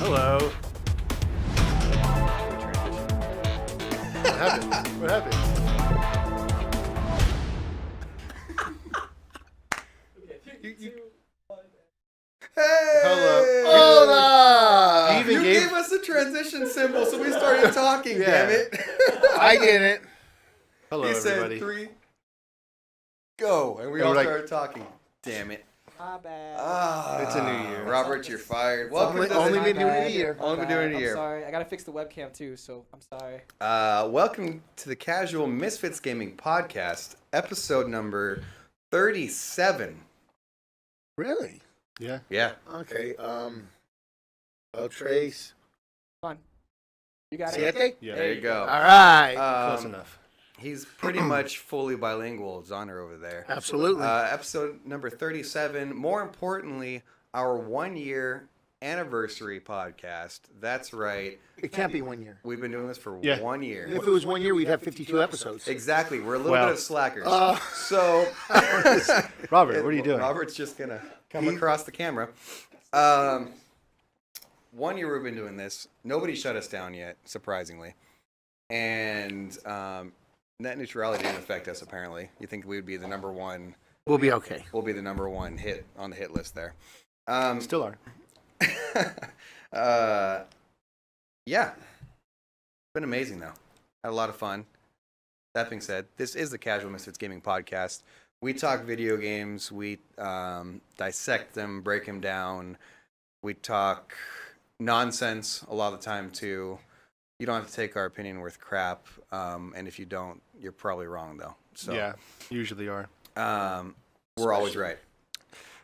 Hello. What happened? What happened? Hey! Hello. Hola! You even gave us a transition symbol, so we started talking, Yeah. damn it. I didn't. Hello, He everybody. said 3, go, and we And all we're like- started talking. Damn it. My bad. It's a new year. Robert, you're fired. Welcome Only- to only the, been doing it a bad. year. Only been doing it a I'm year. sorry. I gotta fix the webcam too, so I'm sorry. welcome to the Casual Misfits Gaming Podcast, episode number 37. Really? Yeah. Yeah. Okay. Trace. Fun. You got it. Siete? Yeah. There you go. All right. Close enough. He's pretty much fully bilingual, Zonner over there. Absolutely. Episode number 37. More importantly, our 1-year anniversary podcast. That's right. It can't be 1 year. We've been doing this for Yeah. 1 year. If it was 1 year, we'd have 52 episodes. Exactly. We're a little Well, bit of slackers. uh, So, Robert, what are you doing? Robert's just going to come He- across the camera. 1 year we've been doing this. Nobody shut us down yet, surprisingly. And net neutrality didn't affect us, apparently. You think we would be the number one? We'll be okay. We'll be the number one hit on the hit list there. Still are. Yeah. Been amazing, though. Had a lot of fun. That being said, this is the Casual Misfits Gaming Podcast. We talk video games. We dissect them, break them down. We talk nonsense a lot of the time, too. You don't have to take our opinion with crap. And if you don't, you're probably wrong, though. So, Yeah, usually are. we're always right.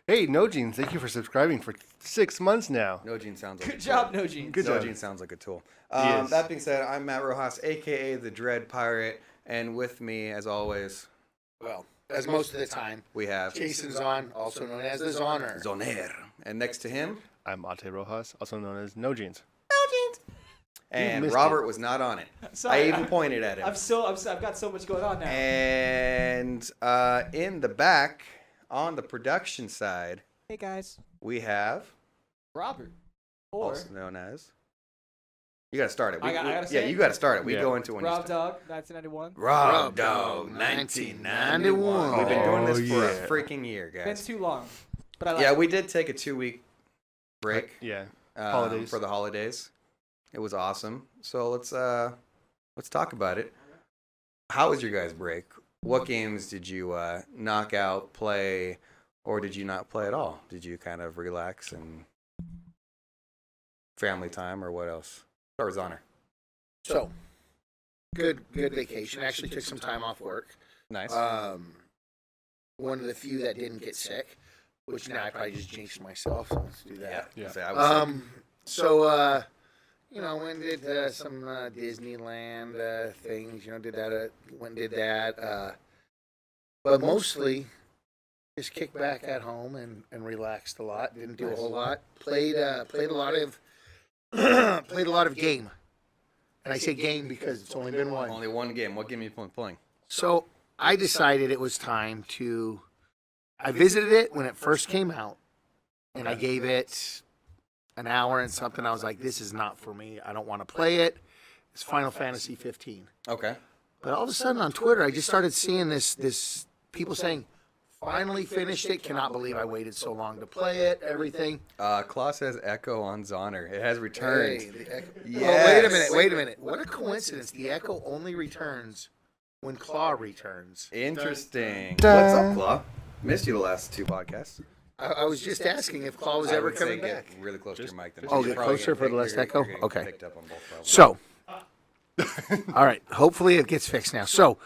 Hey, No Jeans, thank you for subscribing for 6 months now. No Gene sounds like Good a job, tool. No Jeans. Good No job. Gene sounds like a tool. is. That being said, I'm Matt Rojas, a.k.a. the Dread Pirate. And with me, as always, Well, as most of the time, we have Jason's on, also known as the Zoner. Zoner. And next to him, I'm Ate Rojas, also known as No Jeans. and missed Robert was not on it. Sorry, I even pointed at him. I've got so much going on now. And in the back, on the production side, Hey guys, we have, Robert. Or also known as, you got to start it. I gotta say yeah, it? you got to start it. We Yeah. go into when Rob you start. Dog, 1991. Rob Dog, Dog, 1991. We've been doing this Oh, for a yeah. freaking year, Been guys. too long, but I like Yeah, it. we did take a 2-week break. Yeah. Holidays. For the holidays. It was awesome. So let's talk about it. How was your guys' break? What games did you knock out, play, or did you not play at all? Did you kind of relax and family time, or what else? Start with Honor. So, good vacation. Actually took some time off work. Nice. One of the few that didn't get sick, which now I probably just jinxed myself, so let's do that. Yeah. So I was sick. So, went and did some Disneyland things. Did that. Went and did that. But mostly, just kicked back at home and relaxed a lot. Didn't do a whole lot. Played a lot of played a lot of game. And I say game because it's only been one. Only one game. What game are you playing? So I decided it was time to. I visited it when it first came out, and I gave it an hour and something. I was like, "This is not for me. I don't want to play it." It's Final Fantasy 15. Okay. But all of a sudden on Twitter, I just started seeing this people saying, "Finally finished it. Cannot believe I waited so long to play it." Everything. Klaus has Echo on Zonner. It has returned. Hey, the Echo. Yes. Oh, wait a minute. What a coincidence. The Echo only returns when Claw returns. Interesting. Dun. What's up, Claw? Missed you the last 2 podcasts. I was just asking if Claw was I ever would say coming get back. really close to your mic. Then. Oh, You're get probably closer gonna for the pick- less you're- echo? you're gonna get Okay. picked up on both probably. So, all right. Hopefully it gets fixed now. So,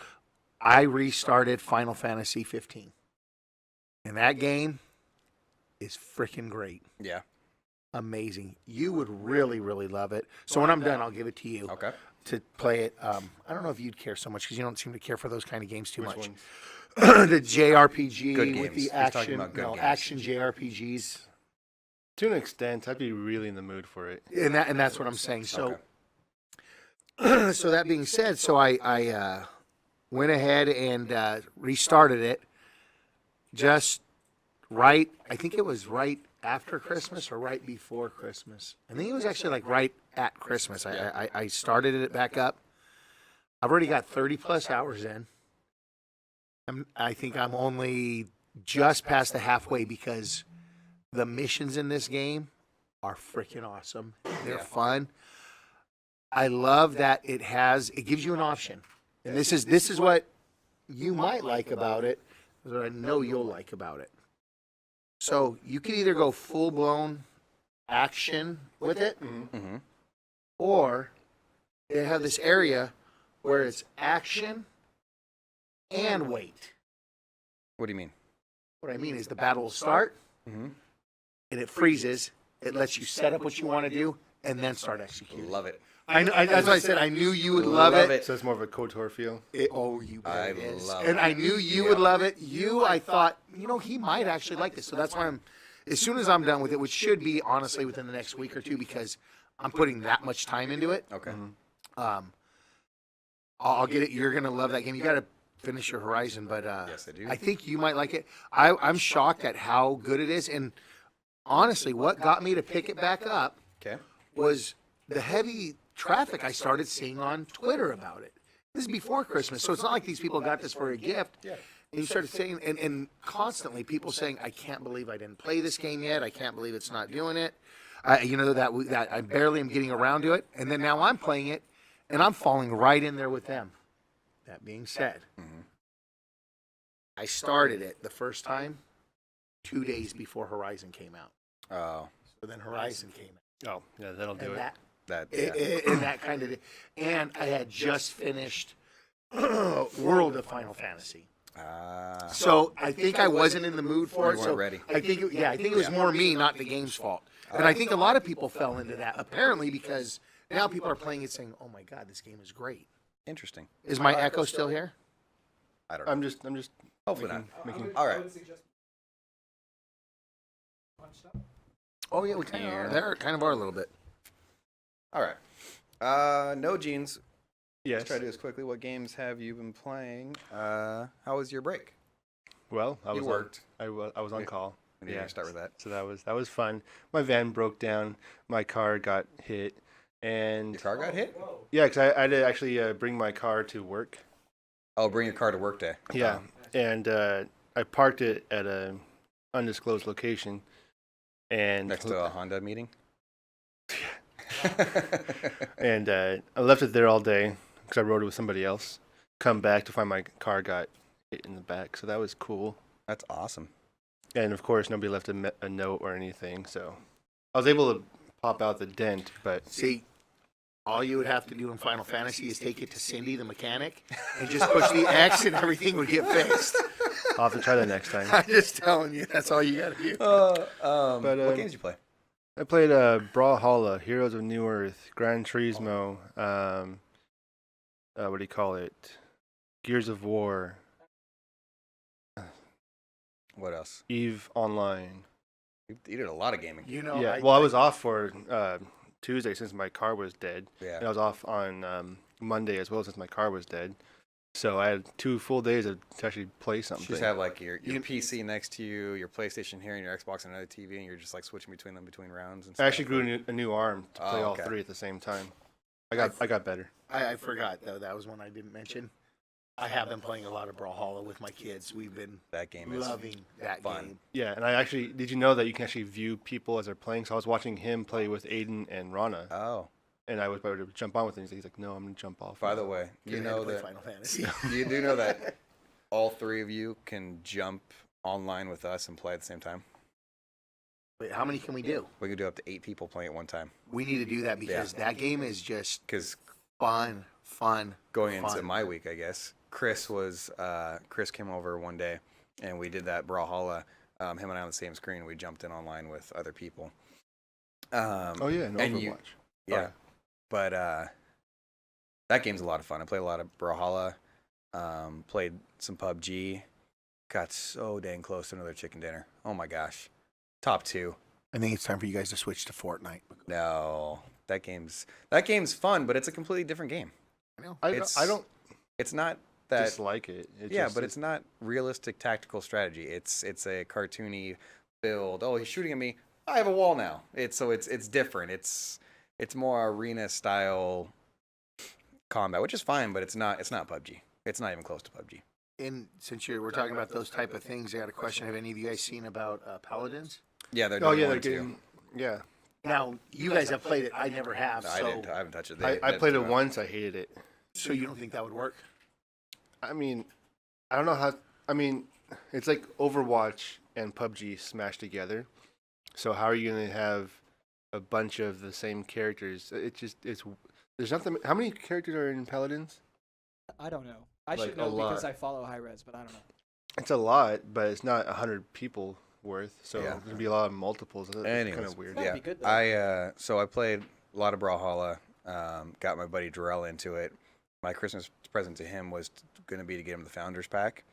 I restarted Final Fantasy 15. And that game is freaking great. Yeah. Amazing. You would really, really love it. So when I'm done, I'll give it to you Okay. to play it. I don't know if you'd care so much because you don't seem to care for those kind of games too Which much. ones? The JRPG Good with games. the He's talking action, about good games. action JRPGs, To an extent, I'd be really in the mood for it. and that's what I'm saying. So, Okay. so that being said, so I went ahead and restarted it. Just right, I think it was right after Christmas or right before Christmas. I think it was actually like right at Christmas. I started it back up. I've already got 30 plus hours in. I think I'm only just past the halfway because the missions in this game are freaking awesome. They're fun. I love that it gives you an option. And this is what you might like about it, what I know you'll like about it. So you can either go full blown action with it, or they have this area where it's action and wait. What do you mean? What I mean is the battle will start, and it freezes. It lets you set up what you want to do, and then start executing. Love it. That's why I said I knew you would love it. So it's more of a KOTOR feel. You bet I it is. love And it. I knew you would love it. I thought, he might actually like this. So that's why as soon as I'm done with it, which should be honestly within the next week or two, because I'm putting that much time into it. Okay. I'll get it. You're gonna love that game. You got to finish your Horizon, but Yes, I do. I think you might like it. I'm shocked at how good it is, and honestly, what got me to pick it back up Okay. was the heavy traffic I started seeing on Twitter about it. This is before Christmas, so it's not like these people got this for a gift. Yeah. And you started saying, and constantly people saying, "I can't believe I didn't play this game yet. I can't believe it's not doing it. That I barely am getting around to it." And then now I'm playing it, and I'm falling right in there with them. That being said, I started it the first time 2 days before Horizon came out. Oh, So then Horizon came out. Oh, yeah, that'll do And it. and that kind of, and I had just finished World of Final Fantasy. So I think I wasn't in the mood for it. You So weren't ready. I think it was more me, not the game's fault. And I think a lot of people fell into that apparently because now people are playing it saying, "Oh my God, this game is great." interesting. Is my echo still here? I don't know. I'm just Hopefully not. making All right. Oh yeah, we kind of are. There kind of are a little bit. All right. No jeans. yes. Let's try to do this quickly. What games have you been playing? How was your break? Well, I You was worked. I was on call. We need to start with that. So that was fun. My van broke down. My car got hit, and Your car got hit? yeah, because I had to actually bring my car to work. Oh, bring your car to work day. Yeah, and I parked it at a undisclosed location, and Next to a Honda meeting? and I left it there all day because I rode it with somebody else. Come back to find my car got hit in the back, so that was cool. That's awesome. And of course, nobody left a note or anything, so I was able to pop out the dent. But See, all you would have to do in Final Fantasy is take it to Cindy, the mechanic, and just push the X, and everything would get fixed. I'll have to try that next time. I'm just telling you, that's all you got to do. But what games did you play? I played Brawlhalla, Heroes of New Earth, Gran Turismo, what do you call it? Gears of War, What else? EVE Online. You did a lot of gaming. You know, Yeah, well, I was off for Tuesday since my car was dead. Yeah. And I was off on Monday as well since my car was dead. So I had 2 full days to actually play You something. just have like your PC next to you, your PlayStation here, and your Xbox and another TV, and you're just like switching between them between rounds and I stuff. actually grew a new arm to play all okay. 3 at the same time. I got better. I forgot, though. That was one I didn't mention. I have been playing a lot of Brawlhalla with my kids. We've been That game is loving that fun. game. Yeah, and I actually did you know that you can actually view people as they're playing? So I was watching him play with Aiden and Rana, Oh, and I was about to jump on with him. He's like, "No, I'm gonna jump off." by the way, you Gonna have know to play that Final Fantasy. you do know that all 3 of you can jump online with us and play at the same time. Wait, how many can we do? We could do up to 8 people playing at one time. We need to do that because that game is just Because fun. going fun. into my week, I guess Chris came over one day, and we did that Brawlhalla. Him and I on the same screen. We jumped in online with other people. Oh yeah, no and Overwatch. you- Yeah, but that game's a lot of fun. I played a lot of Brawlhalla. Played some PUBG. Got so dang close to another chicken dinner. Oh my gosh, top 2. I think it's time for you guys to switch to Fortnite. No, that game's fun, but it's a completely different game. I It's- don't It's not that. dislike it. But it's not realistic tactical strategy. It's a cartoony build. Oh, he's shooting at me. I have a wall now. It's different. It's more arena style combat, which is fine, but it's not PUBG. It's not even close to PUBG. And since we're talking about those type of things, I got a question. Have any of you guys seen about Paladins? Yeah, they're Oh doing yeah, one they're too. getting. Yeah, Now, you guys have played it. I never have. No, So, I haven't touched it. I played it once. I hated it. so you don't think that would work? I mean, I don't know how. I mean, it's like Overwatch and PUBG smashed together. So how are you gonna have a bunch of the same characters? It's there's nothing. How many characters are in Paladins? I don't know. I Like, should a know because lot. I follow high res, but I don't know. It's a lot, but it's not 100 people worth. So Yeah. there's gonna be a lot of multiples. That's kind Anyways, of weird. That'd Yeah, be good, though. so I played a lot of Brawlhalla. Got my buddy Jarrell into it. My Christmas present to him was going to be to get him the Founders Pack.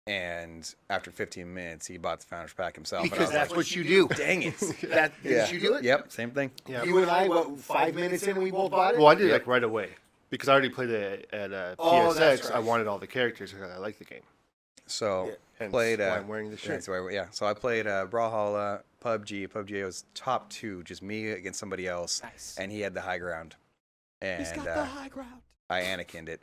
And after 15 minutes, he bought the Founders Pack himself. and I Because was that's like, what you do. dang it. Didn't you do it? Yep, same thing. Yeah. You and I, 5 minutes in, we both bought it? Well, I did it Yep. like right away because I already played it at Oh, that's PSX. right. I wanted all the characters because I like the game. So Yeah. Hence played. why I'm wearing the shirt. That's why, yeah. So I played Brawlhalla, PUBG. PUBG was top 2, just me against somebody else, Nice. and he had the high ground. And He's got the high ground. I Anakin'd it.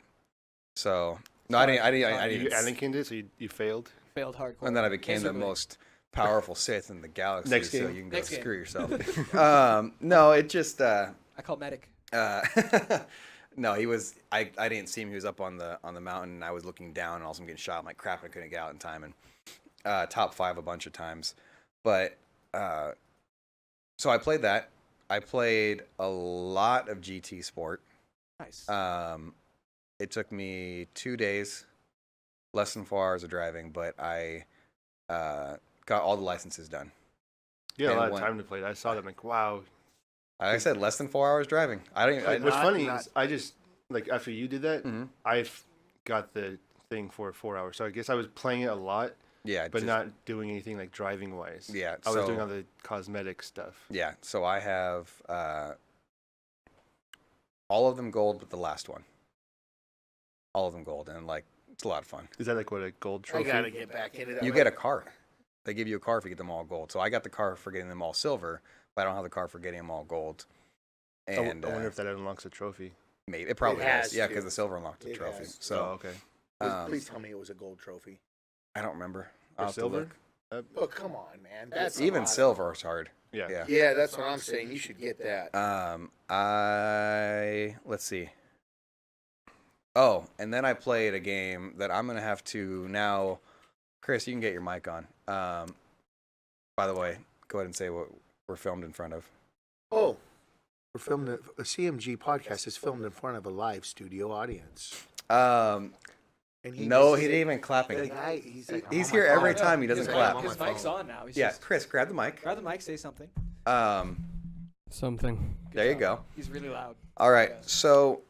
So no, I didn't. I You didn't. Anakin did, so you failed. Failed hardcore. And then I became the Miserably. most powerful Sith in the galaxy. Next So game. you can go Next game. screw yourself. No, it just. I call medic. No, he was. I didn't see him. He was up on the mountain, and I was looking down, and also I'm getting shot. I'm like, crap! I couldn't get out in time, and top 5 a bunch of times. But so I played that. I played a lot of GT Sport. Nice. It took me 2 days, less than 4 hours of driving, but I got all the licenses done. You had a And lot of when- time to play. I saw that. I'm like, wow. Like I said, less than 4 hours driving. I don't. Even, What's not- funny not- is I just like after you did that, Mhm. I've got the thing for 4 hours. So I guess I was playing it a lot, Yeah, but just- not doing anything like driving wise. Yeah, I was so- doing all the cosmetic stuff. Yeah, so I have all of them gold, but the last one. All of them gold, and like it's a lot of fun. Is that like what a gold I trophy? gotta get back into that. You get a car. They give you a car if you get them all gold. So I got the car for getting them all silver, but I don't have the car for getting them all gold. And I wonder if that unlocks a trophy. maybe it probably has has. Yeah, to. because the silver unlocked the It trophy. has. So Oh, okay. Please tell me it was a gold trophy. I don't remember. Or I'll have to silver? look. Oh, come on, man. That's a Even lot of- silver is hard. Yeah. Yeah. Yeah, that's what I'm saying. You should get that. Let's see. Oh, and then I played a game that I'm gonna have to now. Chris, you can get your mic on. By the way, go ahead and say what we're filmed in front of. Oh, we're filming a CMG podcast is filmed in front of a live studio audience. Um, And no, just- he didn't even clap The me. guy, he's like, I'm He's on here my every phone. time he doesn't He's clap. like, I'm His on my mic's phone. on now. He's Yeah, just Chris, grab the mic. grab the mic, say something. Something. Good There you job. go. He's really loud. All right, so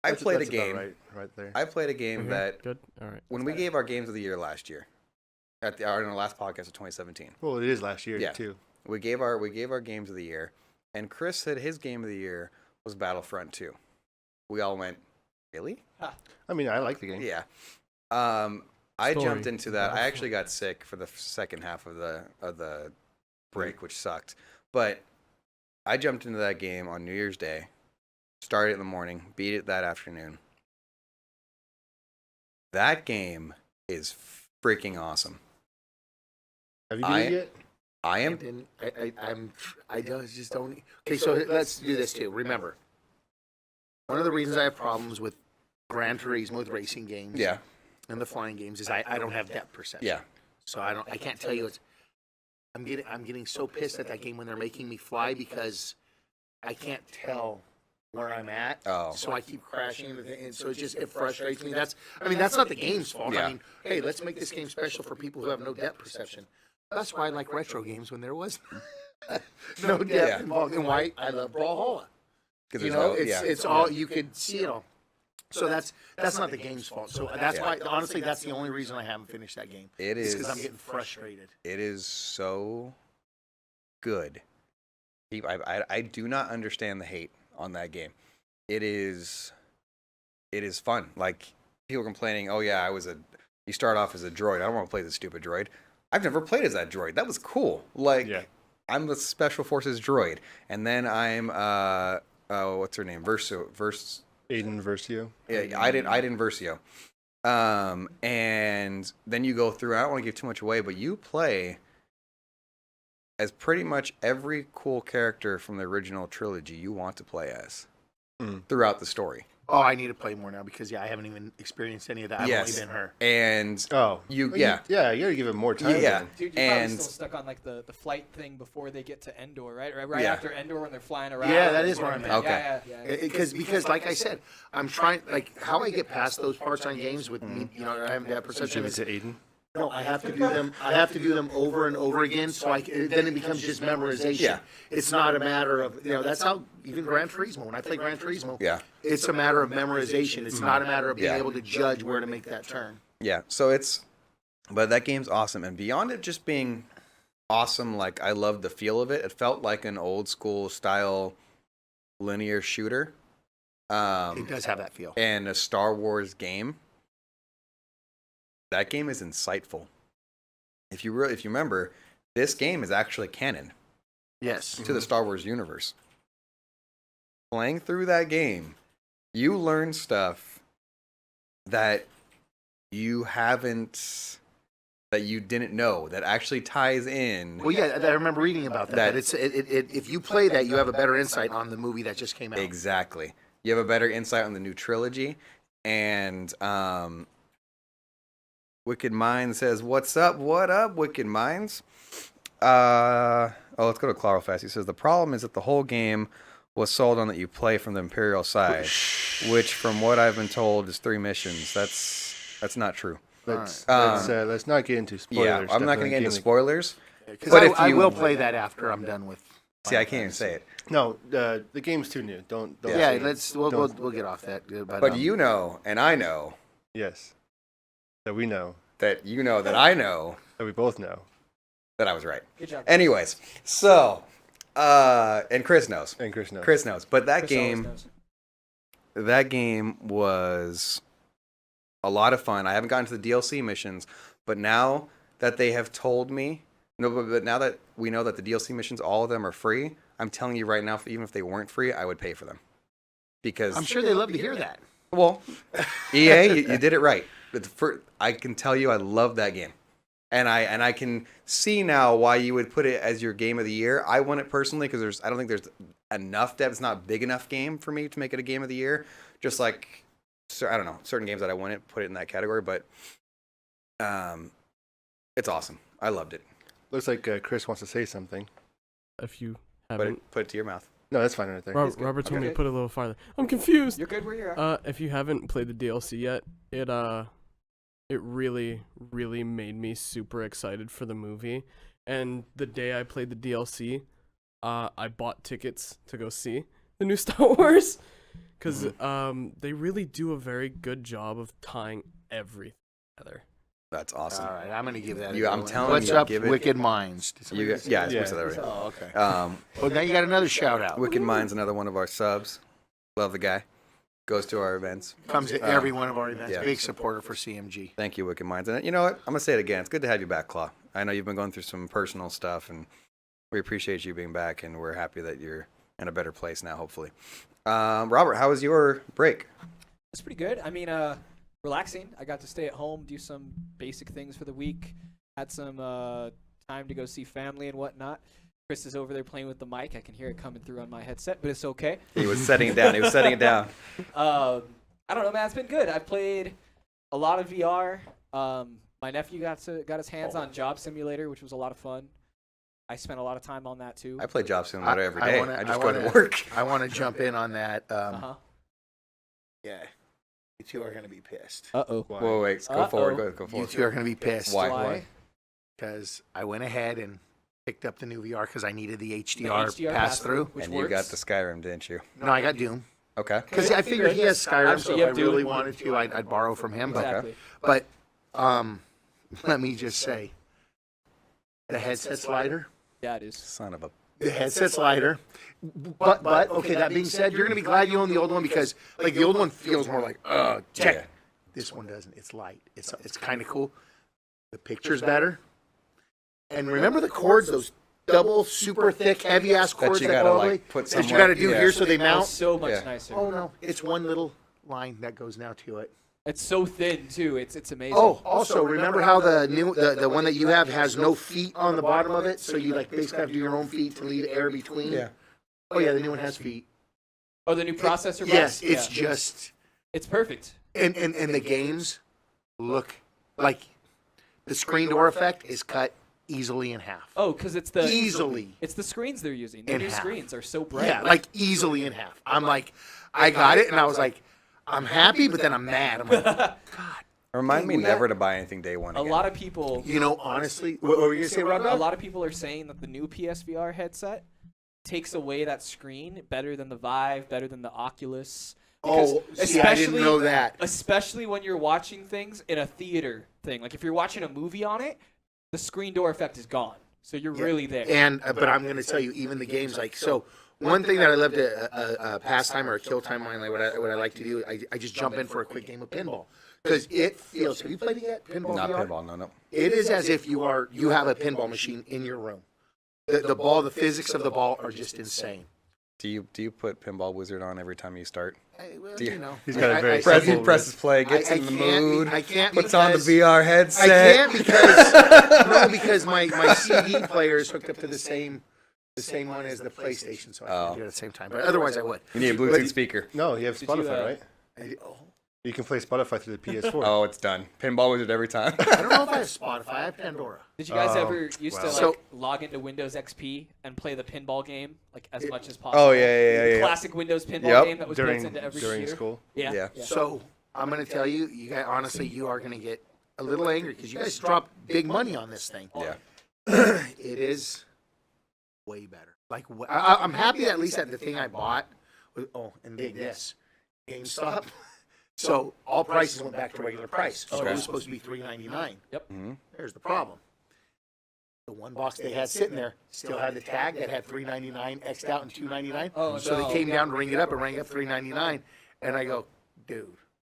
I That's- played a that's about game. right there. I played a game that Good. All right. when we gave our games of the year last year, at our last podcast of 2017. Well, it is last year Yeah. too. We gave our games of the year, and Chris said his game of the year was Battlefront 2. We all went, really? I mean, I like the game. Yeah. I Story. jumped into that. I actually got sick for the second half of the break, which sucked. But I jumped into that game on New Year's Day, started it in the morning, beat it that afternoon. That game is freaking awesome. Have you beat it yet? I am. I just don't. Okay, so let's do this too. Remember, one of the reasons I have problems with Gran Turismo, with racing games, Yeah. and the flying games, is I don't have depth perception. Yeah. So I can't tell you. I'm getting so pissed at that game when they're making me fly because I can't tell where I'm at. Oh. So I keep crashing into the, and so it frustrates me. That's not the game's fault. Yeah. I mean, hey, let's make this game special for people who have no depth perception. That's why I like retro games when there was no depth Yeah. involved. And why I love Brawlhalla. 'Cause You there's know, no- yeah. it's all you could see it all. So that's not the game's fault. So that's Yeah. why, honestly, that's the only reason I haven't finished that game. It It's is. because I'm getting frustrated. It is so good. I do not understand the hate on that game. It is fun. Like people complaining, oh yeah, you start off as a droid. I don't want to play this stupid droid. I've never played as that droid. That was cool. Like Yeah. I'm the Special Forces droid, and then I'm what's her name? Aiden Versio. Yeah, Iden Versio. And then you go through. I don't want to give too much away, but you play as pretty much every cool character from the original trilogy you want to play as throughout the story. Oh, I need to play more now because I haven't even experienced any of that. I've only been her. And You gotta give it more time. Yeah. then. Dude, you're probably still stuck on like the flight thing before they get to Endor, right? Right Yeah. after Endor when they're flying around. Yeah, that is where I'm at. Okay. Yeah. Because like I said, I'm trying how I get past those parts on games with me, I have that perception. Give it to Aiden. No, I have to do them. I have to do them over and over again. So then it becomes just memorization. Yeah. It's not a matter of that's how even Gran Turismo. When I play Gran Turismo, Yeah. it's a matter of memorization. It's not a matter of being Yeah. able to judge where to make that turn. Yeah, so but that game's awesome, and beyond it just being awesome, like I love the feel of it. It felt like an old school style linear shooter, It does have that feel. and a Star Wars game. That game is insightful. If you remember, this game is actually canon Yes. to the Star Wars universe. Playing through that game, you learn stuff that you didn't know that actually ties in. Well, yeah, I remember reading about that. But if you play that, you have a better insight on the movie that just came out. Exactly. You have a better insight on the new trilogy. And Wicked Mind says, "What's up? What up, Wicked Minds?" Let's go to Clarofast. He says, "The problem is that the whole game was sold on that you play from the Imperial side, which, from what I've been told, is 3 missions. That's not true." Let's not get into Yeah, spoilers. I'm not going to get into Definitely spoilers. Because But if I you- will play that after I'm done with. See, I can't even say it. No, the game's too new. Don't. Yeah, say it. we'll get off that. But you know, and I know, Yes. That we know. that you know that I know That we both know. that I was right. Good job. Anyways, so, and Chris knows. And Chris knows. Chris knows. But that Chris always game, knows. that game was a lot of fun. I haven't gotten to the DLC missions, but now that they have told me, but now that we know that the DLC missions, all of them are free, I'm telling you right now, even if they weren't free, I would pay for them. Because I'm sure they love to hear that. well, EA, you did it right. I can tell you, I love that game, and I can see now why you would put it as your game of the year. I won it personally because I don't think there's enough depth. It's not a big enough game for me to make it a game of the year. Just like I don't know, certain games that I won it, put it in that category. But it's awesome. I loved it. Looks like Chris wants to say something. If you Put haven't, it to your mouth. No, that's fine right there. Robert told me Okay. to put it a little farther. I'm confused. You're good where you're at. If you haven't played the DLC yet, it really, really made me super excited for the movie. And the day I played the DLC, I bought tickets to go see the new Star Wars, because they really do a very good job of tying everything together. That's awesome. All right, I'm going to give that. I'm telling What's you, up, give it- Wicked Minds? Did somebody say Yeah, that? we said that right. Oh, okay. Um, Well, now you got another shout out. Wicked Mind's another one of our subs. Love the guy. Goes to our events. Comes to every one of our events. yeah. Big supporter for CMG. Thank you, Wicked Minds. And you know what? I'm going to say it again. It's good to have you back, Claw. I know you've been going through some personal stuff, and we appreciate you being back, and we're happy that you're in a better place now, hopefully. Robert, how was your break? It's pretty good. I mean, relaxing. I got to stay at home, do some basic things for the week. Had some time to go see family and whatnot. Chris is over there playing with the mic. I can hear it coming through on my headset, but it's okay. He was setting it down. I don't know, man. It's been good. I played a lot of VR. My nephew got his hands on Job Simulator, which was a lot of fun. I spent a lot of time on that too. I play Job Simulator every day. I I just go to work. I want to jump in on that. Uh-huh. Yeah. You two are going to be pissed. Uh-oh. Why? Whoa, wait. Go forward. Go You forward. two are going to be pissed. Why? Because I went ahead and picked up the new VR because I needed the The HDR pass-through. which And works. you got the Skyrim, didn't you? No, I got Doom. Okay. Because I figured he has Skyrim, so Absolutely. if I Yeah, Doom. really wanted to, I'd borrow from him. Exactly. But let me just say, the headset slider. Yeah, it is. Son of a... The headset slider. But okay, that being said, you're gonna be glad you own the old one because like the old one feels more like check. Yeah. This one doesn't. It's light. It's kind of cool. The picture's better. And remember the cords, those double super thick, heavy ass cords you that gotta, go all the like, way put that you somewhere- got to do yeah. here so they Oh, mount. so much Yeah. nicer. Oh no, it's one little line that goes now to it. It's so thin too. It's amazing. Oh, also remember how the one that you have has no feet on the bottom of it, so you like basically have to do your own feet to leave air between. Yeah. Oh yeah, the new one has feet. Oh, the new processor box? Yes, it's Yeah. just It's perfect. and the games look like the screen door effect is cut easily in half. Oh, because it's the Easily. It's the screens they're using. The In new half. screens are so bright. Yeah, like easily in half. I'm like, I got it, and I was like, I'm happy, but then I'm mad. I'm like, God. Remind me we never to buy anything day one. A Again. lot of people. You know, honestly, what were you gonna say, Rob? A lot of people are saying that the new PSVR headset takes away that screen better than the Vive, better than the Oculus. Oh, see, I didn't know that. Especially when you're watching things in a theater thing. Like if you're watching a movie on it, the screen door effect is gone. So you're really there. And but I'm gonna tell you, even the games like so. One thing that I love to a pastime or a kill time mine, like what I like to do, I just jump in for a quick game of pinball because it feels. Have you played it yet? Pinball. Not VR? pinball, no. It is as if you have a pinball machine in your room. The ball, the physics of the ball are just insane. Do you put Pinball Wizard on every time you start? Well, Do you- you know, He's got a very He simple presses play, gets I in the can't be- mood, I can't puts on the because- VR I headset. can't because no, because my CD player is hooked up to the same one as the PlayStation, so I can't do it at the same time. But otherwise, I would. You need a Bluetooth speaker. No, you have Did Spotify, you, right? Oh, You can play Spotify through the PS4. Oh, it's done. Pinball Wizard every time. I don't know if I have Spotify. I have Pandora. Did you guys Oh, ever used to wow. like So- log into Windows XP and play the pinball game like as much as possible? Oh, yeah. The classic Windows pinball Yep. game that was during built into every during computer. school. Yeah. Yeah. So I'm gonna tell you, you guys, honestly, you are gonna get a little angry because you guys dropped big money on this thing. Yeah. It is way better. Like I'm happy that at least that the thing I bought. And dig this, GameStop. So all prices went back to regular price. So Okay. it was supposed to be $3.99. Mm-hmm. There's the problem. The one box they had sitting there still had the tag that had $3.99 X'd out and $2.99. Oh, So no. they came down to ring it up and rang up $3.99. And I go, dude.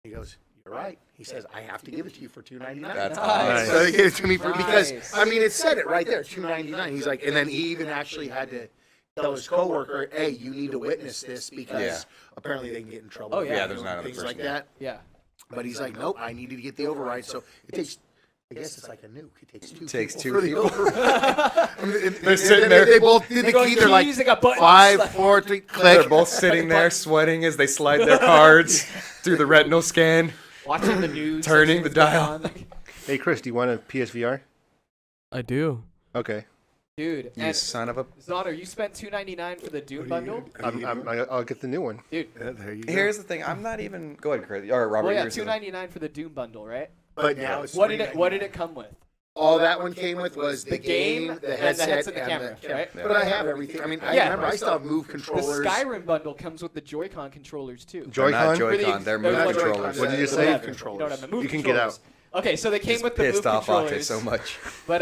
He goes, you're right. He says, I have to give it to you for $2.99. That's Nice. nice. So they gave it to me for because Nice. I mean it said it right there, $2.99. He's like, and then he even actually had to tell his coworker, hey, you need to witness this because Yeah. apparently they can get in trouble. Oh, for yeah. Yeah, there's doing not another things like person, yeah. that. Yeah. But he's like, nope, I needed to get the override. So it takes. I guess it's like a nuke. It takes two. Takes people two for the people. override. They're sitting there. They both did the They got key. They're like keys, they got buttons. 5, 4, 3, click. They're both sitting there sweating as they slide their cards through the retinal scan. Watching the news. Turning the dial. Hey, Chris, do you want a PSVR? I do. Okay. Dude, You and son of a. Zoner, you spent $2.99 for the Doom bundle? I'll get the new one. Dude, There you go. Here's the thing. I'm not even. Go ahead, Chris. Or Robert. well, yeah, you were saying- $2.99 for the Doom bundle, right? But now it's What did it $3.99. come with? All that one came with was the game, and the headset, and the camera, right? Yeah. But I have everything. I mean, I Yeah. remember I still have Move The controllers. Skyrim bundle comes with the Joy-Con controllers too. They're not Joy-Con? Joy-Con. They're They're move like controllers. What did you the say? Move Whatever. controllers. You know what I mean? Move You can get controllers. out. Okay, so they came Just with the Move pissed off controllers. Ake so much. But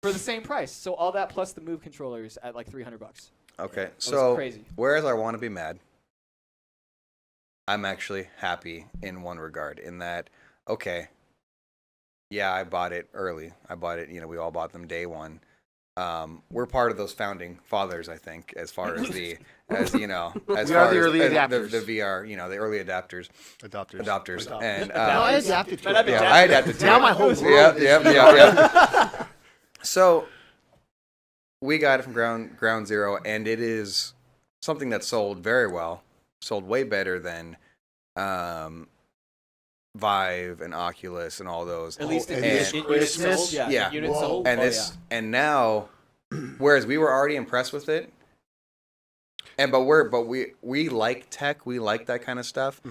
for the same price. So all that plus the Move controllers at like $300. Okay, was so crazy. whereas I want to be mad, I'm actually happy in one regard. In that, okay, yeah, I bought it early. I bought it. We all bought them day one. We're part of those founding fathers, I think, as far as the, as We are far the as early the adapters. VR, the early adapters, Adopters. adopters, and No, I adapted to But it. I've yeah, adapted. I adapted to Now it. my whole world Yeah, is yeah. So we got it from ground zero, and it is something that sold very well, sold way better than Vive and Oculus and all those. At least in, and in this units Christmas? sold. Yeah, Yeah. in units Whoa. sold. And Oh, this, and now, whereas we were already impressed with it, but we like tech, we like that kind of stuff.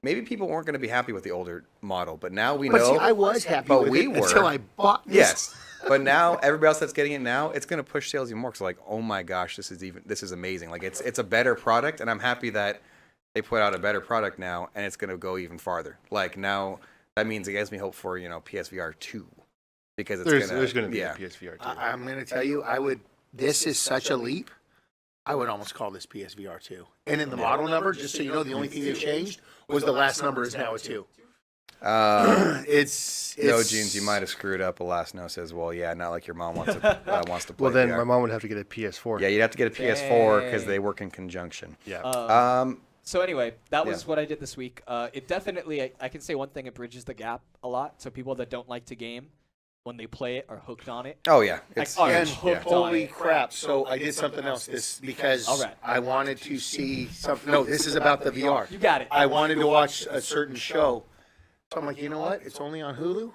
Maybe people weren't going to be happy with the older model, but now we But know. see, I was happy but with we it were. until I bought this. Yes, but now everybody else that's getting it now, it's going to push sales even more. Cause like, oh my gosh, this is amazing. Like it's a better product, and I'm happy that they put out a better product now, and it's going to go even farther. Like now, that means it gives me hope for PSVR 2 because it's There's going to be yeah. a PSVR too. I'm going to tell you, I would. This is such a leap. I would almost call this PSVR 2. And in the model number, just so you know, the only thing they've changed was the last number is now a 2. It's No, Jeans, you might have screwed up. A last note says, well, yeah, not like your mom wants to wants to play Well, then VR. my mom would have to get a PS4. Yeah, you'd have to get a PS4 because Dang. they work in conjunction. Yeah. So anyway, that Yeah. was what I did this week. It definitely, I can say one thing, it bridges the gap a lot. So people that don't like to game, when they play it, are hooked on it. Oh, yeah. It's Like, And huge. hooked Yeah. on holy it. crap! So I did something else this because All right. I wanted to see something. No, this is about the VR. You got it. I wanted to watch a certain show, so I'm like, you know what? It's only on Hulu. I'm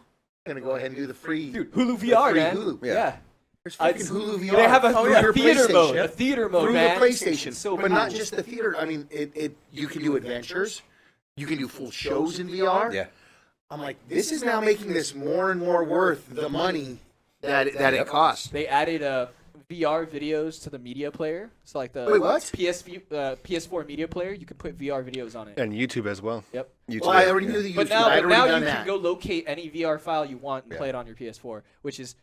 gonna go ahead and do the free. Dude, Hulu VR, free man. Hulu. Yeah. There's I- freaking Hulu VR. They have a, through your theater mode. PlayStation. A theater mode, Through man. the PlayStation, So but not cool. just the theater. I mean, you can do adventures, you can do full shows in VR. Yeah. I'm like, this is now making this more and more worth the money that it costs. They added VR videos to the media player. So like the Wait, what? PS4 media player, you can put VR videos on it. And YouTube as well. Yep. YouTube. Well, I already knew the YouTube. But now, I'd already you done can that. go locate any VR file you want and Yeah. play it on your PS4, which is,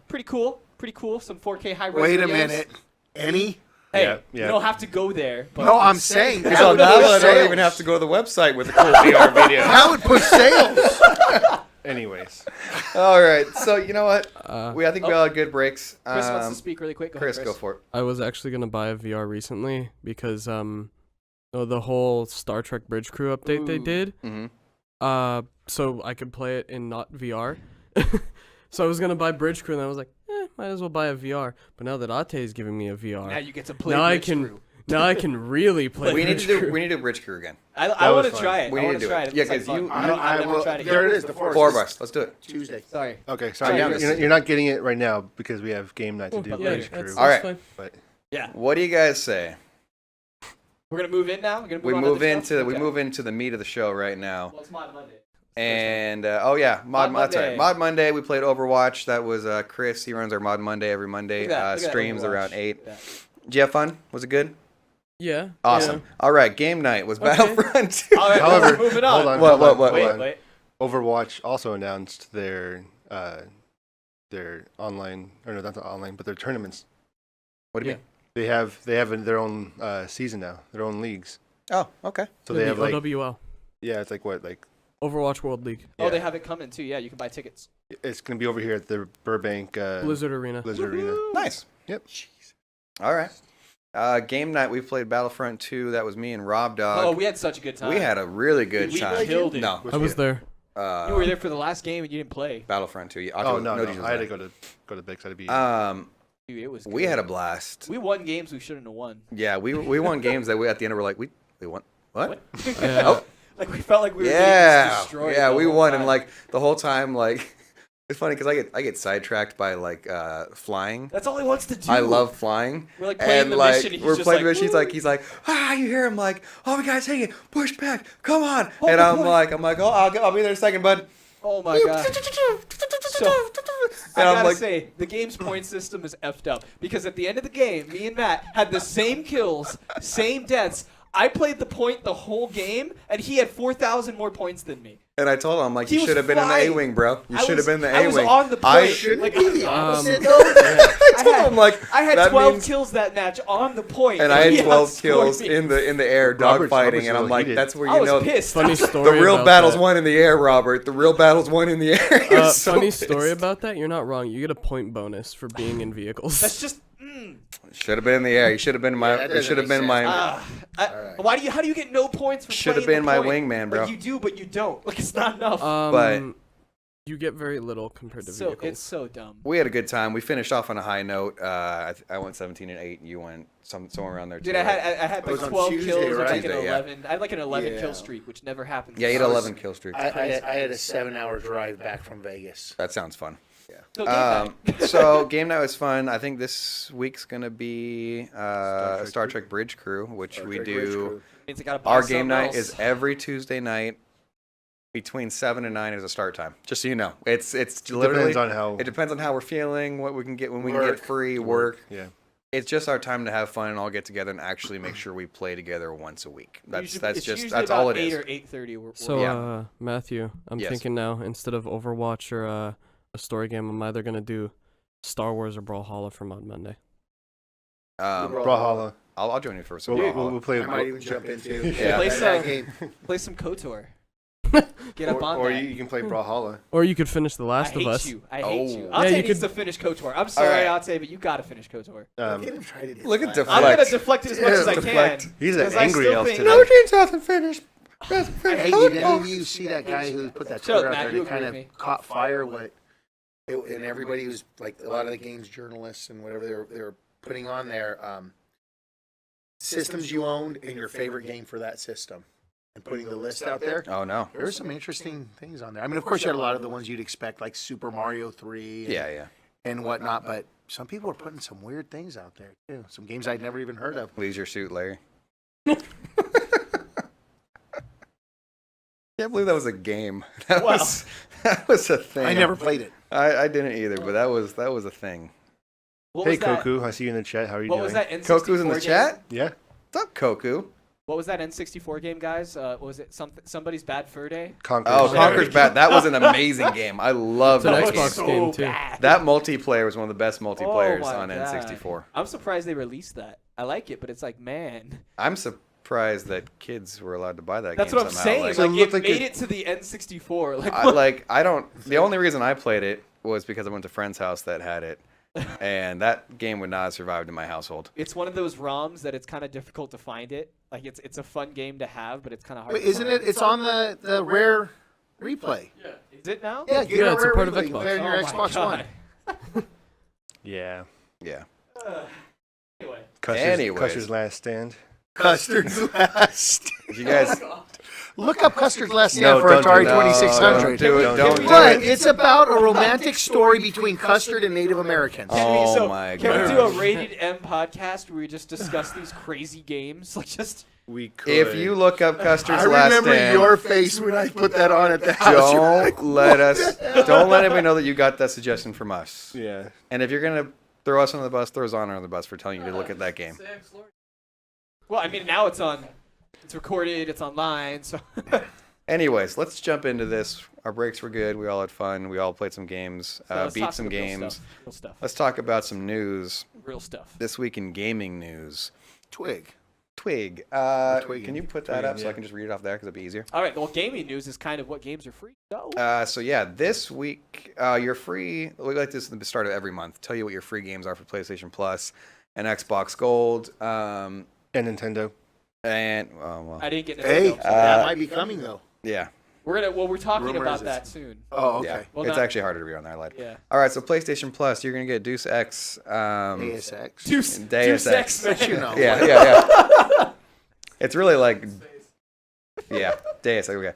pretty cool. Pretty cool. Some 4K high res Wait a videos. minute. Any? Hey, Yeah, you yeah. don't have to go there. But No, I'm saying So that now would that I push don't sales. even have to go to the website with a cool VR video. That would push sales. Anyways. All right. So, you know what? Uh, I think we all had good breaks. Chris wants to speak really quick. Go Chris, ahead, go for it. I was actually gonna buy a VR recently because the whole Star Trek Bridge Crew update they Ooh. did. Mm-hmm. So I could play it in not VR. So I was gonna buy Bridge Crew and I was like, might as well buy a VR. But now that Ate is giving me a VR, Now you get to play now I Bridge can Crew. now I can really play. We need Bridge to Crew. we need to Bridge Crew again. I That want was to fun. try it. We I need want to to do try it. it. Yeah, It's like 'cause fun. you- I've never tried it There yet. it is. The four. Four of us. Let's do it. Tuesday. Sorry. Okay, Oh, sorry. yeah, You're not getting it right now because we have game night to do Yeah, Bridge that's Crew. All right. fine. But Yeah. What do you guys say? We're gonna move in now. We're gonna We on to move the into stuff? we Okay. move into the meat of the show right now. Well, it's Mod Monday. And oh yeah, Mod that's right. Monday. Mod Monday. We played Overwatch. That was Chris. He runs our Mod Monday every Monday. Look at that, look at that Streams Overwatch. around 8. Look at that. Did you have fun? Was it good? Yeah. Awesome. All right. Game night was Okay. Battlefront 2. All right, However, well, moving on. hold on. What, hold on, what, hold Wait, on. wait. Overwatch also announced their online, or no, not the online, but their tournaments. What do you Yeah. mean? They have their own season now, their own leagues. Oh, okay. So they have like OWL, it's like what like Overwatch World League, Oh, yeah. they have it coming too. Yeah, you can buy tickets. It's gonna be over here at the Burbank Blizzard Arena. Blizzard Arena. Nice. Yep. All right. Game night. We played Battlefront 2. That was me and Rob Dog. Oh, we had such a good time. We had a really good We time. killed it. No. I was there. You were there for the last game and you didn't play. Battlefront 2. Yeah, Oh no, G's was I had to there. go to bed because I had to be. Dude, it was. We good. had a blast. We won games we shouldn't have won. Yeah, we won games that we at the end were like we won what? What? Yeah. Oh. Like we felt like we were Yeah, getting destroyed. yeah, the we whole won, time. and like the whole time, like it's funny because I get sidetracked by like flying. That's all he wants to do. I love flying. We're like playing And the like mission. And he's we're just playing the like, mission. He's like, you hear him like, oh, we gotta take it, push back, come on. Hold And the I'm point. like, oh, I'll be there in a second, bud. Oh my god. So, I And I'm gotta like, say, the game's point system is effed up because at the end of the game, me and Matt had the same kills, same deaths. I played the point the whole game, and he had 4,000 more points than me. and I told him, I'm like, He you was should have been in the flying. A-wing, bro. You I should have was- been in the I was A-wing. on the I point. Shouldn't Like, be the opposite, though. I told him like I had that 12 means- kills that match on the point, and I he had 12 outscored kills me. in the air Robert's dogfighting, and a I'm little like, heated. that's where I you was know pissed. Funny the story. real about battle's that. won in the air, Robert. The real battle's won in the air. You're so Funny pissed. story about that. You're not wrong. You get a point bonus for being in vehicles. That's just. Should have been in the air. You should have been in my. Yeah, that you doesn't should have make been sense. my. Alright. Why do you? How do you get no points for Should have playing been the my point? wingman, bro. Like you do, but you don't. Like it's not enough. But- you get very little compared to so vehicles. it's so dumb. We had a good time. We finished off on a high note. I went 17 and 8, and you went somewhere around there too. Dude, I right? had It like was on 12 Tuesday, kills and like right? an Tuesday, yeah. 11. I had like an 11 Yeah. kill streak, which never happened. Yeah, you had 11 kill streak. I had a 7-hour drive back from Vegas. That sounds fun. So game night. So game night was fun. I think this week's gonna be Star Trek Bridge Crew, which Star we Trek Bridge do. Crew. Means I gotta buy Our something game night else. is every Tuesday night between 7 and 9 is a start time. Just so you know, it's literally depends on how it depends on how we're feeling, what we can get when we can Work. get free work. Yeah. It's just our time to have fun and all get together and actually make sure we play together once a week. That's It's just usually that's about all it 8 is. or 8:30. So, Yeah. Matthew, I'm Yes. thinking now instead of Overwatch or a story game, I'm either gonna do Star Wars or Brawlhalla for Mod Monday. Brawlhalla. I'll join you for some. We'll, Brawlhalla. we'll play. I might even jump into Yeah. Play that some- game. Play some KOTOR. Get up on or that. you can play Brawlhalla. Or you could finish The I Last hate of Us. you. I hate you. Oh. Yeah, Ate you needs could- to finish KOTOR. I'm sorry, right. Ate, but you got to finish KOTOR. Um, Get him try to Look at deflect. I'm going to Deflect. deflect it as much as I Deflect. can. He's an 'cause I angry still elf think- today. No dreams hasn't finished. Hey, did any of you see that guy who put that Shut Twitter up, out Matt, there you that kind agree of with me. caught fire? And everybody was like, a lot of the games journalists and whatever they were putting on there, systems you owned and your favorite game for that system, and putting the list out there. Oh no. There were some interesting things on there. I mean, of course, you had a lot of the ones you'd expect, like Super Mario 3 and, Yeah. and whatnot, but some people are putting some weird things out there, too. Some games I'd never even heard of. Leisure Suit Larry. Can't believe that was a game. That Wow. was a thing. I never played it. I didn't either, but that was a thing. What Hey, was that? Koku, I see you in the chat. How are you What doing? was that N64 Koku's in the game? chat. Yeah. What's up, Koku? What was that N64 game, guys? Was it somebody's Bad Fur Day? Conquer. Oh, Conker's Bad. That was an amazing game. I love It's an that Xbox game. game, too. bad. That multiplayer was one of the best multiplayers Oh my on God. N64. I'm surprised they released that. I like it, but it's like, man. I'm surprised that kids were allowed to buy that That's game what I'm somehow. saying. Like, So Like, it it looked like made it- it to the N64. I don't. The only reason I played it was because I went to a friend's house that had it, and that game would not have survived in my household. It's one of those ROMs that it's kind of difficult to find it. Like, it's a fun game to have, but it's kind of hard. Wait, to isn't find. it? It's on the Rare Replay. Is it now? Yeah, get Yeah, it on it's a Rare part of Replay. You Xbox. play it on your Oh my Xbox God. One. Yeah. Yeah. Anyway. Anyways. Custer's Last Stand. Custard's Last. Did you guys? Look up Custard's Last Stand No, for don't do Atari that. 2600. Don't do it. Don't Don't do do But it. it's about a romantic story between Custard and Native Americans. Oh my Can we do a gosh. rated M podcast where we just discuss these crazy games? Like, just We could. If you look up Custer's I Last remember Stand, your face when I put that on at the house. You were like, don't let anybody know that you got that suggestion from us. Yeah. And if you're gonna throw us under the bus, throw us on the bus for telling you to look at that game. well, I mean, now it's on. It's recorded. It's online. So Anyways, let's jump into this. Our breaks were good. We all had fun. We all played some games, So let's beat talk some the real games. stuff. Real stuff. Let's talk about some news Real stuff. this week in gaming news. Twig. Twig. Twigging. Can you put that Twigging, up so yeah. I can just read it off there because it'd be easier? All right. Well, gaming news is kind of what games are free. So So yeah, this week you're free. We like this at the start of every month. Tell you what your free games are for PlayStation Plus and Xbox Gold. And Nintendo. And well, I didn't get. Hey, Nintendo. that might be coming though. yeah, We're talking Rumors about is- that soon. Oh, yeah. okay. Well, it's not- actually harder to read on there. I lied. Yeah. All right, so PlayStation Plus, you're gonna get Deus Ex. ASX. Deus Ex. But you know. Yeah. It's really like, yeah, Deus Ex. Okay.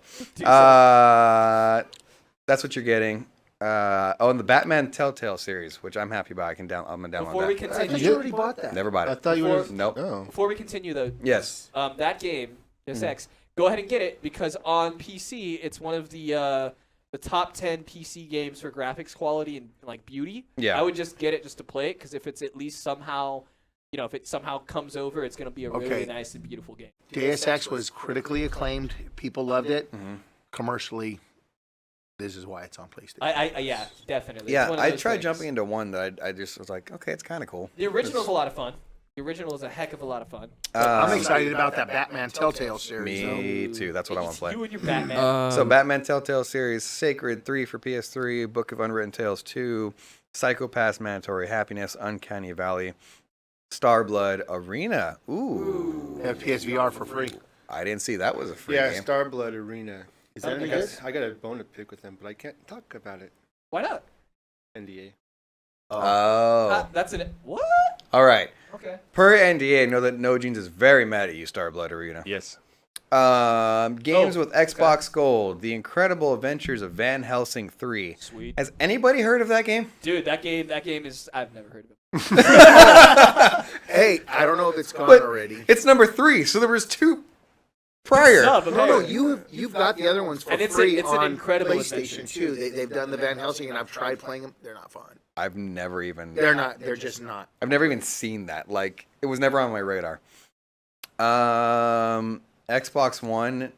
That's what you're getting. And the Batman Telltale series, which I'm happy about. I'm gonna download Before we that. I continue, thought you already bought that. Never bought I it. thought you were. Nope. Oh. before we continue though, Yes. that game, Deus Mhm. Ex, go ahead and get it because on PC it's one of the top 10 PC games for graphics quality and like beauty. Yeah. I would just get it just to play it because if it's at least somehow, if it somehow comes over, it's gonna be a really Okay. nice and beautiful game. Deus Ex was critically acclaimed. People loved it. Mhm. Commercially, this is why it's on PlayStation. I yeah, definitely. It's Yeah, one of I those tried things. jumping into one that I just was like, okay, it's kind of cool. The original's a lot of fun. The original is a heck of a lot of fun. I'm excited about that Batman Telltale series. though. Me too. That's what I want to play. You and your Batman. So Batman Telltale series, Sacred 3 for PS3, Book of Unwritten Tales 2, Psychopaths Mandatory Happiness, Uncanny Valley, Starblood Arena. Ooh. Have PSVR for free. I didn't see that was a free Yeah, game. Starblood Arena. Is that I any got, good? I got a bone to pick with them, but I can't talk about it. Why not? NDA. Oh. That's an what? All right. Okay. Per NDA, know that No Jeans is very mad at you, Starblood Arena. Yes. Games Oh, with Xbox Gold, The Incredible Adventures of Van Helsing 3. Sweet. Has anybody heard of that game? Dude, that game is I've never heard of it. Hey, I don't know if it's gone But already. it's number 3, so there was 2 prior. Sub, No, hey. you've got the other ones for And it's free it's an on incredible PlayStation adventure. too. They've done the Van Helsing, and I've tried playing them. They're not fun. I've never even They're not. They're just not. I've never even seen that. Like, it was never on my radar. Xbox One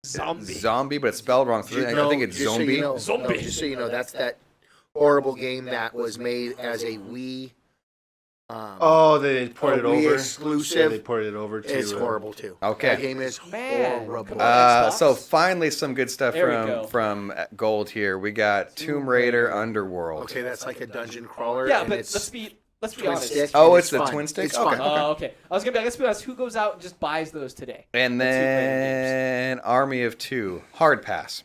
Zombie, but it's spelled wrong. So I think it's just so Zombie. you know, Zombie. no, just so you know, that's that horrible game that was made as a Wii Oh, they ported it a Wii over. exclusive. They ported it over to. It's horrible too. Okay. That game is Man, horrible. come on. Xbox. So finally, some good stuff There we go. from Gold here. We got Tomb Raider Underworld. Okay, that's like a dungeon crawler. Yeah, and but it's let's be twin honest. stick, Oh, and it's the fun. twin stick? It's Okay. fun. Oh, okay. I was gonna be like, let's be honest. Who goes out and just buys those today? And Let's see what it then Army of Two. Hard pass.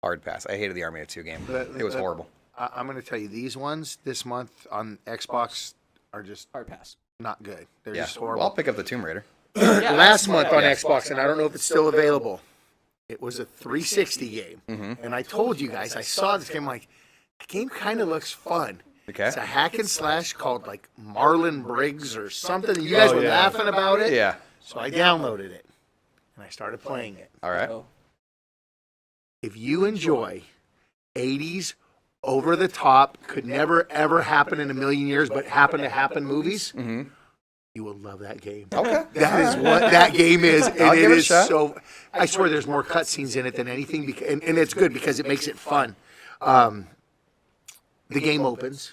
Hard pass. I hated the Army of Two game. It was horrible. I'm going to tell you, these ones this month on Xbox are just Hard pass. not good. They're Yeah. just Well, horrible. I'll pick up the Tomb Raider. Yeah, Last month on yeah. Xbox, and I don't know if it's still available, it was a 360 game. Mm-hmm. And I told you guys, I saw this game, like, the game kind of looks fun. Okay. It's a hack and slash called, like, Marlon Briggs or something. You guys were yeah. laughing about it. Yeah. So I downloaded it, and I started playing it. All right. Oh. If you enjoy 80s, over the top, could never ever happen in a million years, but happen to happen movies, Mm-hmm. you will love that game. Okay. That is what that game is, and I'll it give it a is shot. so. I swear, there's more cutscenes in it than anything, and it's good because it makes it fun. The game opens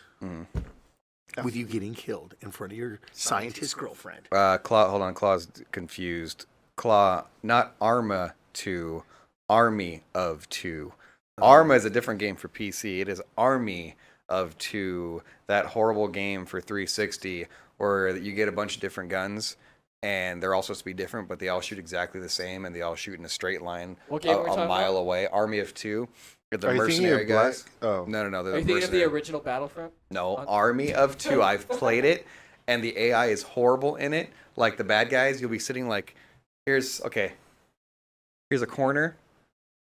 with you getting killed in front of your scientist girlfriend. Claw. Hold on. Claw's confused. Claw. Not Arma 2. Army of Two. Arma is a different game for PC. It is Army of Two, that horrible game for 360 where you get a bunch of different guns and they're all supposed to be different, but they all shoot exactly the same and they all shoot in a straight line What game are we a talking mile about? away. Army of Two. The Are you thinking mercenary of Black? guys. Oh, No, they're Are the you thinking of the mercenary. original Battlefront? No, Army of Two. I've played it, and the AI is horrible in it. Like the bad guys, you'll be sitting like, here's a corner,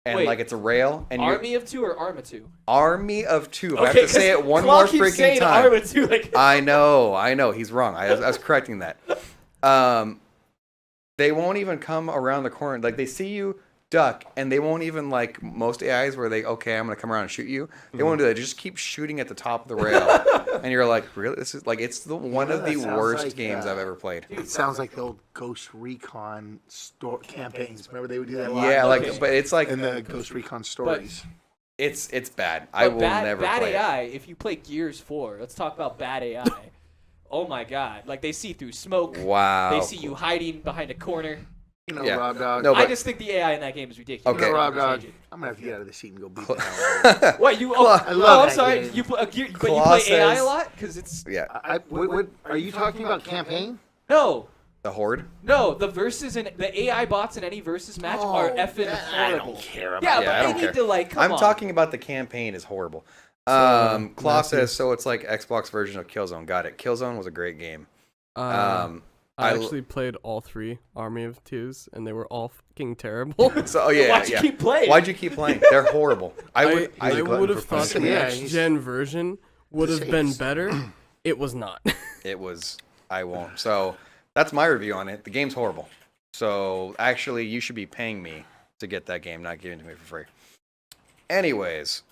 and Wait. like it's a rail, and you're Army of Two or Arma 2? Army of Two. I have Okay, to say 'cause it one Claw more keeps freaking saying time. Arma 2, like, I know. He's wrong. I was correcting that. They won't even come around the corner. Like they see you duck, and they won't even like most AIs where I'm gonna come around and shoot you. They won't do that. They just keep shooting at the top of the rail, and you're like, really? This is like it's one of that the sounds worst like, games I've ever played. It sounds like the old Ghost Recon campaigns. Remember they would do that a lot? Yeah, like, Okay. but it's like And the Ghost Recon stories. it's bad. I will never bad play AI. If you play Gears 4, let's talk about bad AI. Oh my God! Like they see through smoke. it. Wow. They see you hiding behind a corner. You know, Yeah. Rob Dog. No, I but- just think the AI in that game is ridiculous. Okay. You know, Rob Dog. Change it. I'm gonna have to get out of the seat and go beat the hell out of it. What you? Claw- Oh, I love I'm that sorry. game. You play, but you Claw play AI says- a lot because it's Yeah, What, are you talking about campaign? no. the Horde. No, the verses and the AI bots in any versus match are effing I horrible. don't care about Yeah, Yeah, I but don't they care. need to like. Come I'm on. talking about the campaign is horrible. Claw says so. It's like Xbox version of Killzone. Got it. Killzone was a great game. I I l- actually played all 3 Army of Twos, and they were all fucking terrible. So yeah, Why'd you yeah. keep playing? Why'd you keep playing? They're horrible. I would. I a glutton would for have thought the punishment. Yeah, next he's- gen version would have been Saves. better. It was not. It was. I won't. So that's my review on it. The game's horrible. So actually, you should be paying me to get that game, not giving it to me for free. Anyways,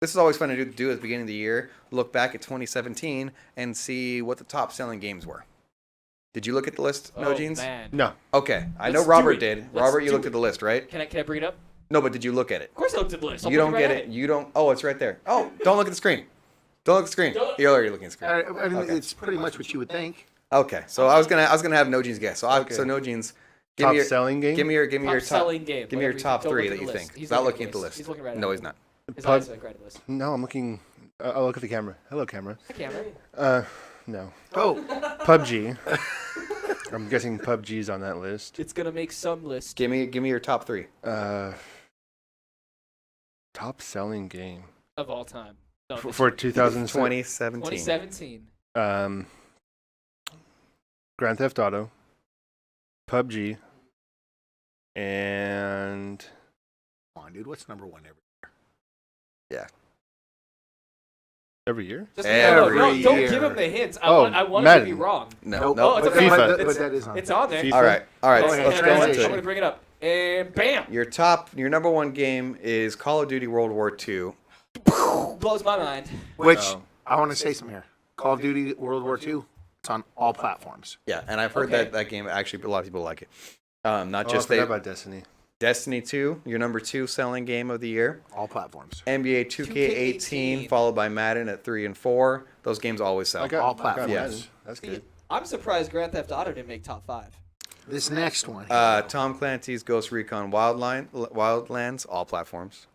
this is always fun to do at the beginning of the year. Look back at 2017 and see what the top selling games were. Did you look at the list, No Oh, Jeans? man. no. Okay, I know Let's do Robert it. did. Let's Robert, you do looked it. at the list, right? Can I bring it up? No, but did you look at it? Of course I looked at the list. I'll You look don't right get at it. You don't. Oh, it's right there. Oh, don't look at the screen. Don't look at the screen. Don't- You're already looking at the screen. I mean, Okay. it's pretty much what you would think. Okay, so I was gonna have No Jeans guess. So Okay. so No Jeans, give Top me your selling game? give me your Top top selling game. Give me your whatever top don't 3 look that at you the think. list. He's not looking at the list. He's looking right No, at he's it. not. His Pub- eyes are right at the list. No, I'm looking. I'll look at the camera. Hello, camera. I can't read. No. Oh, PUBG. I'm guessing PUBG's on that list. It's gonna make some list. Give me your top 3. Top selling game Of all time. No, for 2020. 2017. 2017. Grand Theft Auto, PUBG, and come on, dude. What's number one every? every year. Just Every don't year. give him the hints. Oh, I want it to be Madden. wrong. No, Nope. no. Oh, it's but, okay. FIFA. but that is on. It's on there. FIFA. All right, Oh, let's yeah, go transition. into I'm it. gonna bring it up. And bam! Your number 1 game is Call of Duty World War II. Blows my mind. Which Oh. I want to say something here. Call of Duty World War II. It's on all platforms. Yeah, and I've heard Okay. that game actually a lot of people like it. Not Oh, just I forgot they. about Destiny. Destiny 2, your number 2 selling game of the year. All platforms. NBA 2K18 followed by Madden at 3 and 4. Those games always sell. all I got platforms. Madden. That's See, good. I'm surprised Grand Theft Auto didn't make top 5. This next one. Tom Clancy's Ghost Recon Wildlands, all platforms,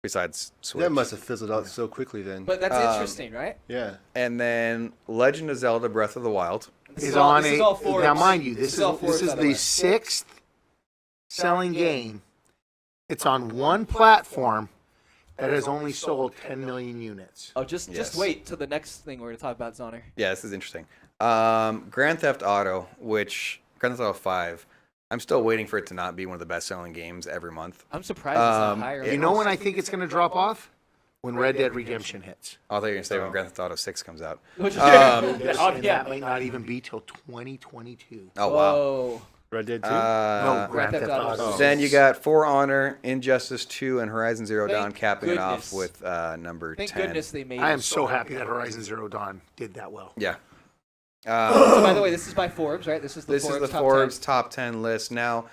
besides Switch. That must have fizzled out so quickly then. But that's interesting, right? Yeah. And then Legend of Zelda Breath of the Wild. This is on this a is all Forbes. now, mind you, This this is all is Forbes, by the the way. 6th selling game. It's on one platform that has only sold 10 million units. Oh, just Yes. wait till the next thing we're gonna talk about, Zoner. Yeah, this is interesting. Grand Theft Auto, which Grand Theft Auto 5, I'm still waiting for it to not be one of the best-selling games every month. I'm surprised it's not higher. You know when I think it's going to drop off? When Red Dead Redemption hits. I thought you were going to say when Grand Theft Auto 6 comes out. Which, And yeah. that might not even be till 2022. Oh, wow. Whoa. Red Dead 2? No, Grand Grand Theft Theft Auto. Auto. Then you got For Honor, Injustice 2, and Horizon Zero Thank Dawn capping it off goodness. with number Thank 10. goodness they made I am it. so happy that Horizon Zero Dawn did that well. Yeah. So, by the way, this is by Forbes, right? This is the This Forbes is the top Forbes 10. top 10 list. Now,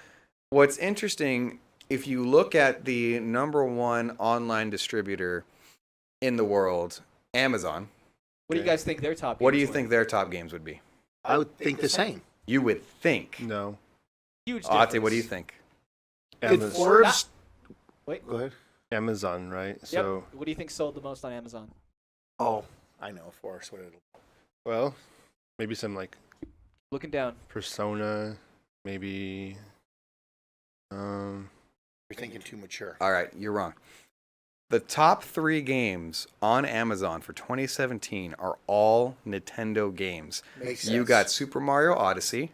what's interesting, if you look at the number 1 online distributor in the world, Amazon, What do you guys think their top? what do you games were? think their top games would be? I would think the same. You would think. No. Huge Ate, difference. what do you think? Did Amazon. Forbes... Wait. Go ahead. Amazon, right? Yep. So, What do you think sold the most on Amazon? Oh, I know, Forrest. What it'll... well, maybe some like Looking down. Persona, maybe. You're thinking too mature. All right, you're wrong. The top 3 games on Amazon for 2017 are all Nintendo games. Makes You sense. got Super Mario Odyssey,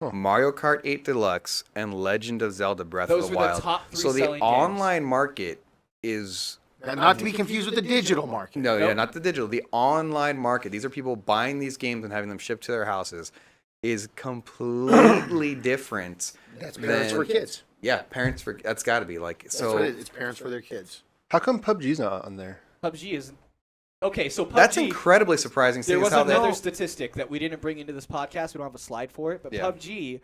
Huh. Mario Kart 8 Deluxe, and Legend of Zelda Breath Those of the were the Wild. top 3 So the selling online market is And not to be confused with the digital market. no, yeah, Nope. not the digital. The online market. These are people buying these games and having them shipped to their houses. Is completely different. That's parents Then- for kids. Yeah, parents for that's got to be like That's so. what it is. It's parents for their kids. How come PUBG's not on there? PUBG is okay. So PUBG. That's incredibly surprising. There seeing was as how they- another statistic that we didn't bring into this podcast. We don't have a slide for it, but Yeah. PUBG,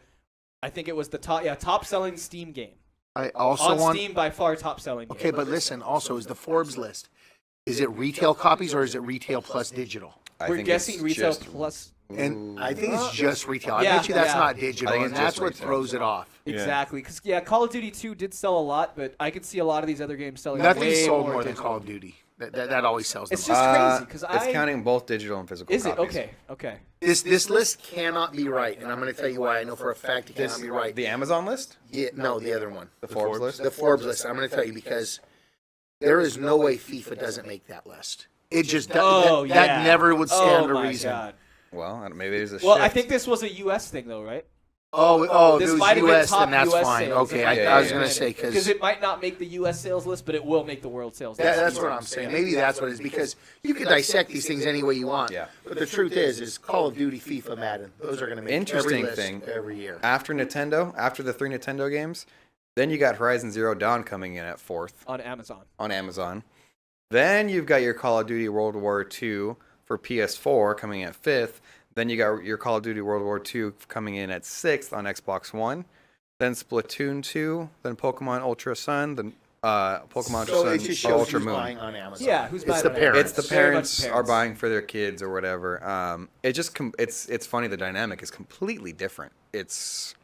I think it was the top selling Steam game. I also On want... Steam by far top selling. Okay, but listen, also, is the Forbes list, is it retail copies or is it retail plus digital? I We're think guessing it's retail just- plus. And I think it's just retail. I Yeah, bet you that's yeah. not I digital, think and it's that's just what retail. throws it off. Yeah. Exactly, because Call of Duty 2 did sell a lot, but I could see a lot of these other games selling Nothing way sold more than digital. Call of Duty. That always sells the It's most. just crazy because it's counting both digital and physical. Is it copies. okay? Okay. This list cannot be right, and I'm going to tell you why. I know for a fact it cannot be right. The Amazon list, Yeah, no, the other one. the Forbes list. The Forbes list. I'm going to tell you because there is no way FIFA doesn't make that list. It just Oh, that yeah. never would stand Oh a my reason. God. Well, maybe there's a Well, shift. I think this was a U.S. thing though, right? Oh, This if it might was have been US, top then that's US fine. sales. Okay, It might I I was was be. going to say Because it might not make the U.S. sales list, but it will make the world sales list. that's what I'm saying. Maybe that's what it is because you can dissect these things any way you want. Yeah. But the truth is Call of Duty, FIFA, Madden. Those are going to make Interesting every list thing. every year. after Nintendo, after the 3 Nintendo games, then you got Horizon Zero Dawn coming in at 4th on Amazon. on Amazon. Then you've got your Call of Duty World War II for PS4 coming in at 5th. Then you got your Call of Duty World War II coming in at 6th on Xbox One. Then Splatoon 2. Then Pokemon Ultra Sun. Then Pokemon So it Ultra just Sun, shows Ultra who's Moon. buying on Amazon. Yeah, who's It's buying the on Amazon? parents. It's the Very much parents the are parents. buying for their kids or whatever. It just it's funny. The dynamic is completely different. It's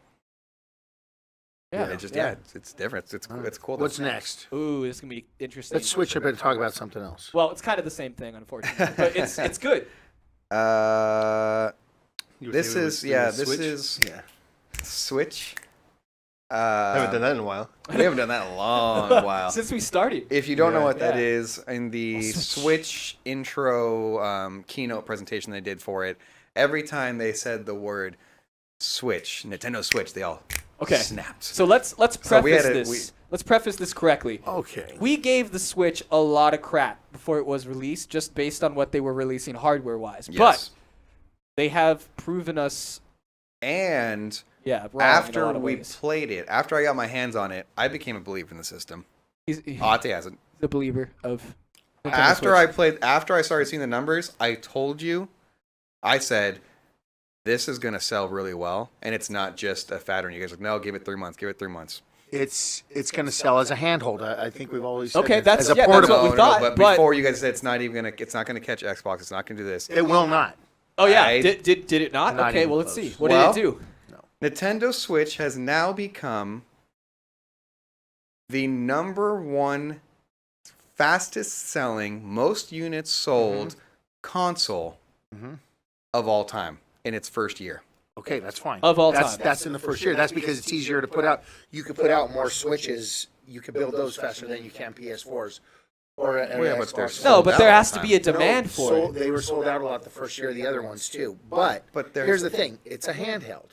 it's different. It's cool. though. What's next? Ooh, this is gonna be interesting. Let's switch up and talk about something else. Well, it's kind of the same thing, unfortunately, but it's good. You were This saying it is was- it yeah. was This Switch? is Yeah. Switch. I haven't done that in a while. We haven't done that in a long while. Since we started. If you don't know Yeah. what that Yeah. is, in the Switch intro keynote presentation they did for it, every time they said the word Switch, Nintendo Switch, they all Okay. snapped. So let's So we preface had this. Let's preface this correctly. Okay. We gave the Switch a lot of crap before it was released, just based on what they were releasing hardware-wise. Yes. But they have proven us, And wrong in a after lot of we ways. played it, after I got my hands on it, I became a believer in the system. He's Ate hasn't. the believer of Nintendo After I started seeing the numbers, I told you, I said, this is going to sell really well, and it's not just a fad. And you guys are like, no, give it 3 months, give it 3 months. it's going to sell as a handhold. I think we've always said Okay, that. that's as a that's portable. what we thought. but before you guys said it's not gonna catch Xbox. It's not gonna do this. It will not. oh yeah, I- did it not? Not Okay, even well let's close. see. What Well, did it do? Nintendo Switch has now become the #1 fastest selling, most units sold console Mhm. of all time in its first year. Okay, that's fine. Of all that's, time. That's in the first year. That's because it's easier to put out. You could put out more Switches. You could build those faster than you can PS4s. Or an Well, yeah, but Xbox. they're No, sold but out there all has the to be time. a demand for it. They were sold out a lot the first year of the other ones too. But there's- here's the thing: it's a handheld.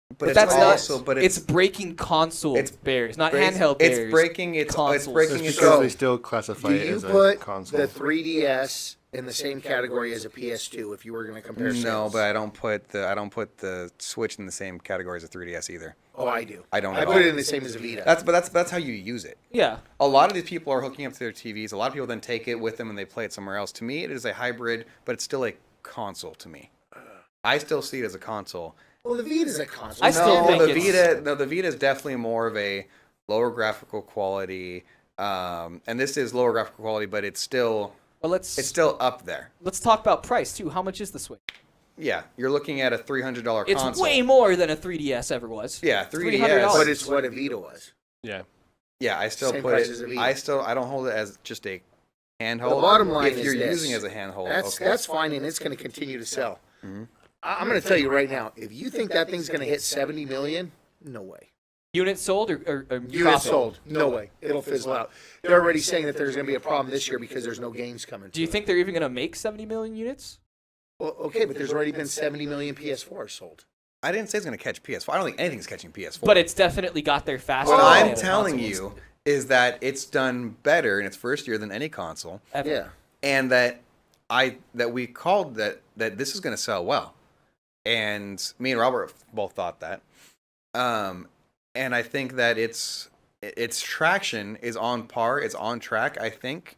But, But it's that's also, not. but It's breaking console it's barriers, not breaks- handheld barriers. It's breaking its consoles. breaking That's its because So, they still classify Do it you as a put console. the 3DS in the same category as a PS2 if you were going to compare sales? No, but I don't put the Switch in the same category as a 3DS either. Oh, I do. I don't I at put all. it in the same as a Vita. That's how you use it. Yeah. A lot of these people are hooking up to their TVs. A lot of people then take it with them and they play it somewhere else. To me, it is a hybrid, but it's still a console to me. I still see it as a console. Well, the Vita's a console. I still think the it's- the Vita is definitely more of a lower graphical quality, and this is lower graphical quality, but it's still Well, let's up there. let's talk about price too. How much is the Switch? Yeah, you're looking at a $300 It's console. way more than a 3DS ever was. Yeah, $300. 3DS. But it's what a Vita was. Yeah. Yeah, I still Same put price it. as a Vita. I don't hold it as just a handheld. The bottom line if is you're this. using it as a handhold, That's okay. that's fine, and it's going to continue to sell. Mhm. I'm going to tell you right now: if you think that thing's going to hit 70 million, no way. Units sold or Units profit? sold, no way. It'll fizzle out. They're already saying that there's going to be a problem this year because there's no games coming. Do you to it. think they're even going to make 70 million units? Well, okay, but there's already been 70 million PS4s sold. I didn't say it's going to catch PS4. I don't think anything's catching PS4. But it's definitely got there faster. what Oh. I'm than telling consoles you is that it's done better in its first year than any console, ever. Yeah. and that we called that this is going to sell well, and me and Robert both thought that. And I think that its traction is on par. It's on track. I think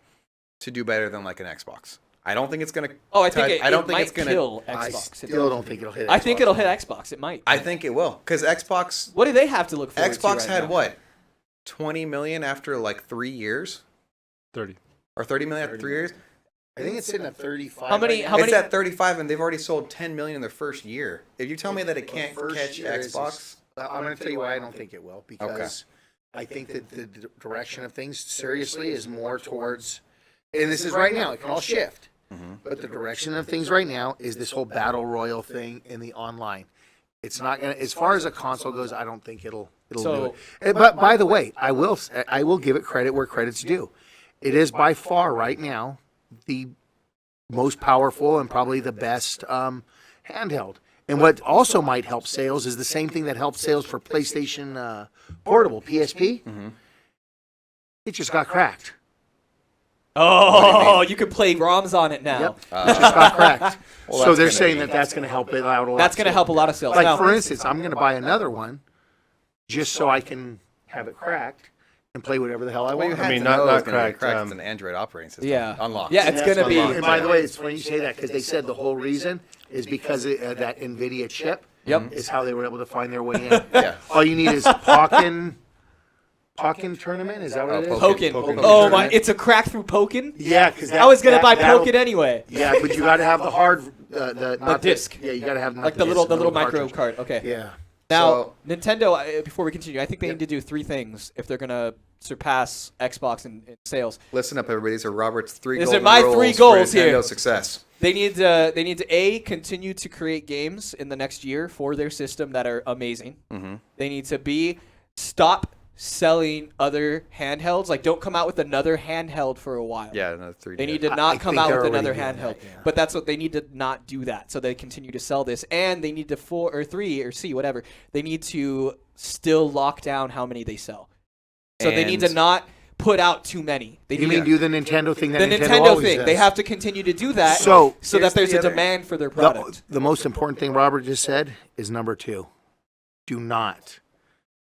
to do better than like an Xbox. I don't think it's going to. Oh, I think I don't it think might it's gonna- kill I Xbox. still don't think it'll hit. I think Xbox. it'll hit Xbox. It might. I think it will because Xbox What do they have to look forward to Xbox right had now? what 20 million after like 3 years 30. or 30 million after 3 years. I think it's sitting at 35. How many- right now. how It's many- at 35 and they've already sold 10 million in their first year. If you tell me that it The can't first catch year is- Xbox, I'm going to tell you why I don't think it will, because I think that the direction of things, seriously, is more towards, and this is right now, it can all shift, but the direction of things right now is this whole battle royal thing in the online. It's not going to, as far as a console goes, I don't think it'll do it. But by the way, I will give it credit where credit's due. It is by far right now the most powerful and probably the best handheld. And what also might help sales is the same thing that helped sales for PlayStation Portable, PSP. It just got cracked. Oh, you can play ROMs on it now. Yep, it just got cracked. Well, So that's they're gonna saying be- that that's going to help it out a lot. That's going to too. help a lot of sales. Like Now, for instance, I'm going to buy another one just so I can have it cracked and play whatever the hell I well, you want. had mean, to not- know not it's gonna be cracked, It's an Android operating system. yeah, Unlocked. Yeah, it's And that's going to be. unlocked. And by the way, it's funny you say that because they said the whole reason is because of that NVIDIA chip. Yep. Is how they were able to find their way in. Yeah. All you need is Pokken tournament. Is that what it is? Pokken. Pokken Oh my! tournament. It's a crack through Pokken. Yeah, because I was going to buy Pokken anyway. Yeah, but you got to have the hard, not disc. Yeah, you got to have not Like the disc, little micro cartridge. card. Okay. Yeah. Now, So- Nintendo. Before we continue, I think they need to do 3 things if they're going to surpass Xbox in sales. Listen up, everybody. These are Robert's 3 These golden are my rules 3 for goals Nintendo here. success. They need to A, continue to create games in the next year for their system that are amazing. Mhm. They need to B, stop selling other handhelds. Like, don't come out with another handheld for a while. Yeah, another 3D. They need to I not come think out they're with already another doing handheld. that, yeah. But that's what they need to not do that. So they continue to sell this. And they need to 4 or 3 or C, whatever. They need to still lock down how many they sell. So they need to And- not put out too many. They You need mean do the Nintendo thing that the Nintendo Nintendo always thing. does. They have to continue to do that So, so here's that there's the a other- demand for their product. The most important thing Robert just said is number 2. Do not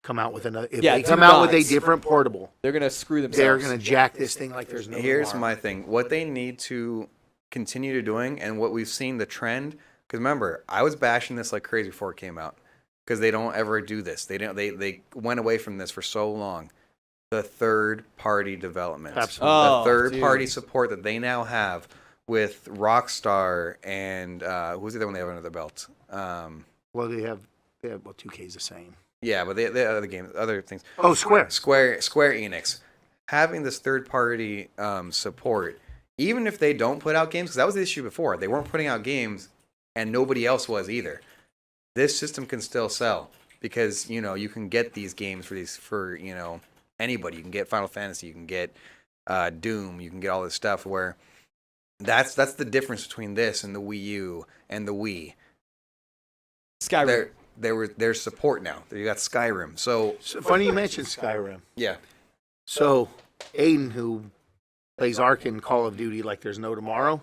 come out with another. If Yeah, they do come out with a not. different portable, They're going to screw themselves. they're going to jack this thing like there's no Here's tomorrow. my thing. What they need to continue to doing and what we've seen the trend, because remember, I was bashing this like crazy before it came out. because they don't ever do this. They went away from this for so long. The third-party development. Absolutely. Oh, The third-party dude. support that they now have with Rockstar and who's the other one they have under their belt? Well, they have 2K's the same. Yeah, but they have other games, other things. Oh, Square. Square Enix having this third-party support, even if they don't put out games, because that was the issue before. They weren't putting out games, and nobody else was either. This system can still sell because you can get these games for anybody. You can get Final Fantasy, you can get Doom, you can get all this stuff. Where that's the difference between this and the Wii U and the Wii. Skyrim. There's support now. You got Skyrim. So Funny you mentioned Skyrim. yeah. So Aiden, who plays Ark in Call of Duty like there's no tomorrow,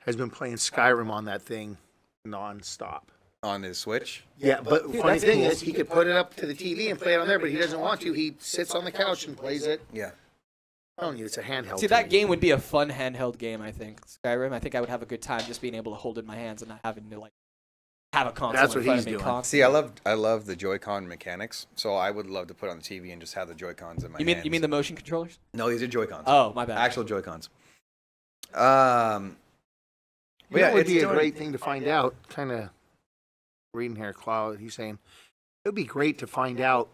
has been playing Skyrim on that thing nonstop. On his Switch. Yeah, but Dude, funny that's thing cool. is, he could put it up to the TV and play it on there, but he doesn't want to. He sits on the couch and plays it. Yeah. I'm telling you, it's a handheld. See, that TV. game would be a fun handheld game, I think. Skyrim, I think I would have a good time just being able to hold it in my hands and not having to, have a console That's in what front he's of me doing. constantly. See, I love the Joy-Con mechanics, so I would love to put it on the TV and just have the Joy-Cons in my hands. You mean the motion controllers? No, these are Joy-Cons. Oh, my bad. Actual Joy-Cons. You know, it would it's be a doing- great thing to find out. Kind of reading here, Cloud. He's saying it would be great to find out.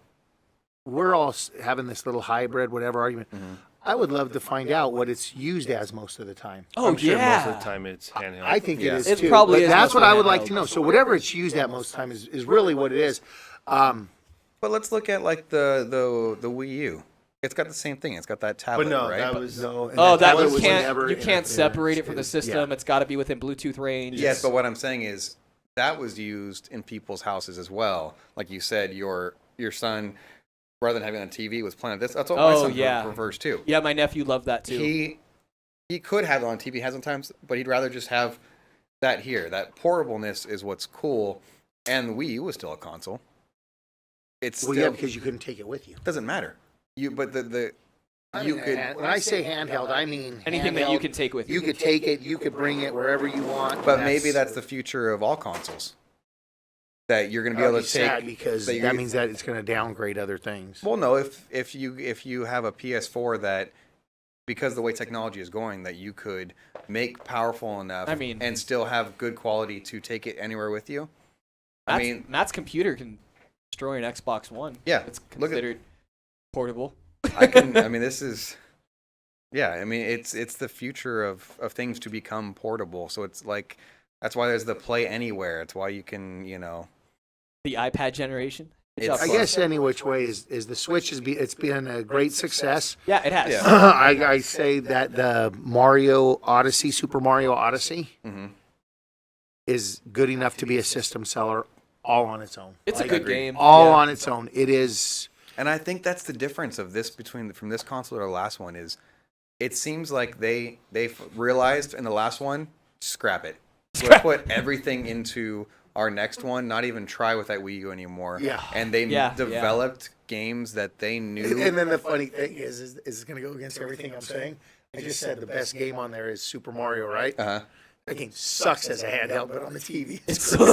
We're all having this little hybrid, whatever argument. Mhm. I would love to find out what it's used as most of the time. Oh, I'm sure yeah. most of the time it's handheld. I think Yeah. it is It too. probably but is that's what mostly I would like handheld. to know. So whatever it's used at most of the time is really what it is. But let's look at the Wii U. It's got the same thing. It's got that tablet, but no, right? that was No, and Oh, that tablet you was can't never you can't interfered. separate it from the It's- system. yeah. It's got to be within Bluetooth range. Yes, but what I'm saying is that was used in people's houses as well. Like you said, your son, rather than having it on TV, was playing this. That's what my Oh, son yeah. prefers too. Yeah, my nephew loved that too. He could have it on TV, has sometimes, but he'd rather just have that here. That portableness is what's cool, and the Wii U was still a console. It's Well, still yeah, because you couldn't take it with you. doesn't matter. But the you could. When I say handheld, I mean Anything that you handheld. can take with you. You could take it. You could bring it wherever you want. But maybe that's the future of all consoles. That you're going to be able to sad take. because that that you're- means that it's going to downgrade other things. Well, no. If you have a PS4 that, because the way technology is going, that you could make powerful enough, I mean- and still have good quality to take it anywhere with you. Matt's computer can destroy an Xbox One. Yeah, It's look at- considered portable. I mean, this is. Yeah, I mean, it's the future of things to become portable. So it's like that's why there's the Play Anywhere. It's why you can The iPad generation. Good It's- job, I Clark. guess any which way is the Switch it's been a great success. Yeah, it has. Yeah. I say that the Super Mario Odyssey, Mhm. is good enough to be a system seller all on its own. It's a Like, good agree. game. all Yeah. on its own. It is. And I think that's the difference of this from this console to the last one is, it seems like they realized in the last one, scrap it. Let's put everything into our next one. Not even try with that Wii U anymore. Yeah. And they Yeah, developed games that they knew. And then the funny thing is it's going to go against everything I'm saying. I just said the best game on there is Super Mario, right? Uh-huh. That game sucks as a handheld, but on the TV, it's See? You see?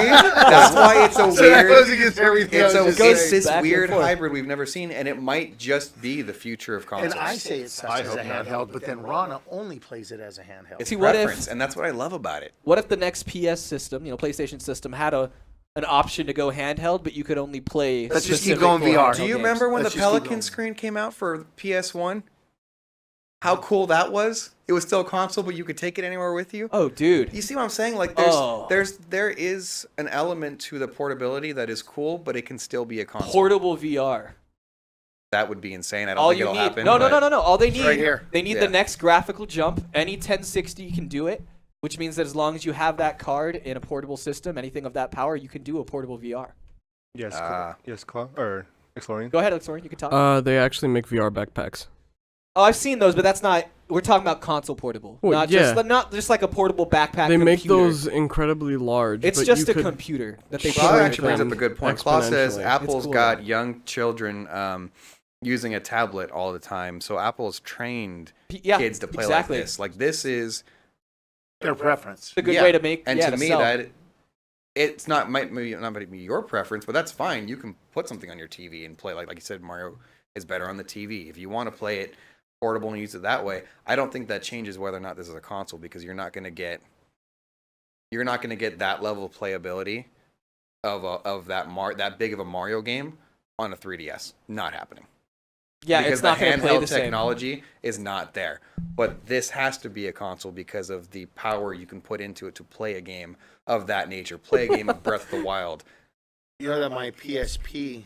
That's why it's a So that goes weird. against everything I It's was just it's saying. this back and weird forth. hybrid we've never seen, and it might just be the future of consoles. And I say it sucks I as a hope not. handheld, but then Rana only plays it as a handheld. It's See, what if- preference, and that's what I love about it. What if the next PS system, PlayStation system, had an option to go handheld, but you could only play. Let's just keep specific going VR. handheld Do you games? remember when Let's the just keep Pelican going. screen came out for PS1? How cool that was! It was still a console, but you could take it anywhere with you. Oh, dude. You see what I'm saying? Like Oh. there is an element to the portability that is cool, but it can still be a console. Portable VR. That would be insane. I don't All think you it'll need. happen. No. but- All they need. right here. They need Yeah. the next graphical jump. Any 1060 can do it, which means that as long as you have that card in a portable system, anything of that power, you can do a portable VR. Yes, Ah. yes, Claw or Explorian. Go ahead, Soren. You can talk. They actually make VR backpacks. Oh, I've seen those, but that's not. We're talking about console portable, Well, not yeah. just like a portable backpack. They make computer. those incredibly large. It's but just you a could, computer that they Claw put actually brings in. up a good point. Claw says Exponentially. Apple's cool, got though. young children using a tablet all the time, so Apple's trained Yeah, kids to play exactly. like this. Like this is Their preference. It's a good yeah. way to make. And yeah, to me sell. that it's not might maybe not be your preference, but that's fine. You can put something on your TV and play like you said. Mario is better on the TV. If you want to play it portable and use it that way, I don't think that changes whether or not this is a console because you're not going to get that level of playability of that big of a Mario game on a 3DS. Not happening. Yeah, Because it's not the going to play handheld the same. technology is not there. But this has to be a console because of the power you can put into it to play a game of that nature. Play a game of Breath of the Wild. You know that my PSP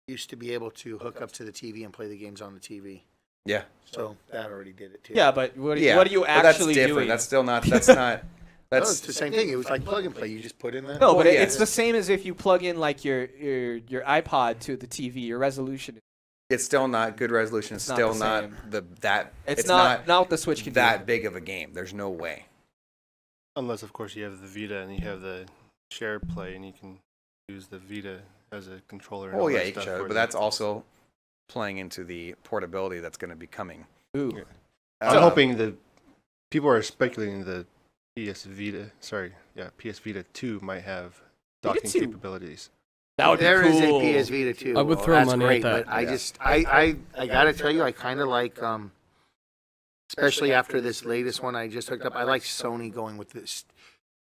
used to be able to hook up to the TV and play the games on the TV. Yeah. So that already did it too. Yeah, but what are you but actually that's different. doing? That's still not. That's not. No, it's That's the same thing. It was like plug and play. You just put in the. No, but Well, yeah. it's the same as if you plug in like your iPod to the TV. Your resolution. it's still not good resolution. It's It's not still the not same. that. It's not what the Switch can that do. big of a game. There's no way. Unless, of course, you have the Vita and you have the share play, and you can use the Vita as a controller. And Oh all yeah, that you can stuff show it, for but the- that's also playing into the portability that's going to be coming. Ooh. Yeah. I'm hoping the people are speculating the PS Vita 2 might have Vita docking 2? capabilities. That would There be is cool. a PS Vita too. I would throw that's money at great, that. But I Yeah. just I gotta tell you, I kind of like especially after this latest one I just hooked up. I like Sony going with this.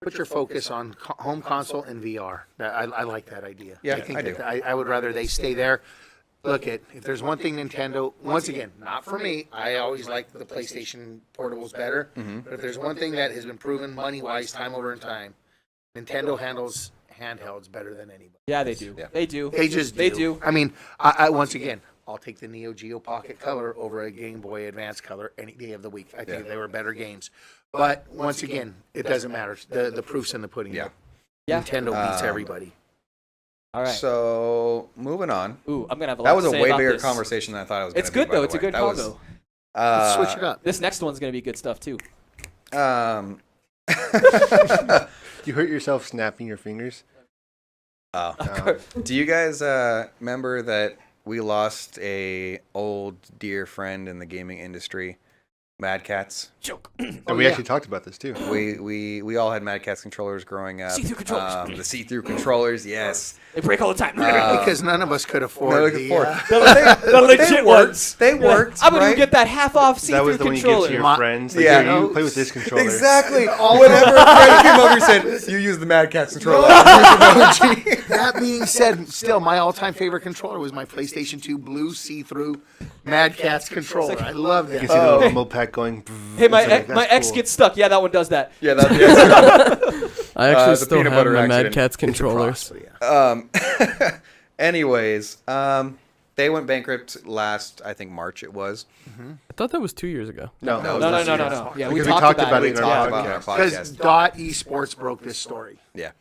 Put your focus on home console and VR. I like that idea. Yeah, I think I do. that I would rather they stay there. Look if there's one thing Nintendo, once again, not for me. I always like the PlayStation portables better. Mm-hmm. But if there's one thing that has been proven money-wise time over in time, Nintendo handles handhelds better than anybody. Yeah, they do. Yeah. They do. They just They do. I mean, I once again, I'll take the Neo Geo Pocket Color over a Game Boy Advance Color any day of the week. I think Yeah. they were better games. But once again, it doesn't matter. The proof's in the pudding. Yeah. Yeah. Nintendo beats everybody. All right. So moving on. Ooh, I'm gonna have a lot That was to a say way about bigger this. conversation than I thought it was. It's gonna good be, by though. the It's a way. good That was, combo. Let's switch it up. This next one's gonna be good stuff too. You hurt yourself snapping your fingers? Oh. Um, Do you guys remember that we lost a old dear friend in the gaming industry, Mad Catz? Joke. and Oh, we yeah. actually talked about this too. We all had Mad Catz controllers growing up. See-through controllers. The see-through controllers, yes. They break all the time. Because none of us could afford No, we could the, afford. the legit They ones. worked. They worked. I'm gonna right? get that half off That see-through was the one you give controller. to your My- friends. Like, Yeah. "Here, you play with this controller." Exactly. Whenever a friend came over, he said, "You use the Mad Catz controller." That being said, still my all-time favorite controller was my PlayStation 2 blue see-through Mad Catz controller. I love You can that. see the little rumble pack going. Hey, my It's like, my that's X cool. gets stuck. Yeah, that one does that. Yeah, that's I actually the still peanut have butter my Mad accident. Catz It's a controllers. cross, yeah. Anyways, they went bankrupt last, I think March it was. I thought that was 2 years ago. No, No, No, no, this no, year. no, no. Yeah, Because we talked about it it. in talked our about it on our podcast. Because podcast. Dot Esports broke this story. Yeah.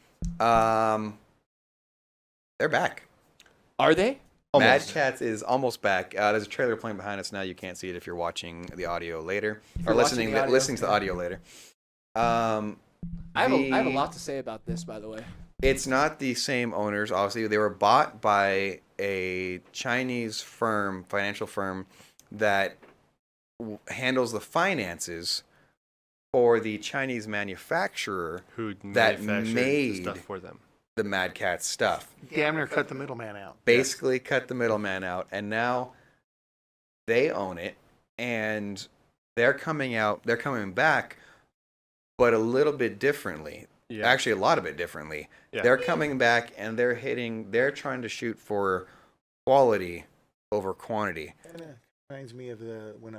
They're back. Are they? Mad Almost. Catz is almost back. There's a trailer playing behind us now. You can't see it if you're watching the audio later or you're listening watching the audio, listening to the audio later. I have a The- lot to say about this, by the way. It's not the same owners. Obviously, they were bought by a Chinese firm, financial firm, that handles the finances for the Chinese manufacturer, Who that manufactured the made- stuff for them? the Mad Catz stuff. Damn near cut the middleman out. Basically, cut the middleman out, and now they own it, and they're coming out. They're coming back, but a little bit differently. Yeah. Actually, a lot of it differently. Yeah. They're coming back and they're trying to shoot for quality over quantity. Kinda reminds me of when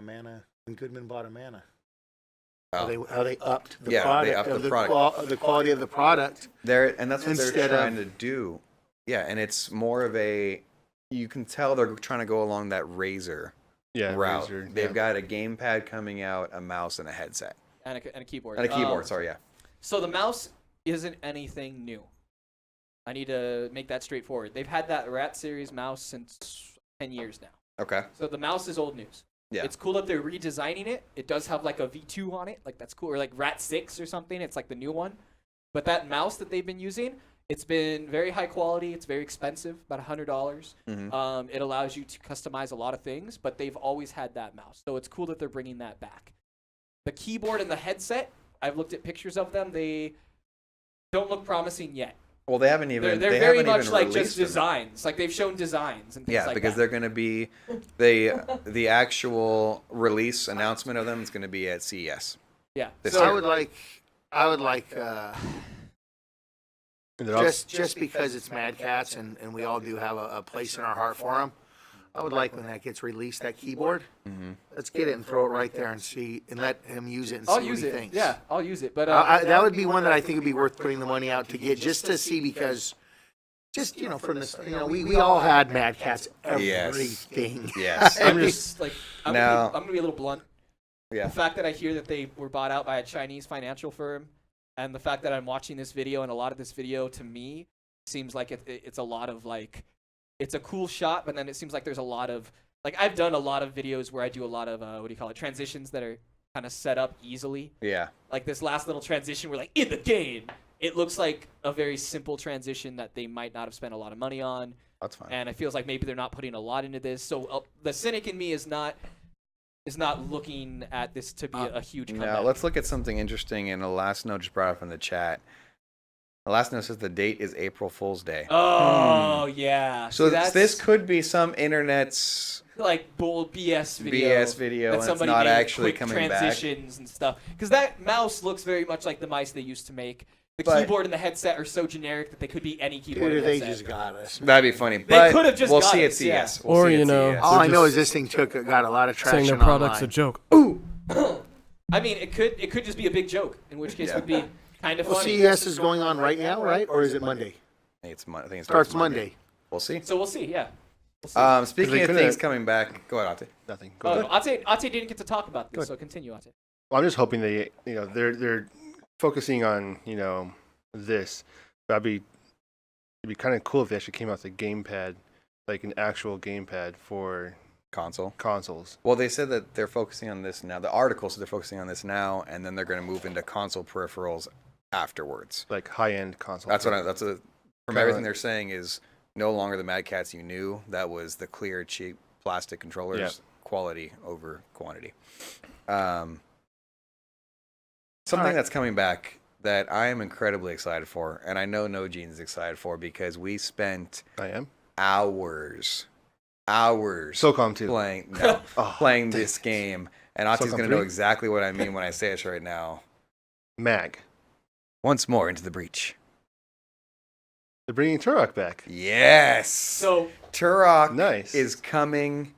Goodman bought Amana. Oh. How they upped the Yeah, product, they upped of the product. the quality of the product. And that's what they're Instead trying of- to do. Yeah, and it's more of you can tell they're trying to go along that Razer Yeah, route. Razer, They've yeah. got a gamepad coming out, a mouse, and a headset. And a keyboard. And a keyboard, sorry, yeah. So the mouse isn't anything new. I need to make that straightforward. They've had that Rat Series mouse since 10 years now. Okay. So the mouse is old news. Yeah. It's cool that they're redesigning it. It does have like a V2 on it. Like that's cool. Or like Rat 6 or something. It's like the new one. But that mouse that they've been using, it's been very high quality. It's very expensive, about $100. Mhm. It allows you to customize a lot of things, but they've always had that mouse. So it's cool that they're bringing that back. The keyboard and the headset, I've looked at pictures of them. don't look promising yet. Well, they haven't even. They're they very haven't much even like released just them. designs. Like they've shown designs and things Yeah, like because that. they're going to be the actual release announcement of them is going to be at CES. Yeah. This So year. I would like And they're all- just because it's Mad Catz and we all do have a place in our heart for them. I would like when that gets released, that keyboard. Mm-hmm. Let's get it and throw it right there and see and let him use it and see I'll what use he it. thinks. Yeah, I'll use it. But That would be one that I think would be worth putting the money out to get just to see because just from this we all had Mad Catz Yes. everything. Yes. I'm just like I'm Now- gonna be a little blunt. Yeah. The fact that I hear that they were bought out by a Chinese financial firm, and the fact that I'm watching this video, and a lot of this video to me seems like it's a lot of like, it's a cool shot, but then it seems like there's a lot of like I've done a lot of videos where I do a lot of transitions that are kind of set up easily. Yeah. Like this last little transition, we're like in the game. It looks like a very simple transition that they might not have spent a lot of money on. That's fine. And it feels like maybe they're not putting a lot into this. So the cynic in me is not looking at this to be a huge comeback. Now, let's look at something interesting. And the last note just brought up in the chat. The last note says the date is April Fool's Day. Oh yeah. So See, that's this could be some internet's like bull BS video. BS video, that and it's somebody not made with actually quick coming back. transitions and stuff. Because that mouse looks very much like the mice they used to make. The But- keyboard and the headset are so generic that they could be any keyboard. Dude, and they headset. just got us. That'd be funny. They But could have just we'll got see at us, CES. yeah. We'll Or, see at you know, CES. All I They're know just is this thing got a lot of traction saying their product's online. a joke. I mean, it could just be a big joke, in which case Yeah. would be kind of Well, funny. CES is going on right now, right? Or is it Monday? I think it Starts Monday. We'll see. So we'll see. Yeah. We'll see. Speaking they of could've- things coming back, go ahead, Ate. nothing. Go Oh, ahead. no, Ate didn't get to talk about this, so continue, Ate. Well, I'm just hoping they're focusing on this. It'd be kind of cool if they actually came out with a gamepad, like an actual gamepad for Console. consoles. Well, they said that they're focusing on this now. The article said they're focusing on this now, and then they're going to move into console peripherals afterwards. Like high-end console. From Kinda everything like- they're saying is no longer the Mad Catz you knew. That was the clear, cheap plastic controllers, Yeah. quality over quantity. Something Alright. that's coming back that I am incredibly excited for, and I know No Gene is excited for because we spent I am. hours SOCOM too. playing Oh, playing dang this it. game, and Ati's SOCOM going to know 3? exactly what I mean when I say it right now. Mag. Once more into the breach. They're bringing Turok back. Yes. So, Turok Nice. is coming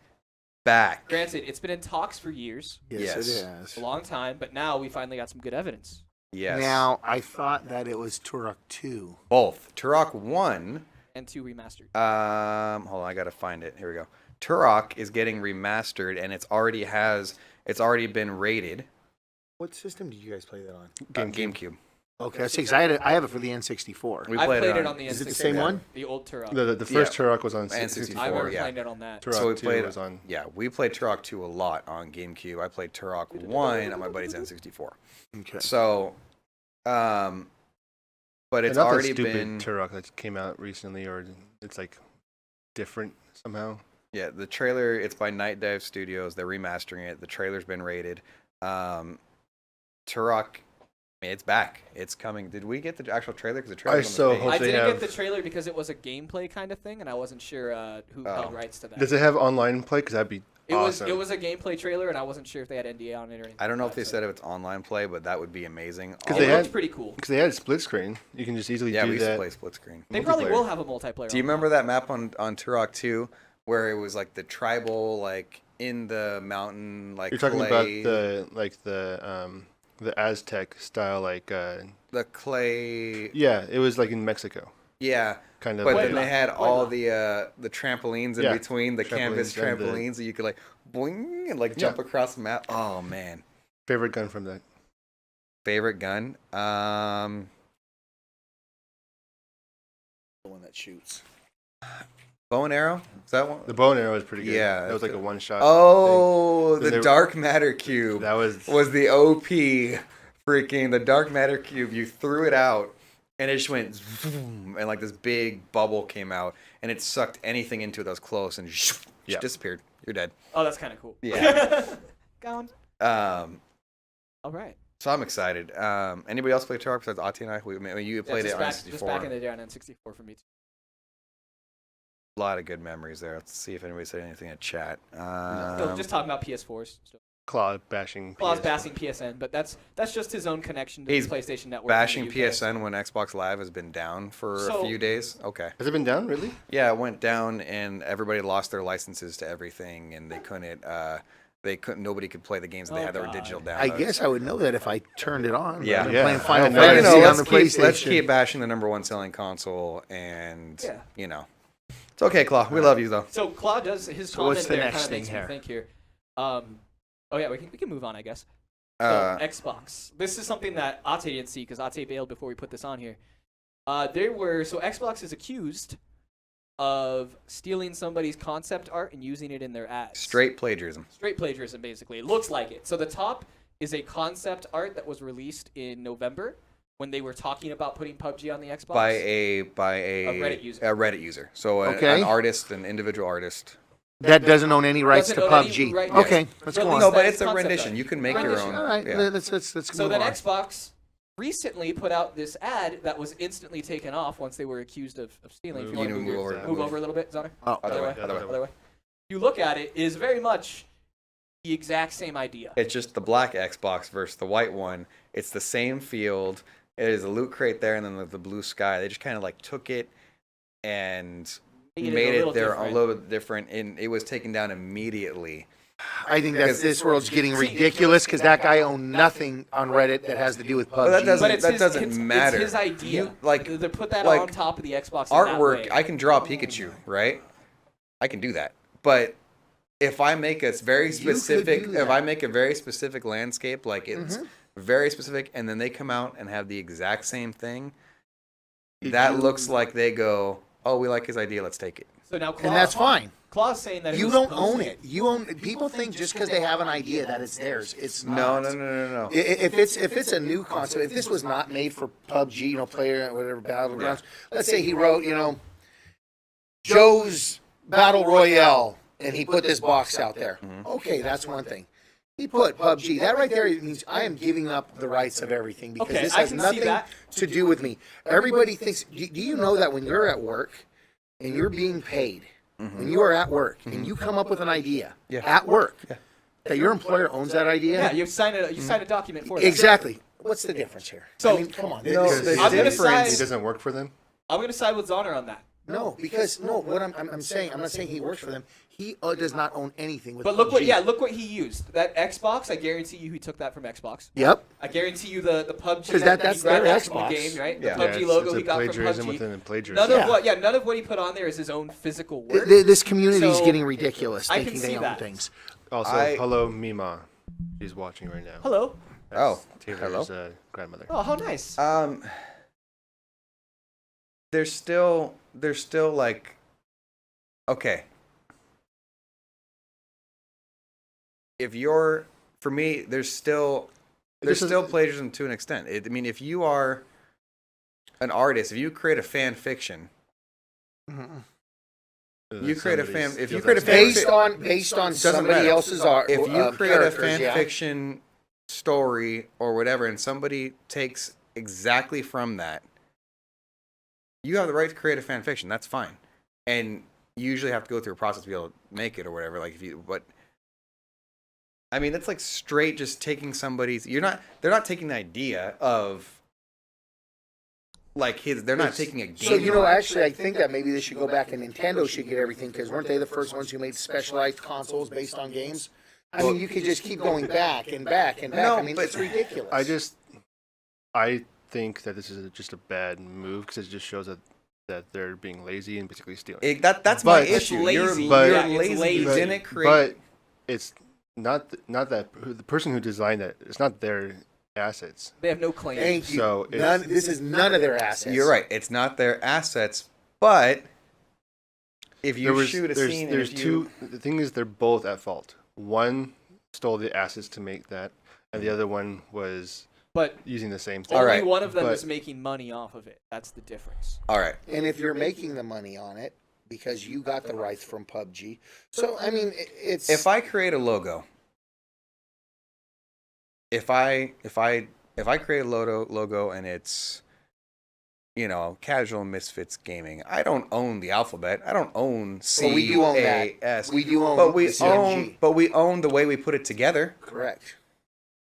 back. granted, it's been in talks for years, Yes. it is. a long time, but now we finally got some good evidence. Yes. Now, I thought that it was Turok 2. Both. Turok 1. And 2 remastered. Hold on, I gotta find it. Here we go. Turok is getting remastered, and it's already been rated. What system did you guys play that on? GameCube. Okay, I have it for the N64. We I played it on the Is N64. it the same one? The old Turok. The first Yeah. Turok was on And 64. I remember yeah. playing it on that. Turok So we 2 played- was on. Yeah, we played Turok 2 a lot on GameCube. I played Turok 1 on my buddy's N64. Okay. So, but it's And not the already stupid been Turok that came out recently, or it's like different somehow. Yeah, the trailer, it's by Night Dive Studios. They're remastering it. The trailer's been rated. Turok, I mean, it's back. It's coming. Did we get the actual trailer? Because the trailer's on the so page. hope I they didn't have- get the trailer because it was a gameplay kind of thing, and I wasn't sure who Oh. held rights to that. Does it have online play? Because that'd be awesome. It was a gameplay trailer, and I wasn't sure if they had NDA on it or anything. I don't know like if they that, said if it's online play, but that would be amazing. 'Cause It they looked had- pretty cool. Because they had split screen. You can just easily Yeah, we do used to that. play split screen. They probably multiplayer. will have a multiplayer. Do you on remember that map on Turok 2 where it was like the tribal, like in the mountain, like You're talking clay, about the Aztec style, like the clay. yeah, it was like in Mexico, Yeah, kind of. but Why then not? they had Why all not? the trampolines in Yeah, between, the canvas trampolines and the- trampolines that you could like boing and like Yeah. jump across the map. Oh man, favorite gun from that. favorite gun. The one that shoots. Bow and arrow. Is that one? The bow and arrow was pretty good. Yeah, that was like a one shot. Oh, And the they- dark matter cube that was was the OP. Freaking the dark matter cube. You threw it out, and it just went zoom, and like this big bubble came out, and it sucked anything into it that was close, and just Yeah. disappeared. You're dead. Oh, that's kind of cool. Yeah. Gone. Um, All right. So I'm excited. Anybody else play Terra besides Ati and I? You played it on Just 64. back in the day on N64 for me too. A lot of good memories there. Let's see if anybody said anything in chat. Still just talking about PS4s. Still. Claude bashing. Claude's PS4. bashing PSN, but that's just his own connection to He's the PlayStation Network. bashing in the UK. PSN when Xbox Live has been down for a few days. Okay. Has it been down really? Yeah, it went down, and everybody lost their licenses to everything, and they couldn't. Nobody could play the games that they had that were digital downloads. I guess I would know that if I turned it on. Yeah. I've been Yeah. playing Final I know. Fantasy But, on the PlayStation. let's keep bashing the #1 selling console, and Yeah. it's okay, Claw. We love you though. So Claude does his So comment what's the there next kind of thing makes me here? think here. Oh yeah, we can move on, I guess. So Xbox. This is something that Ate didn't see because Ate bailed before we put this on here. Xbox is accused of stealing somebody's concept art and using it in their ads. Straight plagiarism. Straight plagiarism, basically. It looks like it. So the top is a concept art that was released in November when they were talking about putting PUBG on the Xbox. By a Reddit user. A Reddit user. So Okay. an artist, an individual artist. That doesn't own any rights to Doesn't own any PUBG. right- Okay, yes. let's But go at on. No, least but that it's is a concept rendition. art. You can make your Rendition. own. All right, Yeah. let's So move then on. Xbox recently put out this ad that was instantly taken off once they were accused of stealing. If you You want know, to move over. move over a little bit, Zonner. Oh, Other way. Other way. You look at it, it is very much the exact same idea. It's just the black Xbox versus the white one. It's the same field. It is a loot crate there, and then the blue sky. They just kind of like took it and made it there a little bit different, and it was taken down immediately. I think that this world's getting ridiculous because that guy owned nothing on Reddit that has to do with PUBG. Well, that doesn't- But it's doesn't matter. It's his idea. You- like- to put that like on top of the Xbox. in that Artwork, way. I can draw Pikachu, right? I can do that. But if I make a very You could specific, do if that. I make a very specific landscape, like it's very specific, and then they come out and have the exact same thing, that looks like they go, "Oh, we like his idea, let's take it." So now, and that's fine. Claw's saying that it You was don't supposed own to- it. You own. People think just because they have an idea that it's theirs. It's No, not. no. If it's a new concept, if this was not made for PUBG, player whatever battlegrounds. Let's say he wrote, Joe's Battle Royale, and he put this box out there. Okay, that's one thing. He put PUBG. That right there means I am giving up the rights of everything because Okay, this I has can see nothing that. to do with me. Everybody thinks. Do you know that when you're at work and you're being paid, when you are at work and you come up with an idea at work, that your employer owns that idea? Yeah, you signed a document for that. Exactly. What's the difference here? So- I mean, come on. No, This is- the I'm gonna difference. It doesn't work for them. I'm going to side with Zonner on that. No, because what I'm saying, I'm not saying he works for them. He does not own anything with. But look PUBG. look what he used. That Xbox, I guarantee you he took that from Xbox. Yep. I guarantee you the PUBG 'Cause that's he grabbed their that from the Xbox. game, right? Yeah. The PUBG logo it's he a got from plagiarism PUBG. within a plagiarism. None of what he put on there is his own physical work. This community is So, getting ridiculous, I can thinking see they own that. things. Also, hello Mima. She's watching right now. Hello. That's hello. Taylor's grandmother. Oh, how nice. There's still like, okay. If you're, for me, there's still plagiarism to an extent. I mean, if you are an artist, if you create a fan fiction, you create a fan. If you create a fan Based on Doesn't somebody matter. else's art. if you create a characters, fan yeah. fiction story or whatever, and somebody takes exactly from that, you have the right to create a fan fiction. That's fine, and you usually have to go through a process to be able to make it or whatever. Like if you, but I mean, that's like straight just taking somebody's. They're not taking the idea of like his. They're not taking a game. So actually, I think that maybe they should go back and Nintendo should get everything because weren't they the first ones who made specialized consoles based on games? I mean, you could just keep going back and back and back. No, I mean, but- it's ridiculous. I think that this is just a bad move because it just shows that they're being lazy and basically stealing. That's my But- issue. lazy. But- You're Yeah, it's lazy. lazy. You didn't create. But it's not that the person who designed that. It's not their assets. They have no claim. Thank you. So it's- This is none of their assets. You're right. It's not their assets, but if you shoot a scene, and there's if you, two. The thing is, they're both at fault. One stole the assets to make that, and the other one was But using the same thing. All only right, one of them but- is making money off of it. That's the difference. all right. And if you're making the money on it because you got the rights from PUBG, so I mean, it's If I create a logo if I create a logo and it's casual Misfits gaming, I don't own the alphabet. I don't own CAS. Well, we do own that. We do own but we the CMG. own the way we put it together. Correct.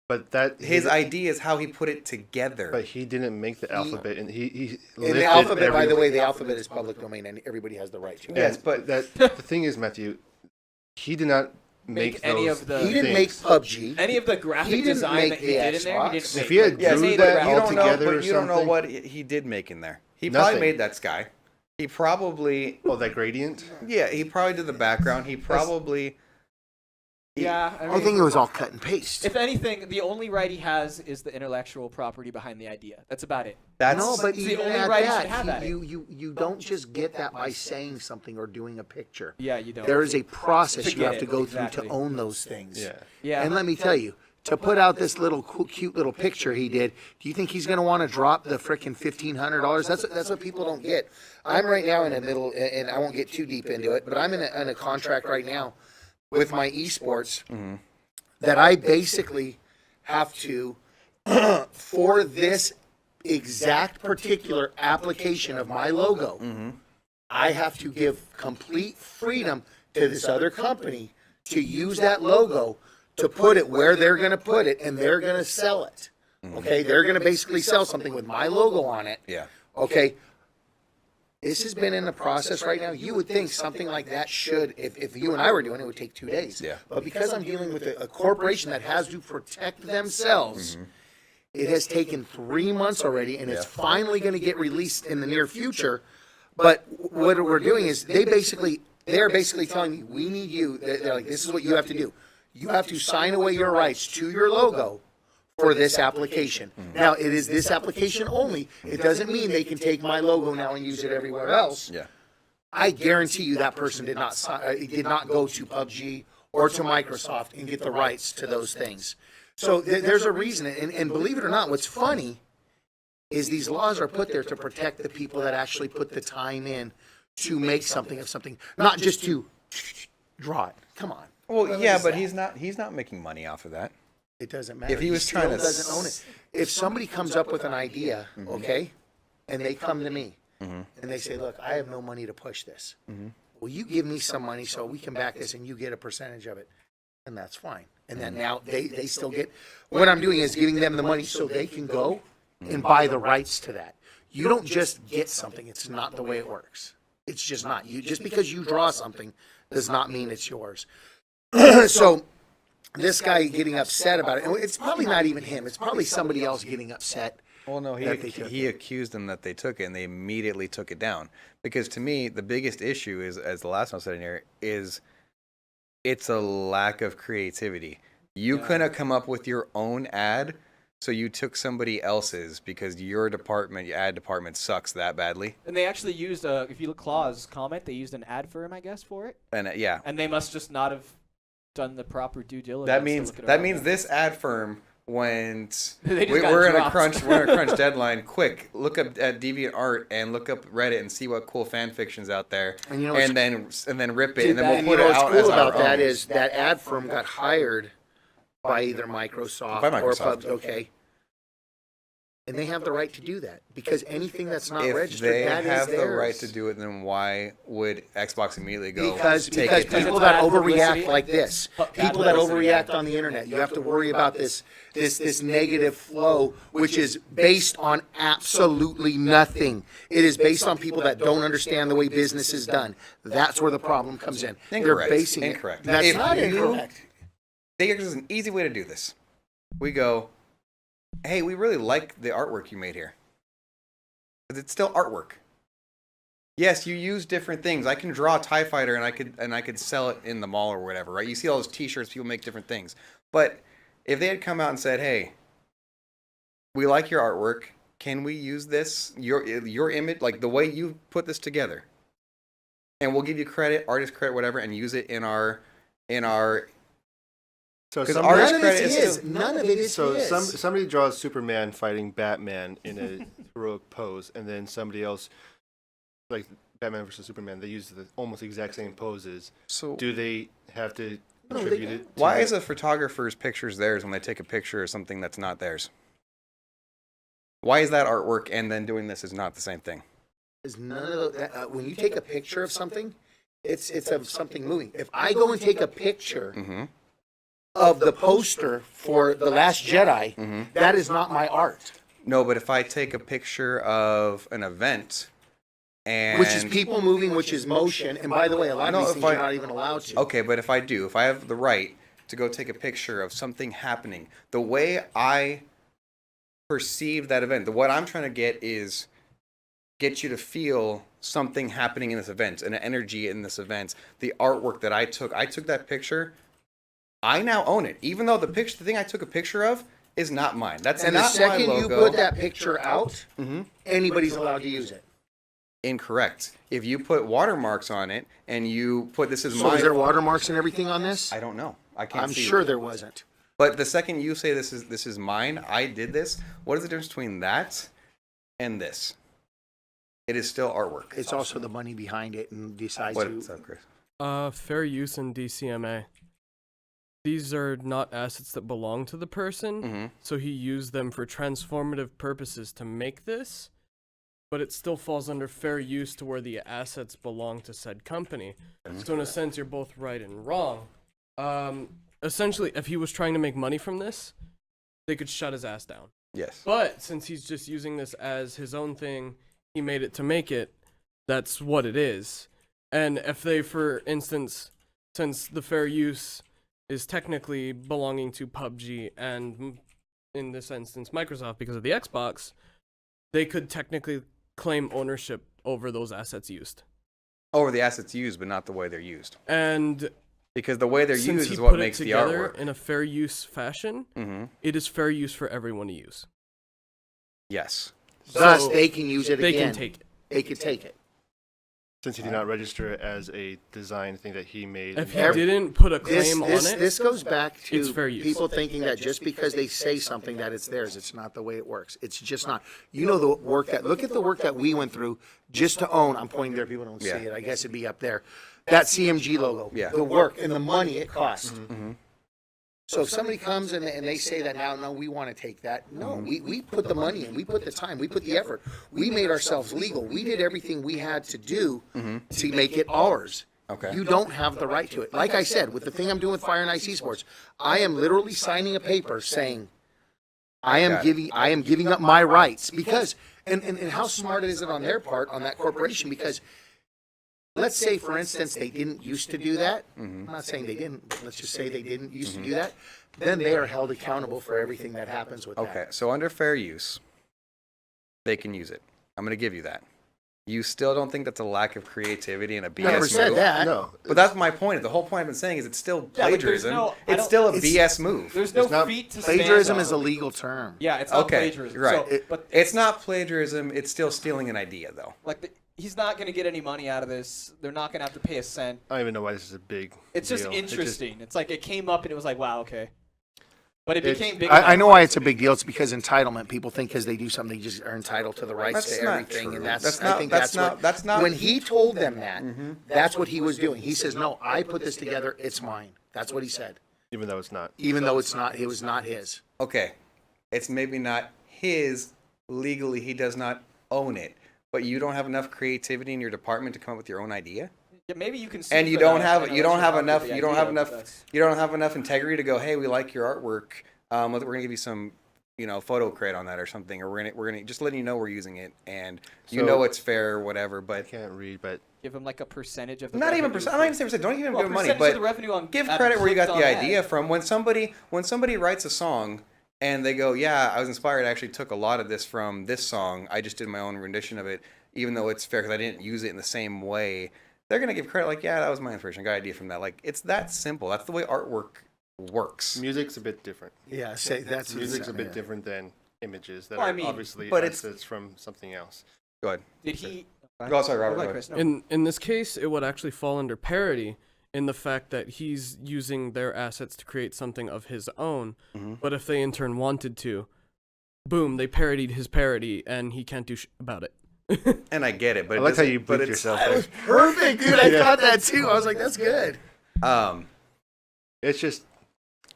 But that His idea is how he put it together. But he didn't make the alphabet, and he And lifted the alphabet, by every- the way, the alphabet is public domain, and everybody has the right to it. Yes, but the thing is, Matthew, he did not make any those of the- He didn't make things. PUBG. Any of the graphic He didn't design make that he the did in there, he Xbox. didn't make. If he had Yeah, drew made that the you all don't know, together or but you don't know something? what he did make in there. He Nothing. probably made that sky. He probably, Oh, that gradient. yeah, he probably did the background. He probably, Yeah, I think it was all cut and paste. If anything, the only right he has is the intellectual property behind the idea. That's about it. that's No, but It's the even only at right he that, should have at it. you don't just get that by saying something or doing a picture. Yeah, you don't. There is a process you Forget have to it, go exactly. through to own those things. Yeah. Yeah. And let me tell you, to put out this little cute little picture he did, do you think he's going to want to drop the frickin' $1,500? That's what people don't get. I'm right now in the middle, and I won't get too deep into it, but I'm in a contract right now with my esports that I basically have to, for this exact particular application of my logo, I have to give complete freedom to this other company to use that logo to put it where they're going to put it, and they're going to sell it. Okay, they're going to basically sell something with my logo on it. yeah. Okay, this has been in the process right now. You would think something like that should, if you and I were doing it, would take 2 days. Yeah. But because I'm dealing with a corporation that has to protect themselves, it has taken 3 months already, and it's finally going to get released in the near future. But what we're doing is they're basically telling me, we need you. They're like, this is what you have to do. You have to sign away your rights to your logo for this application. Now, it is this application only. It doesn't mean they can take my logo now and use it everywhere else. Yeah. I guarantee you that person did not go to PUBG or to Microsoft and get the rights to those things. So there's a reason. And believe it or not, what's funny is these laws are put there to protect the people that actually put the time in to make something of something, not just to draw it. Come on. Well, What yeah, is but that? he's not making money off of that. It doesn't matter. If he was still trying to doesn't own it. If somebody comes up with an idea, okay, and they come to me and they say, "Look, I have no money to push this. Will you give me some money so we can back this, and you get a percentage of it?" And that's fine. And then now they still get. What I'm doing is giving them the money so they can go and buy the rights to that. You don't just get something. It's not the way it works. It's just not. You just because you draw something does not mean it's yours. So this guy getting upset about it, and it's probably not even him. It's probably somebody else getting upset. Well, no, that they took he accused them that they took it, and they immediately took it down. Because to me, the biggest issue is, as the last one said in here, is it's a lack of creativity. You couldn't have come up with your own ad, so you took somebody else's because your ad department sucks that badly. And they actually used if you look Claw's comment, they used an ad firm, I guess, for it. And yeah, And they must just not have done the proper due diligence. that to means look it that up. means this ad firm went. They just got We're in a dropped. crunch. We're in a crunch deadline. Quick, look up at DeviantArt and look up Reddit and see what cool fan fiction's out there, And you know what's- and then rip it, Dude, and then And we'll you put know it what's out cool as our about that own. is that ad firm got hired by either Microsoft, By or Microsoft. PUBG, okay? And they have the right to do that because anything that's not If registered, they that have is the theirs. right to do it, then why would Xbox immediately go Because take it down? people It's that bad overreact publicity. like this, Bad people that publicity. overreact on the internet, you have to worry about this negative flow, which is based on absolutely nothing. It is based on people that don't understand the way business is done. That's where the problem comes in. Incorrect. They're basing Incorrect. it. That's If not you- incorrect. There's an easy way to do this. We go, hey, we really like the artwork you made here. Because it's still artwork. Yes, you use different things. I can draw a TIE fighter and I could sell it in the mall or whatever, right? You see all those t-shirts, people make different things. But if they had come out and said, hey, we like your artwork, can we use this, your image, like the way you put this together? And we'll give you credit, artist credit, whatever, and use it in our So 'Cause somebody, artist None of credit it's is his. still- None of it is so his. somebody draws Superman fighting Batman in a heroic pose, and then somebody else, like Batman versus Superman, they use the almost exact same poses. So Do they have to attributed. Why to is a photographer's pictures theirs when they take a picture of something that's not theirs? Why is that artwork and then doing this is not the same thing? Is none of the, when you take a picture of something, it's of something moving. If I go and take a picture Mm-hmm. of the poster for The Last Jedi, Mm-hmm. that is not my art. No, but if I take a picture of an event and Which is people moving, which is motion. And by the way, a lot of No, these if things I- you're not even allowed to. okay, but if I have the right to go take a picture of something happening, the way I perceive that event, what I'm trying to get is get you to feel something happening in this event, an energy in this event. The artwork that I took that picture. I now own it, even though the thing I took a picture of, is not mine. That's And the not second my you logo. put that picture out, Mhm. anybody's allowed to use it. Incorrect. If you put watermarks on it and you put this is So mine, is there watermarks and everything on this? I don't know. I can't. I'm see sure it. there wasn't. But the second you say this is mine, I did this. What is the difference between that and this? It is still artwork. It's also the money behind it and decides What's to. up, Chris? Fair use and DCMA. These are not assets that belong to the person, Mm-hmm. so he used them for transformative purposes to make this, but it still falls under fair use to where the assets belong to said company. So in a sense, you're both right and wrong. Essentially, if he was trying to make money from this, they could shut his ass down. Yes. But since he's just using this as his own thing, he made it to make it, that's what it is. And if they, for instance, since the fair use is technically belonging to PUBG and, in this instance, Microsoft because of the Xbox, they could technically claim ownership over those assets used. Over the assets used, but not the way they're used. And Because the way they're since used he is what put makes it the together artwork. in a fair use fashion, Mm-hmm. it is fair use for everyone to use. Yes. Thus, So they can use it they again. can take it. They can take it. since he did not register it as a design thing that he made. If he Every- didn't put a This, claim this, on it, this goes back it's to fair use. people thinking that just because they say something that it's theirs, it's not the way it works. It's just not. You know the work that, look at the work that we went through just to own, I'm pointing there, people don't see Yeah. it, I guess it'd be up there. That CMG logo, Yeah. the work and the money it cost. Mm-hmm. So if somebody comes and they say that now, no, we want to take that. No, we put the money in, we put the time, we put the effort. We made ourselves legal. We did everything we had to do to make it ours. Okay. You don't have the right to it. Like I said, with the thing I'm doing with Fire and Ice Esports, I am literally signing a paper saying I am giving up my rights because and how smart is it on their part, on that corporation? Because let's say, for instance, they didn't used to do that. I'm not saying they didn't, but let's just say they didn't used to do that. Then they are held accountable for everything that happens with Okay, that. so under fair use, they can use it. I'm going to give you that. You still don't think that's a lack of creativity and a BS Never move? said that. No, But that's my point. The whole point I've been saying is it's still Yeah, but there's plagiarism. no- I It's don't- still a it's- BS move. There's no It's not- feet to stand Plagiarism on. is a legal term. Yeah, it's not Okay, plagiarism. right. So, but It's not plagiarism. It's still stealing an idea, though. he's not going to get any money out of this. They're not going to have to pay a cent. I don't even know why this is a big. It's just deal. interesting. It's like it came up and it was like, wow, okay. But it It's- became big. I know why it's a big deal. It's because entitlement. People think because they do something, they just are entitled to the rights That's to not everything, true. and that's That's I not- think that's that's not- what. that's not- When he told them that, that's what he was doing. He says, "No, I put this together. It's mine." That's what he said, Even though it's not. even though it's not. It was not his. Okay, it's maybe not his legally. He does not own it. But you don't have enough creativity in your department to come up with your own idea, Yeah, maybe you can. and sue you for don't that, have unless you don't you're have wrong with enough the you don't have idea, enough but that's- you don't have enough integrity to go, hey, we like your artwork. We're gonna give you some photo credit on that or something, or we're gonna just letting you know we're using it, and you So- know it's fair or whatever. I But can't read, but Give him like a percentage of the not even revenue percent. for- I'm not even saying percent. Don't even Well, give him money, percentage of the but revenue on give ad credit where you got clicked the on idea ad. from. When somebody writes a song and they go, yeah, I was inspired. I actually took a lot of this from this song. I just did my own rendition of it, even though it's fair because I didn't use it in the same way. They're gonna give credit like, yeah, that was my inspiration. I got an idea from that. Like, it's that simple. That's the way artwork works. music's a bit different. Yeah, say that's Music's a bit different than images that Well, I are mean, obviously but it's- assets from something else. Go ahead. Did he? Oh, sorry, Robert, Go ahead, go Chris. No. In this case, it would actually fall under parody in the fact that he's using their assets to create something of his own. Mhm. But if they in turn wanted to, boom, they parodied his parody, and he can't do about it. And I get it, but I it like how doesn't- you but bleeped it's- yourself. That there. was perfect, dude. I thought that too. I was like, that's good. It's just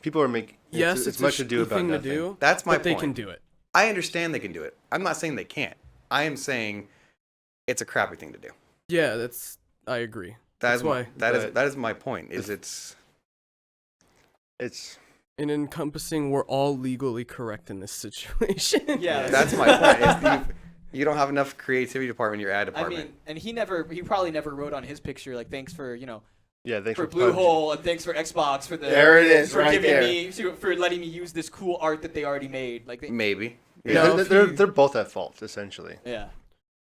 people are making. Yes, it's much a ado about thing nothing. to do. That's my but they point. can do it. I understand they can do it. I'm not saying they can't. I am saying it's a crappy thing to do. Yeah, I agree. That's why. That is my point. It's In encompassing, we're all legally correct in this situation. Yeah, that's my point. You don't have enough creativity department in your ad I department. mean, and he probably never wrote on his picture like thanks for yeah. Thanks for for Blue PUBG. Hole and thanks for Xbox for the There it is, for right giving there. me for letting me use this cool art that they already made. Like Maybe. Yeah, No, if they're both at fault essentially. yeah.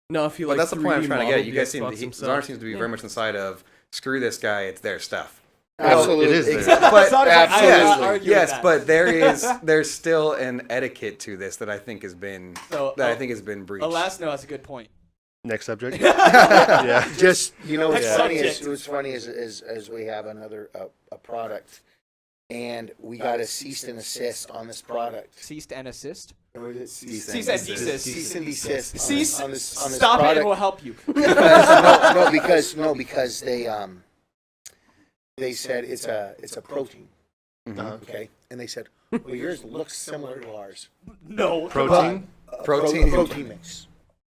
No, if you But like, that's the point I'm 3D trying to get. modeled You the guys seem Xbox Czar himself. seems to be very much inside of screw this guy. It's their stuff. Absolutely. It is there. Exactly. But Sounds like I absolutely. will not argue with Yes, that. but there's still an etiquette to this that I think has been So, breached. Elasno has a good point. Next subject. Yeah. Just what's Next funny subject. is we have another a product, and we got a cease and assist on this product. Ceased and assist. Cease Cease and desist. Cease and desist. on Cease. this- on this Stop it, product. and we'll help you. because they said it's a protein. Mhm. Okay, and they said, well, yours looks similar to ours. No. Protein. Protein mix.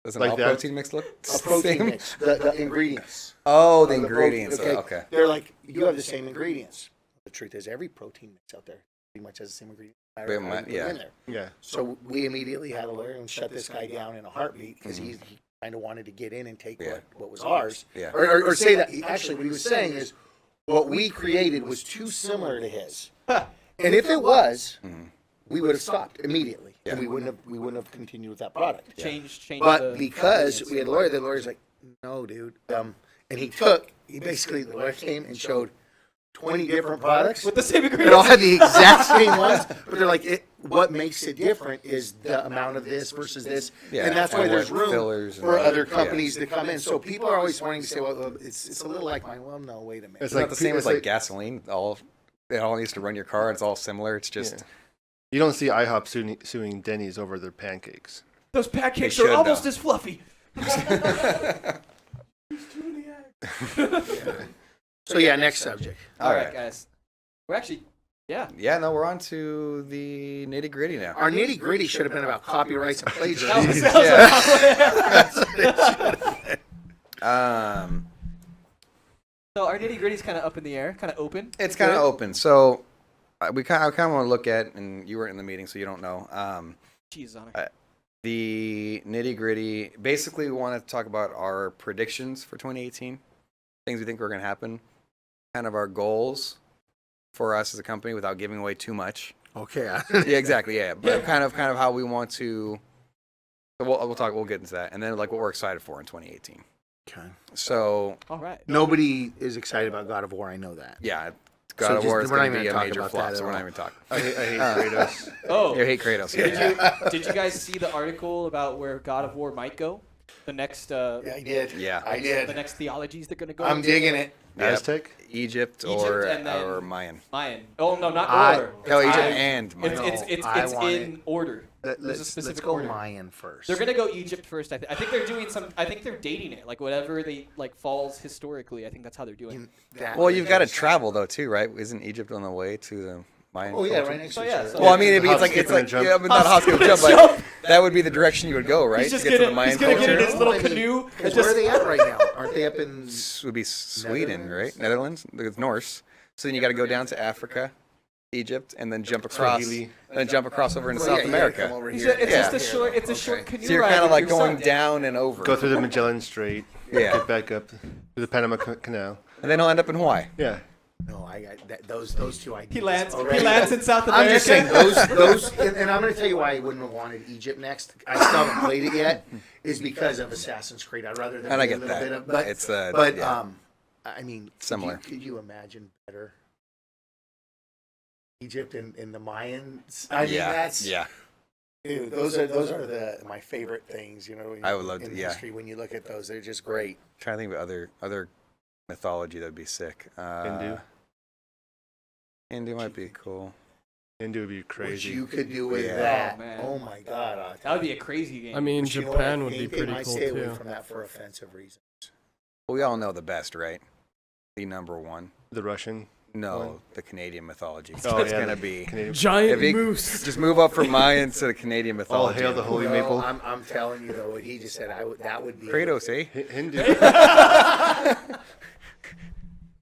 Doesn't Like all that? protein mix look A protein same? mix. The ingredients. Oh, the Of ingredients. protein, Okay. They're like, you have the same ingredients. The truth is, every protein mix out there pretty much has the same ingredients. no matter how you put it in there. Yeah. So we immediately had to learn and shut this guy down in a heartbeat because he kind of wanted to get in and take Yeah. what was ours. Yeah. Or say that. Actually, what he was saying is what we created was too similar to his. And if it was, we would have stopped immediately. Yeah. And we wouldn't have continued with that product. Change. But the because ingredients. we had a lawyer, the lawyer's like, no, dude. And the lawyer came and showed 20 different products. with the same They all ingredients. had the exact same ones, but they're like, what makes it different is the amount of this versus this, Yeah, and that's why and there's what room fillers and for what- other yeah. companies to come in. So people are always wanting to say, well, it's a little like mine. Well, no, wait a minute. It's not the same as it's like gasoline. It all needs to run your car. It's all similar. It's just Yeah. You don't see IHOP suing Denny's over their pancakes. Those pancakes They are should, almost though. as fluffy. So yeah, next subject. all right. guys. We're actually, yeah. Yeah, no, we're on to the nitty gritty now. Our nitty gritty should have been about copyrights and That plagiarism. was- that was- So our nitty gritty's kind of up in the air, kind of open. It's kind of open. So I kind of want to look at, and you weren't in the meeting, so you don't know. Jesus on it. The nitty gritty. Basically, we want to talk about our predictions for 2018, things we think are going to happen, kind of our goals for us as a company without giving away too much. Okay. Yeah, exactly. Yeah, but kind of how we want to. So we'll get into that, and then like what we're excited for in 2018. Okay. So All right. Nobody is excited about God of War. I know that. yeah, So God of just- War is we're not going to even be a gonna talk major about flop, that so at we're not all. even talking. I hate Kratos. Oh, You hate Kratos. did Yeah. you did you guys see the article about where God of War might go? The next Yeah, I did. Yeah. I the did. next theologies they're gonna go. I'm digging it. Yep. Aztec. Egypt Egypt or and then- or Mayan. Mayan. Oh no, not I- order. Oh, Egypt I- and Mayan. It's I it's want in order. There's a Let's specific go order. Mayan first. They're gonna go Egypt first. I think they're doing some. I think they're dating it, like whatever they like falls historically. I think that's how they're doing. it. Well, you've got to travel though too, right? Isn't Egypt on the way to the Mayan? Oh yeah, culture? right next So, to each yeah, other. so- Well, I mean, Hop, it's like skip, and jump. yeah, I mean, not Hop, hop, skip, skip, jump, and but jump. that would be the direction you would go, right? He's just to get to the gonna Mayan he's gonna get in culture. his little I mean, canoe. And Because where just, are they at right now? Aren't they up in? This would be Sweden, Netherlands? right? Netherlands. It's Norse. So then you got to go down to Africa, Egypt, and then jump across, Swahili. and then jump across over into Well, South yeah, you gotta come America. over He's here. it's Yeah. just a short. It's a short Okay. canoe So you're ride kind of with like your going son. down and over. Go through the Magellan Strait. Yeah. Get back up through the Panama Canal. And then I'll end up in Hawaii. Yeah. No, I got that, those two ideas. He lands. already. He lands in South America. I'm just saying those, and I'm going to tell you why I wouldn't have wanted Egypt next. I still haven't played it yet, is because of Assassin's Creed. I'd rather than And I be a get little that. bit of, but It's yeah. I mean, Similar. Could you imagine better? Egypt and the Mayans. I mean, yeah. that's Yeah. dude, those are my favorite things. You know, I would love in to- yeah. history when you look at those, they're just great. Trying to think of other mythology that'd be sick. Hindu. Hindu might be cool. Hindu would be What crazy. you could do with Yeah. that? Oh, man. Oh my God! That would be a crazy game. I mean, But you know what? Japan I would be think they pretty might cool stay away too. from that for offensive reasons. Well, we all know the best, right? The number one. The Russian. No, one? the Canadian mythology. Oh, It's yeah, gonna the be Canadian- Giant if he- moose. just move up from Mayans to the Canadian All mythology. hail the holy Well, maple. I'm telling you though, what he just said, that would be Kratos, eh? Hindu.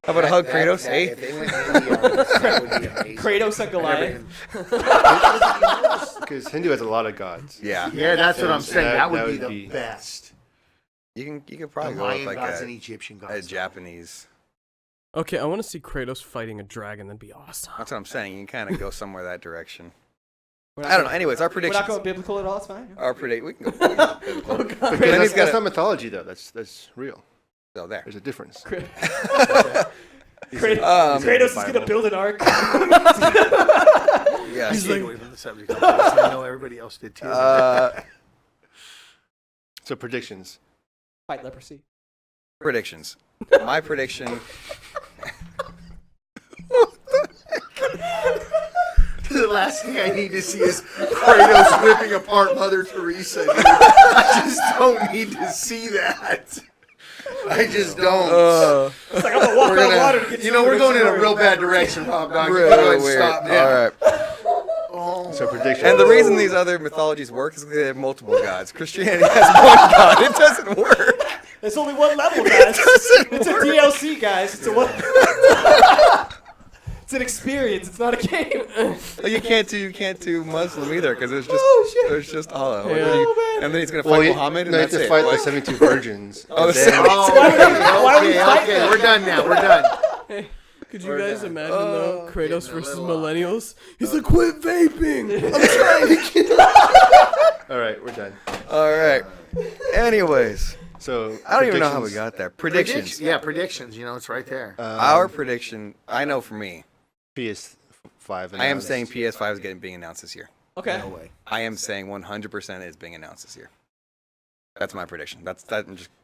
How about a hug, Kratos, that- eh? If they went Hindu on this, that would be amazing. Kratos and Goliath. Because Hindu has a lot of gods. Yeah, Yeah, that's what I'm saying. That That would would be be- the best. you could The probably go with Mayan like gods and a Egyptian gods. Japanese. Okay, I want to see Kratos fighting a dragon. That'd be awesome. That's what I'm saying. You can kind of go somewhere that direction. We're not I don't know. going- Anyways, our We're predictions. not going biblical at all. It's fine. We can go. But then that's, he's that's got not mythology, though. That's real. So there. There's a difference. Kratos is going to build an ark. Yeah. I stayed away from the subject. I know everybody else did too. So predictions. Fight leprosy. Predictions. My prediction. The last thing I need to see is Kratos ripping apart Mother Teresa. Dude. I just don't need to see that. I just don't. It's like I'm going to walk We're on water to gonna, get you know, we're going in a story. real bad direction, Rob Dog. You go Really ahead and weird. stop All now. right. Oh. So predictions. And the reason these other mythologies work is because they have multiple gods. Christianity has one god. It doesn't work. It's only one level, guys. It's a DLC, guys. It's a one. It's an experience. It's not a game. You can't do Muslim either because there's just Allah. Yeah. And then he's gonna fight Well, Muhammad, and no, you have that's to it. fight What? the 72 virgins. Oh, the and then- 72. Why would we fight Okay, them? we're done now. We're done. Hey, could you We're guys done. imagine though? Kratos getting a versus little off. millennials. He's like, quit vaping. I'm trying to get. All right, we're done. All right. Anyways, So I don't even know how we predictions. got there. Predictions. Yeah, predictions. You know, it's right there. Our prediction. I know for me. PS5. I am announced. saying PS5 is being announced this year. Okay. No way. I am saying 100% is being announced this year. That's my prediction. I'm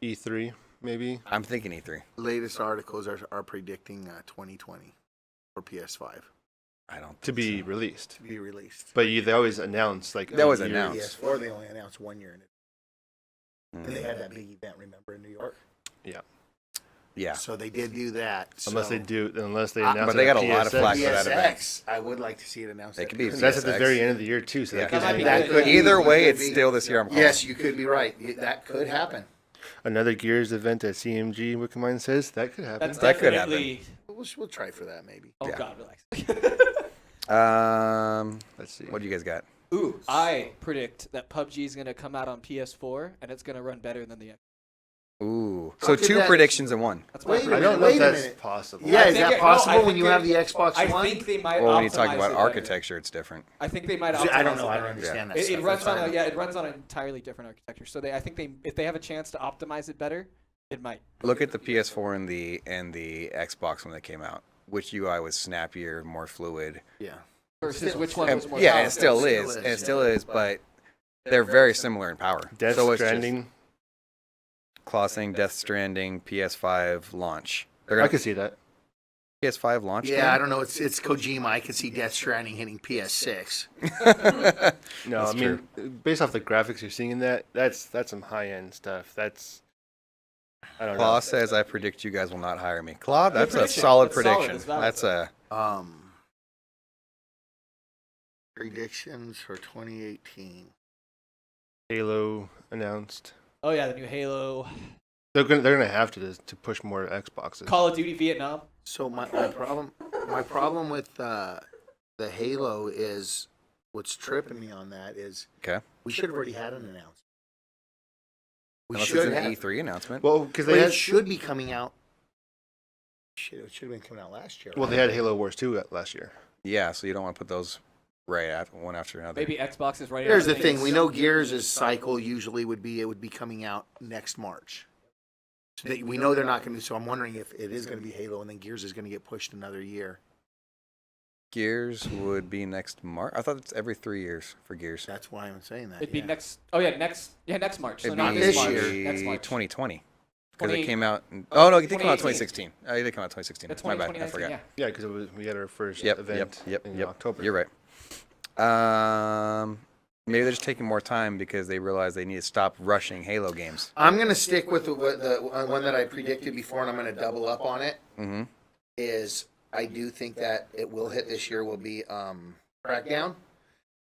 E3 maybe. I'm thinking E3. Latest articles are predicting 2020 for PS5 I don't To think be so. released. to be released. But they always announce like They always a year. announce. PS4 they only announced 1 year in it. Mm. And they had that big event, remember, in New York. Yeah. So they did do that. Unless so. they do, unless they But announce. they it at got a lot of PSX. flack for that event. PSX, I would like to see it announced. They at could be PSX. That's at the PSX. very end of the year too. So Yeah. that gives That me might be good, yeah. Either way, Could it's be. still this year. I'm calling. Yes, you could be right. That could happen. another Gears event at CMG. Wickermine says that could happen. That's That could happen. definitely. We'll try for that maybe. Oh Yeah. God, relax. Let's see. What do you guys got? Ooh, I predict that PUBG is gonna come out on PS4 and it's gonna run better than the. Ooh. How So could two that- predictions in one. That's my Wait a I prediction. don't know if Wait a that's minute. possible. Yeah, I is think that it- no, possible I when think you they- have the Xbox I One? think they might. Well, when you talk optimize about it architecture, it's different. better. I think they might. See, I don't optimize know. it I better. don't understand that. It stuff. runs That's on fine. it runs on an entirely different architecture. So I think if they have a chance to optimize it better, it might. Look at the PS4 and the Xbox when they came out. Which UI was snappier, more fluid? Yeah. Versus which one And, was more. yeah, powerful. it still Still is. is, And it yeah. still is, but they're very similar in power. Death so it's just Stranding. Claw saying Death Stranding PS5 launch. They're I gonna could see that. PS5 launch. Yeah, I don't know. It's Kojima. I could see Death Stranding hitting PS6. No, That's I mean, based off the graphics you're seeing in that's some high end stuff. I don't Claw know. says, "I predict you guys will not hire me." Claw, that's a prediction. solid That's solid. prediction. That's valid. That's a Predictions for 2018. Halo announced. Oh yeah, the new Halo, They're gonna have to push more Xboxes. Call of Duty Vietnam. So my problem with the Halo is what's tripping me on that is okay. we should have already had an announcement. We Unless should it's an have. E3 announcement. Well, because But they it had should be coming out. Shit, it should have been coming out last year. well right? they had Halo Wars 2 last year. Yeah, so you don't want to put those right after one after another. Maybe Xbox is right. Here's the thing: we know Gears' cycle usually would be coming out next March. So we know they're not going to. So I'm wondering if it is going to be Halo, and then Gears is going to get pushed another year. Gears would be next March. I thought it's every 3 years for Gears. That's why I'm saying that. It'd be yeah. next. Oh yeah, next March. So It'd not be this this March. year. Next March. 2020. Because it 20 came out. Oh no, it did come out 2018. 2016. Oh, it did come out 2016. That's My bad. 2020, I forgot. Yeah. Yeah, because we had our first Yep, event yep, in yep. October. You're right. Maybe they're just taking more time because they realize they need to stop rushing Halo games. I'm going to stick with the one that I predicted before, and I'm going to double up on it. Mm-hmm. Is I do think that it will hit this year will be Crackdown.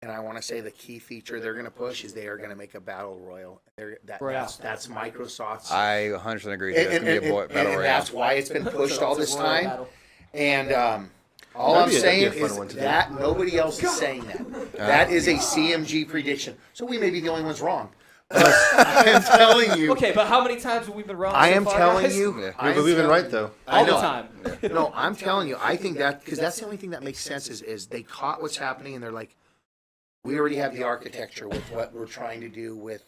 And I want to say the key feature they're going to push is they are going to make a battle royal. That's Microsoft's. I 100% agree. It's going to be a battle royale. That's why it's been pushed all this Royal time. battle. And all That'd I'm saying be a fun one is to do. that nobody else is saying that. That is a CMG prediction. So we may be the only ones wrong. But I am telling you. Okay, but how many times have we been wrong? I so am far, telling guys? you. Yeah. I am But we've been telling right, you. though. I All the know. time. No, I'm telling you. I think that because that's the only thing that makes sense is they caught what's happening and they're like, we already have the architecture with what we're trying to do with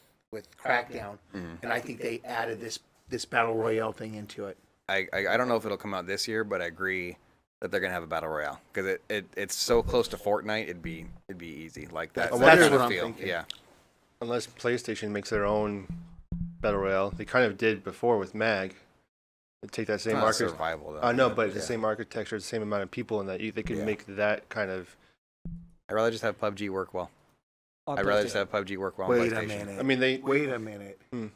Crackdown, and I think they added this battle royale thing into it. I don't know if it'll come out this year, but I agree that they're gonna have a battle royale because it's so close to Fortnite. It'd be easy like that. That's that kind what of I'm feel. thinking. Yeah. Unless PlayStation makes their own battle royale, they kind of did before with Mag. They take that same Not architecture. survival though. I know, but it's Yeah. the same architecture, the same amount of people, and that they could Yeah. make that kind of. I'd rather just have PUBG work well. On I'd rather just PlayStation. have PUBG work well on Wait a PlayStation. minute. I mean, they. Wait a minute. Hmm.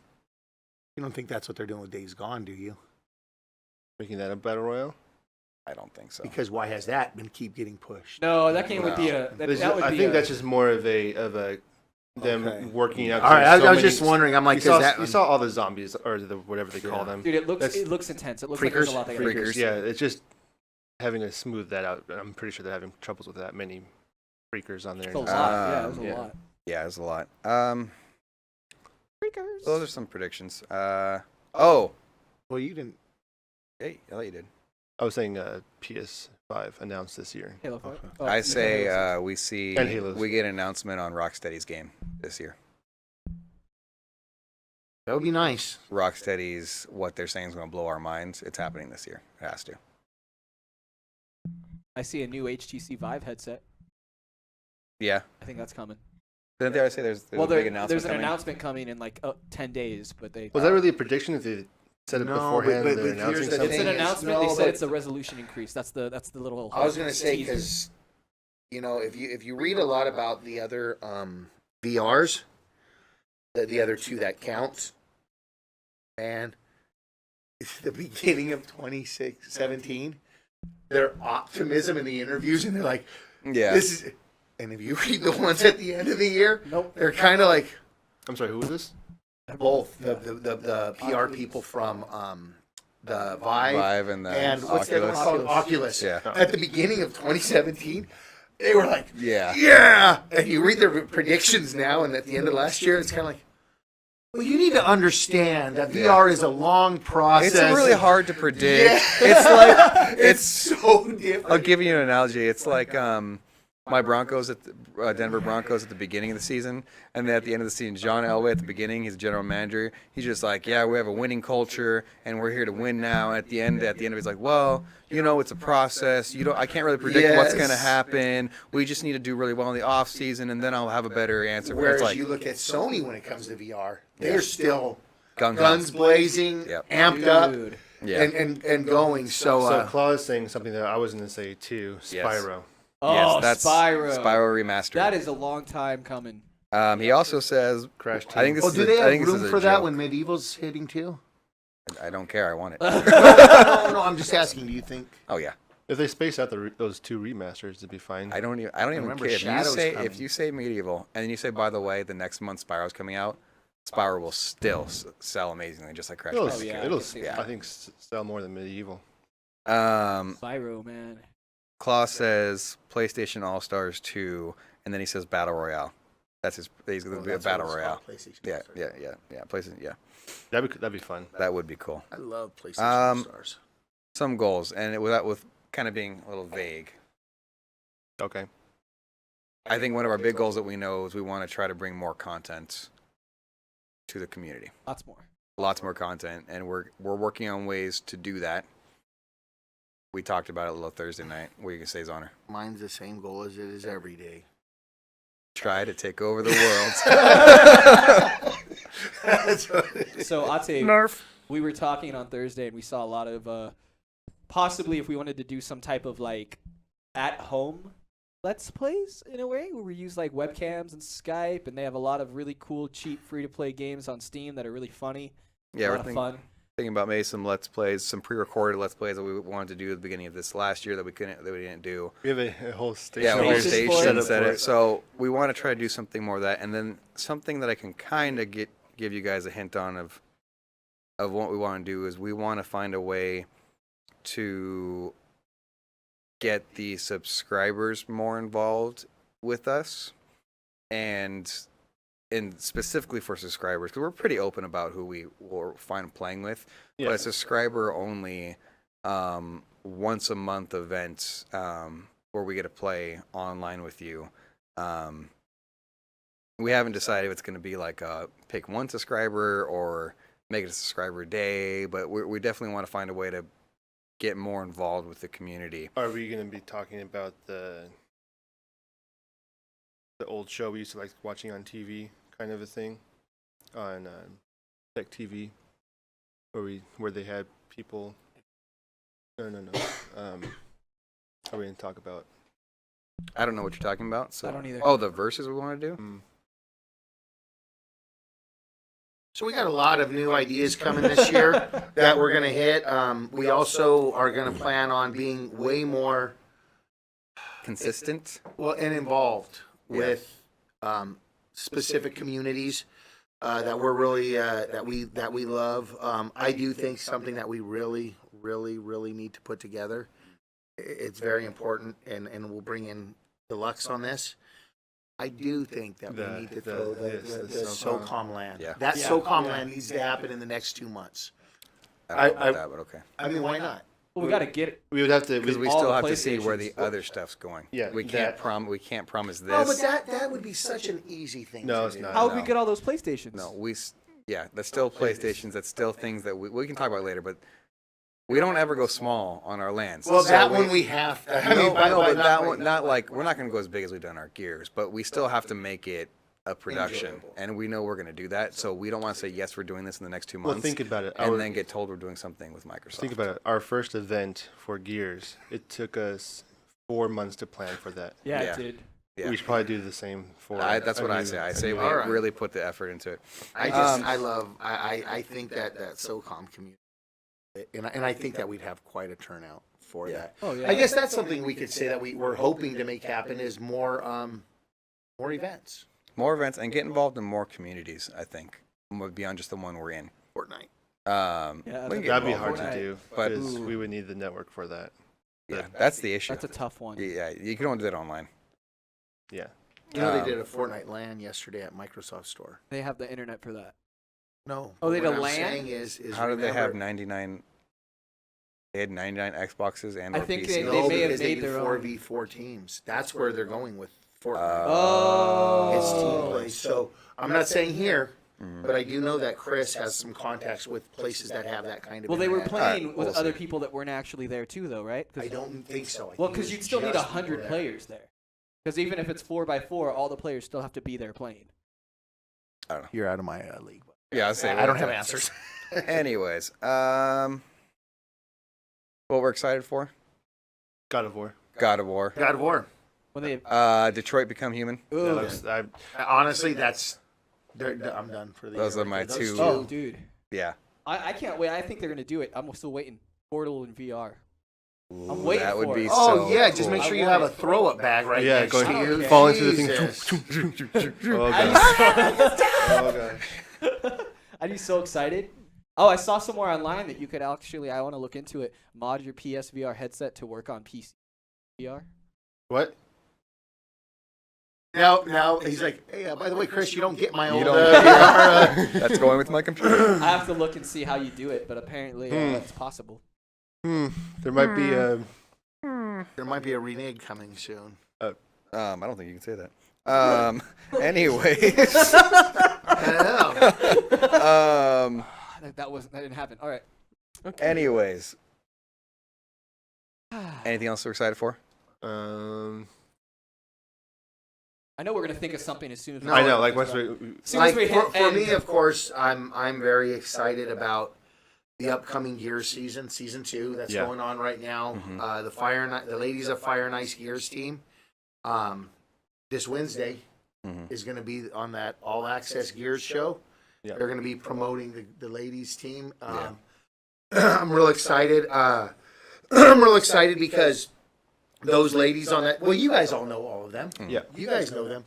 You don't think that's what they're doing with Days Gone, do you? Making that a battle royale. I don't think so. Because why has that been keep getting pushed? No, that game would be a. That, There's- that would I be think a, that's just more of a them Okay. working out. All right, there's so I was many- just wondering. I'm like, you saw, is that you saw all the zombies or the whatever they call Yeah. them. Dude, it That's- looks intense. It looks like there's a Freakers? lot they Freakers. gotta do. Yeah, it's just having to smooth that out. I'm pretty sure they're having troubles with that many freakers on there. It's a lot. Yeah, it was a yeah. lot. Yeah, there's a lot. Freakers. Those are some predictions. well, you didn't. Hey, I thought you did. I was saying PS5 announced this year. Halo 5. Okay. Oh, I yeah, say Halo 6. we see And Halos. we get an announcement on Rocksteady's game this year. That would be nice. Rocksteady's what they're saying is going to blow our minds. It's happening this year. It has to. I see a new HTC Vive headset. Yeah. I think that's coming. Didn't they already say there's Well, a big announcement there's an coming? announcement coming in like 10 days, but they. Was that really a prediction if they said it No, beforehand? but they're here's announcing the something. It's thing an is- announcement. no, they said but- it's a resolution increase. That's the little. I was gonna say teaser. because, if you read a lot about the other VRs, the other two that count, man, it's the beginning of 2017. Their optimism in the interviews, and they're like, Yeah. "This is." And if you read the ones at the end of the year, Nope. they're kind of like I'm sorry, who was this? both the PR people from the Vive Vive and the and what's the other one Oculus. called? Oculus. Yeah. At the beginning of 2017, they were like, Yeah. yeah. And you read their predictions now, and at the end of last year, it's kind of like, well, you need to understand that VR is a long process. It's really hard to predict. Yeah. It's like It's so different. I'll give you an analogy. It's like my Broncos at the Denver Broncos at the beginning of the season, and then at the end of the season, John Elway at the beginning, he's general manager. He's just like, yeah, we have a winning culture, and we're here to win now. And at the end, he's like, well, it's a process. I can't really predict what's going to Yes. happen. We just need to do really well in the off season, and then I'll have a better answer. But Whereas it's like you look at Sony when it comes to VR, they're still guns. guns blazing, Yep. amped up, Dude. Yeah. and going. So, So Claw is saying something that I was going to say too. Yes. Spyro. Oh, yes, that's Spyro. Spyro remastered. That is a long time coming. He also says, Crash Team. I think this oh, is do a- they I have think this is room a for that joke. when Medieval's hitting too? I don't care. I want it. no, I'm just asking. Do you think? Oh yeah. If they space out those two remasters, it'd be fine. I don't even remember care. Shadow's If you say medieval and then you say, by the way, the next month Spyro's coming out, Spyro will still sell amazingly, just like Crash It'll, Bandicoot. yeah, I it'll can see I think sell more than Medieval. Spyro, man. Claus says PlayStation All Stars 2, and then he says Battle Royale. That's his. He's going to be a Battle Royale. Yeah. PlayStation. Yeah, That'd be fun. that would be cool. I love PlayStation Stars. Some goals, and with kind of being a little vague. Okay. I think one of our big goals that we know is we want to try to bring more content to the community. Lots more content, and we're working on ways to do that. We talked about it a little Thursday night. What you can say is honor. Mine's the same goal as it is every day. Try to take over the world. That's what it is. So I'll tell you, Nerf. we were talking on Thursday, and we saw a lot of possibly if we wanted to do some type of like at-home Let's Plays in a way, where we use like webcams and Skype, and they have a lot of really cool, cheap, free-to-play games on Steam that are really funny, Yeah, a we're lot of thinking, fun. thinking about maybe some Let's Plays, some pre-recorded Let's Plays that we wanted to do at the beginning of this last year that we didn't do. We have a whole station. Yeah, we have a Station station for set it. it. So we want to try to do something more of that, and then something that I can kind of give you guys a hint on of what we want to do is we want to find a way to get the subscribers more involved with us, and specifically for subscribers, because we're pretty open about who we will find playing with. Yeah. But a subscriber only once a month event where we get to play online with you. We haven't decided if it's going to be like pick one subscriber or make it a subscriber day, but we definitely want to find a way to get more involved with the community. Are we going to be talking about the old show we used to like watching on TV, kind of a thing, on Tech TV, where they had people? No. Are we going to talk about? I don't know what you're talking about. So. I don't either. Oh, the verses we want to do? So we got a lot of new ideas coming this year that we're going to hit. We also are going to plan on being way more Consistent? and involved Yeah. with specific communities that we're really that we love. I do think something that we really need to put together. It's very important, and we'll bring in Deluxe on this. I do think that we need to throw the SOCOM land. Yeah. That Yeah. SOCOM land needs to happen in the next 2 months. I don't know about that, but okay. I mean, why not? Well, we got to get it. We would have to. Because we all still the have to see where the PlayStations. other stuff's going. Yeah, we can't that- we can't promise this. No, but that would be such an easy thing. No, to it's do. not. How would we No. get all those PlayStations? No, that's still PlayStations. That's still things that we can talk about later. But we don't ever go small on our lands. Well, So that one we have. I mean, but that one, not like we're not going to go as big as we've done our Gears, but we still have to make it a production, Enjoyable. and we know we're going to do that. So we don't want to say yes, we're doing this in the next 2 Well, months. think about it. and then get told we're doing something with Microsoft. Think about it. Our first event for Gears, it took us 4 months to plan for that. Yeah, Yeah. it did. Yeah. We should probably do the same for. That's what I new- say. I a say new we All right. really put the effort into it. I think that SOCOM community, and I think that we'd have quite a turnout for Yeah. that. Oh yeah. I guess that's something we could say that we're hoping to make happen is more events. More events and get involved in more communities. I think beyond just the one we're in. Fortnite. Yeah, we can that'd get That'd be involved hard in to it. do But- because we would need the network for that. Yeah, that's the issue. That's a tough one. Yeah, you can only do that online. Yeah. You know, Um, they did a Fortnite LAN yesterday at Microsoft Store. They have the internet for that. No. Oh, they what did a I'm LAN? saying is How did they have remember- 99? They had 99 Xboxes and I or think PCs. No, they may have because they made do their own. 4v4 teams. That's where they're going with Fortnite. Oh. It's team play. So I'm not saying here, Mhm. but I do know that Chris has some contacts with places that have that kind of. Well, they were internet. playing Alright, with we'll other see. people that weren't actually there too, though, right? 'Cause- I don't think so. I well, think it because was you'd still need just 100 people there. players there. Because even if it's 4x4, all the players still have to be there playing. You're out of my league. Yeah, I say I don't have answers. Anyways, what we're excited for? God of War. God of War. God of War. When they, Detroit Become Human. That Ooh. looks- I- Honestly, I'm done for the Those year are my right there. two- Those Oh, dude, Yeah. I can't wait. I think they're gonna do it. I'm still waiting. Portal in VR. Ooh, waiting that would for be it. Oh so yeah, just cool. make I sure you want have a it. throw-up bag right yeah, next going to you. Okay. fall into the Jesus. thing. Oh gosh. I'd be so excited. Oh, I saw somewhere online that you could actually, I want to look into it, mod your PSVR headset to work on PC VR. What? Now he's like, hey, by the way, Chris, you don't get my You old don't VR. That's going with my computer. I have to look and see how you do it, but apparently it's possible. There might be a. There might be a renege coming soon. I don't think you can say that. Anyways. That didn't happen. All right. Anyways. Anything else we're excited for? I know we're gonna think of something as soon as. I know. Like once as we. soon as we hit for end. me, of course, I'm very excited about the upcoming Gears season 2 that's Yeah. going on right now. Mhm. The ladies of Fire and Ice Gears team, this Wednesday Mhm. is going to be on that All Access Gears show. Yeah. They're going to be promoting the ladies team. Yeah. I'm real excited. I'm real excited because those ladies on that. Well, you guys all know all of them. Yeah. You guys know them.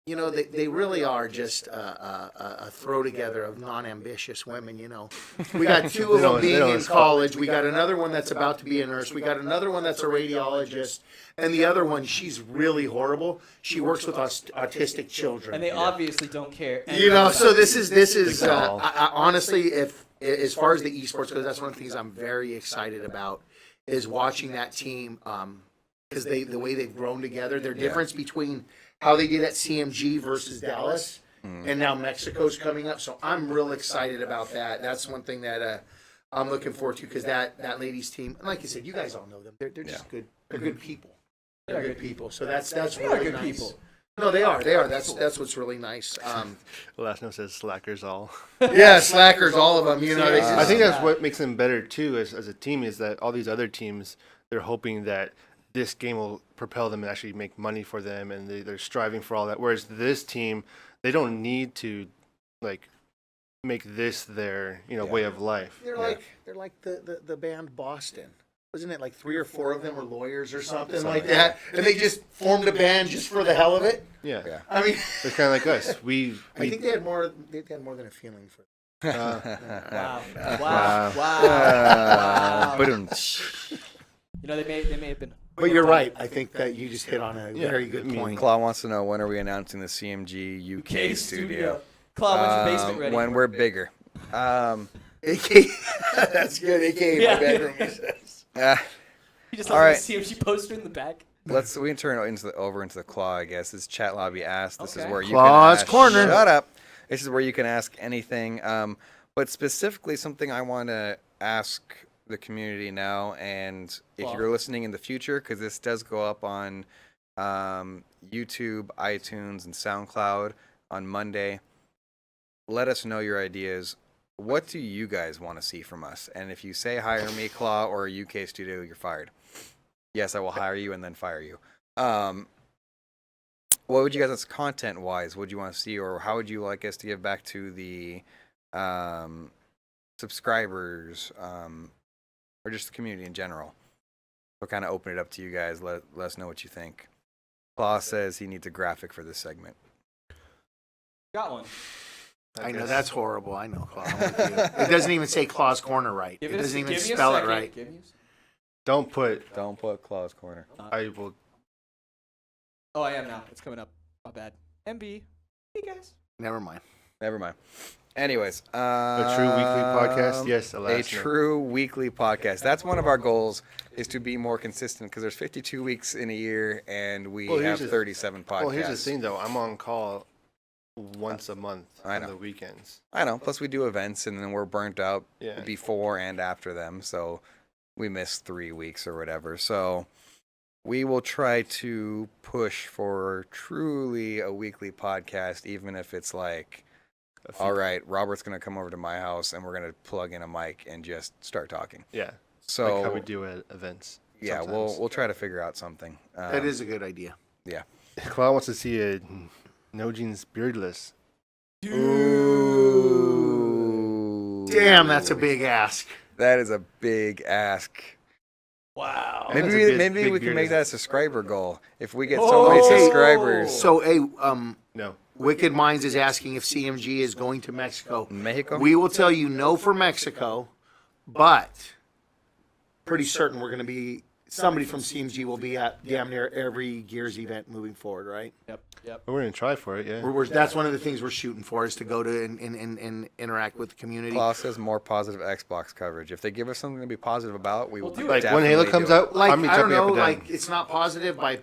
You know, they really are just a throw together of non-ambitious women, you know. We got two of them being in college. We got another one that's about to be a nurse. We got another one that's a radiologist. And the other one, she's really horrible. She works with autistic children. And they obviously don't care. You know, so this is honestly, if as far as the esports goes, that's one of the things I'm very excited about is watching that team because the way they've grown together, their difference between how they did at CMG versus Dallas, and now Mexico's coming up. So I'm real excited about that. That's one thing that I'm looking forward to because that ladies team, and like you said, you guys all know them. They're just good. They're good people. They're good people. So that's really good nice. people. No, they are. They are. That's what's really nice. The last note says slackers all. Yeah, slackers, all of them. You know, they I think just, that's what makes them better too as a team is that all these other teams, they're hoping that this game will propel them and actually make money for them, and they're striving for all that. Whereas this team, they don't need to like make this their way of life. they're like the band Boston. Wasn't it like 3 or 4 of them were lawyers or something like that? And they just formed a band just for the hell of it. Yeah, Yeah. I mean, it's kind of like us. I think they had more. They had more than a feeling for. Wow. Wow. Wow. Wow. But You know, they may have been. But you're right. I think that you just hit on a very good point. Claw wants to know when are we announcing the CMG UK studio? Claude, when's your basement ready? When we're bigger. AK, that's good. AK Yeah. my bedroom. He says. You just All have right. a CMG poster in the back. We can turn it over into the Claw, I guess. This chat lobby asked. This is Okay. where you Claw's can ask. Corner. Shut up. This is where you can ask anything. But specifically something I want to ask the community now, and if Claw. you're listening in the future, because this does go up on YouTube, iTunes, and SoundCloud on Monday, let us know your ideas. What do you guys want to see from us? And if you say hire me, Claw, or a UK studio, you're fired. Yes, I will hire you and then fire you. What would you guys, content-wise, would you want to see, or how would you like us to give back to the subscribers, or just the community in general? So kind of open it up to you guys. Let us know what you think. Claw says he needs a graphic for this segment. Got one. I know that's horrible. I know, Claw. I'm with you. It doesn't even say Claw's Corner right. It doesn't even spell it right. Don't put. Claw's Corner. I will. Oh, I am now. It's coming up. My bad. MB. Hey, guys. Never mind. Anyways, A true weekly podcast. Yes, a true weekly podcast. That's one of our goals, is to be more consistent, because there's 52 weeks in a year and we have 37 podcasts. Well, here's the thing, though. I'm on call once a month on the weekends. I know. Plus, we do events, and then we're burnt out Yeah. before and after them, so we miss 3 weeks or whatever. So we will try to push for truly a weekly podcast, even if it's like, all right, Robert's going to come over to my house, and we're going to plug in a mic and just start talking. Yeah. So Like how we do at events. yeah, sometimes. we'll try to figure out something. That is a good idea. Yeah. Cloud wants to see a No Jeans beardless. Ooh. Damn, that's a big ask. That is a big ask. Wow. That's a Maybe big we can beard, make isn't that a it? subscriber goal. If we get so many Okay. subscribers, So, hey, No. Wicked Minds is asking if CMG is going to Mexico. Mexico. We will tell you no for Mexico, but pretty certain we're going to be, somebody from CMG will be at damn near every Gears event moving forward, right? Yep. But we're going to try for it, yeah. That's one of the things we're shooting for, is to go to and interact with the community. Klaus says more positive Xbox coverage. If they give us something to be positive about, we will do it. Like when Halo comes out, Like, I'm I don't jumping up know, and down. like, it's not positive by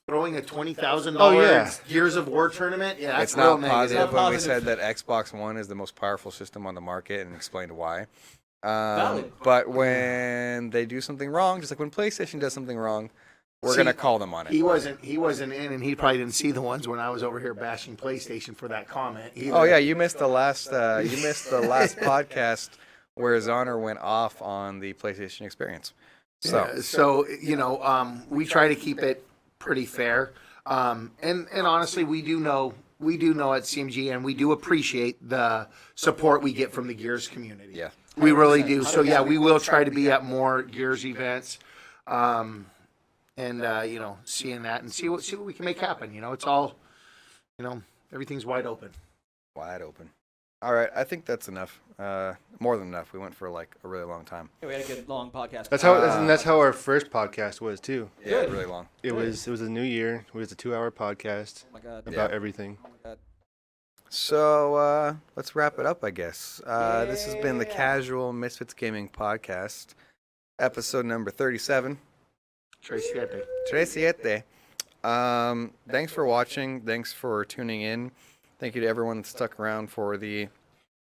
throwing a $20,000 Oh, yeah. Gears of War tournament. Yeah, that's It's real not positive negative. when we Positive. said that Xbox One is the most powerful system on the market and explained why. Valid. But when they do something wrong, just like when PlayStation does something wrong, we're See, going to call them on it. He wasn't in, and he probably didn't see the ones when I was over here bashing PlayStation for that comment either. Oh yeah, you missed the last podcast where Zoner went off on the PlayStation experience. So Yeah, so you know, we try to keep it pretty fair, and honestly, we do know we do know at CMG, and we do appreciate the support we get from the Gears community. Yeah. We really do. 100%. So yeah, we will try to be at more Gears events, seeing that and see what we can make happen. It's all, everything's wide open. Wide open. All right, I think that's enough. More than enough. We went for like a really long time. Yeah, we had a good long podcast. That's how our first podcast was too. Yeah, really long. It was a new year. It was a 2-hour podcast Oh my god. about everything. Oh my god. So let's wrap it up, I guess. This has been the Casual Misfits Gaming Podcast, episode number 37. Tresiete. Thanks for watching. Thanks for tuning in. Thank you to everyone that stuck around for the.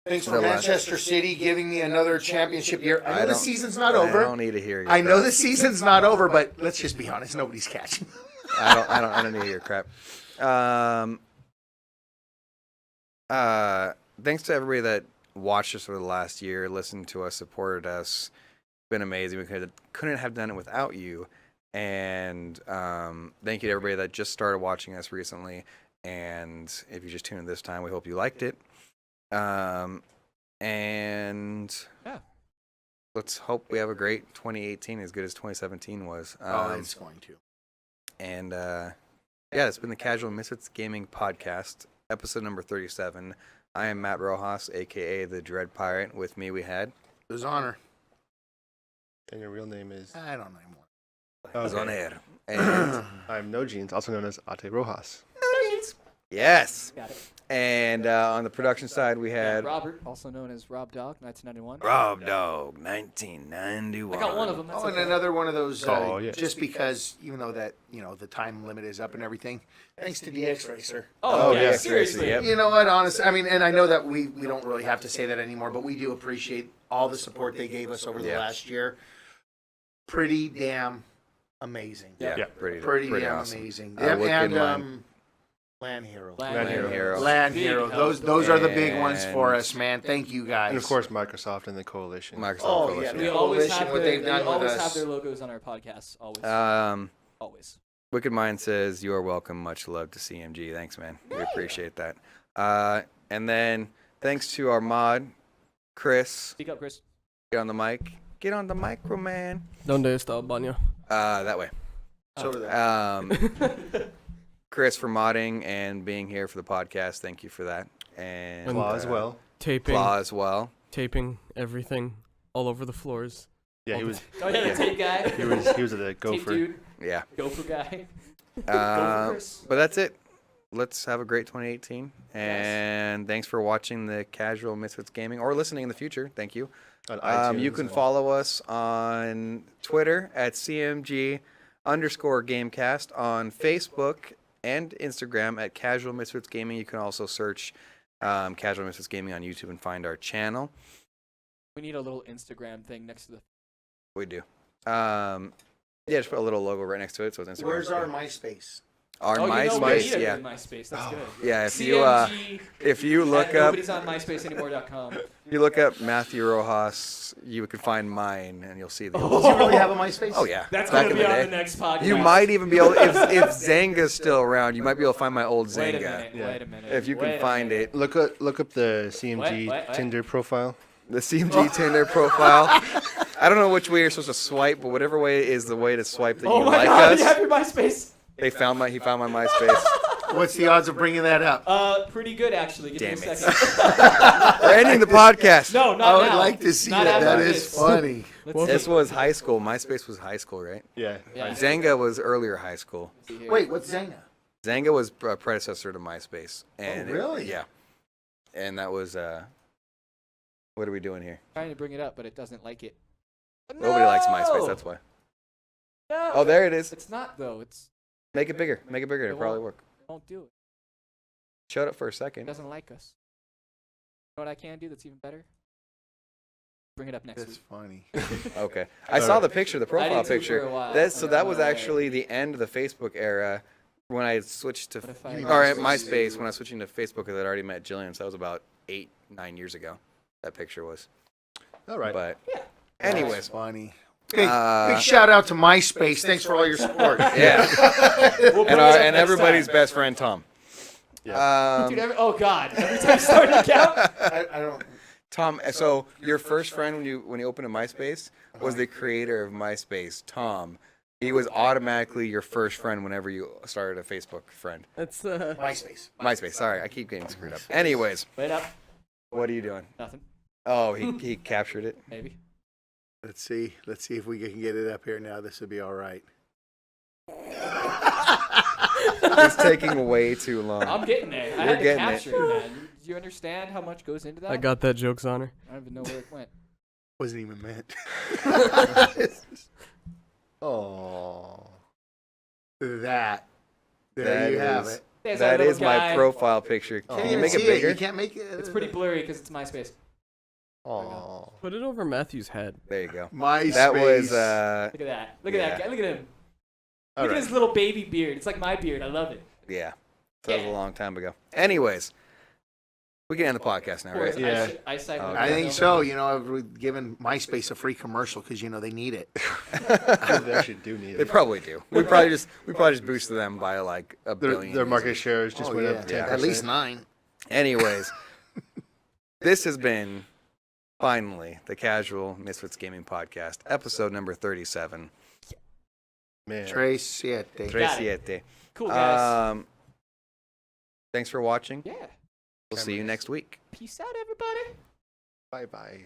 Thanks for Manchester City giving me another championship year. I know the don't- season's not I over. don't need to hear your I know crap. the season's not over, but let's just be honest, nobody's catching. I don't need to hear your crap. Thanks to everybody that watched us over the last year, listened to us, supported us. It's been amazing. We couldn't have done it without you. And thank you to everybody that just started watching us recently. And if you just tuned in this time, we hope you liked it. And Yeah. let's hope we have a great 2018 as good as 2017 was. It's going to. And it's been the Casual Misfits Gaming Podcast, episode number 37. I am Matt Rojas, aka the Dread Pirate. With me, we had It was honor. And your real name is? I don't know anymore. Zonair. And I'm No Jeans, also known as Ate Rojas. yes. Got it. And on the production side, we had Robert, also known as Rob Dog, 1991. Rob Dog, 1991. I got one of them. That's And okay. another one of those, Oh, yeah. just because, even though that, the time limit is up and everything, thanks to DX Racer. Oh, yeah, yeah, seriously. Yep. You know what, honestly, and I know that we don't really have to say that anymore, but we do appreciate all the support they gave us over the Yeah. last year. Pretty damn amazing. Yeah, Yeah. pretty damn awesome. amazing. I look And in Land Hero. Land Hero. Land Big Hero. help. Those are the big ones for And- us, man. Thank you guys. And of course, Microsoft and the Coalition. Microsoft Oh, yeah, Coalition. We the always Coalition, have what their, they've done we with always us. have their logos on our podcasts. Always. Always. Wicked Mind says, you are welcome. Much love to CMG. Thanks, man. We appreciate that. And then thanks to our mod, Chris. Speak up, Chris. Get on the mic. Get on the micro, man. Donde está el baño? That way. So do that. Chris for modding and being here for the podcast. Thank you for that. And Claw as well. Taping, Claw as well. taping everything all over the floors. Yeah, he was. Oh, yeah, the tape guy. He was a Tape gopher. dude. Yeah. Gopher guy. Chris. But that's it. Let's have a great 2018. And thanks for watching the Casual Misfits Gaming or listening in the future. Thank you. On iTunes You can and- follow us on Twitter at CMG_Gamecast, on Facebook and Instagram at Casual Misfits Gaming. You can also search Casual Misfits Gaming on YouTube and find our channel. We need a little Instagram thing next to the. We do. Yeah, just put a little logo right next to it, so it's Instagram. Where's our MySpace? Our Oh, MySpace, you know, yeah, MySpace. That's good. yeah. If CMG you look at up, nobody's on MySpace anymore.com. you look up Matthew Rojas, you can find mine, and you'll see the. Does he really have a MySpace? Oh yeah, That's back gonna in be the on day. the next podcast. You might even be able, if Zanga's still around, you might be able to find my old Wait a Zanga. minute. Yeah. Wait a minute. If you can wait a find minute. it. Look up the CMG What? Tinder profile. The CMG Tinder profile. I don't know which way you're supposed to swipe, but whatever way is the way to swipe that Oh you my like God! us. You have your MySpace. He found my MySpace. What's the odds of bringing that up? Pretty good actually. Give Damn me a it. second. We're ending the podcast. No, not I would now. like to see Not that. after That this. is funny. Let's This see. was high school. MySpace was high school, right? Yeah. Yeah. Zanga was earlier high school. Let's see here. Wait, what's Zanga? Zanga was a predecessor to MySpace. And really? yeah. And that was what are we doing here? Trying to bring it up, but it doesn't like it. Nobody likes No! MySpace, that's why. No. Oh, there it is. It's not though. It's Make it bigger. Make it bigger. It'll It probably won't. work. Don't do it. Shut up for a It second. doesn't like us. You know what I can do that's even better? Bring it up next That's week. funny. Okay. I saw the picture, the I profile did too picture. for a while. So that was Uh, actually the end of the Facebook era when I switched to What if I- or at MySpace when I was switching to Facebook because I'd already met Jillian. So that was about 8-9 years ago. That picture was. All right. But Yeah. anyways, That's funny. Hey, Uh, big shout out to MySpace. Thanks for all your support. yeah. We'll bring it up and next everybody's time. best friend Tom. Yeah. Dude, oh God! Every time you start an account, I don't. Tom, so your first friend when you opened a MySpace was the creator of MySpace, Tom. He was automatically your first friend whenever you started a Facebook friend. That's MySpace. MySpace, sorry, I keep getting screwed up. Anyways, wait up, what are you doing? nothing, Oh, he captured it. maybe. Let's see if we can get it up here now. This would be all right. It's taking way too long. I'm getting there. I You're had to getting capture it, man. Do you understand how much goes into that? I got that joke's honor. I don't even know where it went. Wasn't even meant. Oh. That. There That you have is- it. There's That little is my guy. profile picture. Oh. Can Can't you even make it see bigger? You can't make it. It's pretty blurry because it's MySpace. Oh. Put it over Matthew's head. There you go. MySpace. That was Look at that. Look at Yeah. that guy. Look at him. All Look right. at his little baby beard. It's like my beard. I love it. yeah. That was a Yeah. long time ago. Anyways, we can end the podcast now, right? Yeah. Eyesight Okay. I think so. You know, we've given MySpace a free commercial because they need it. They actually do need They it. probably do. We probably just boosted them by like a billion. Their market users. shares just Oh, went yeah. up 10%. At least 9. Anyways, this has been finally the Casual Misfits Gaming Podcast, episode number 37. Man. Trace siete. Got it. Tresiete. Cool guys. Thanks for watching. Yeah. We'll see you next week. Peace out, everybody. Bye-bye.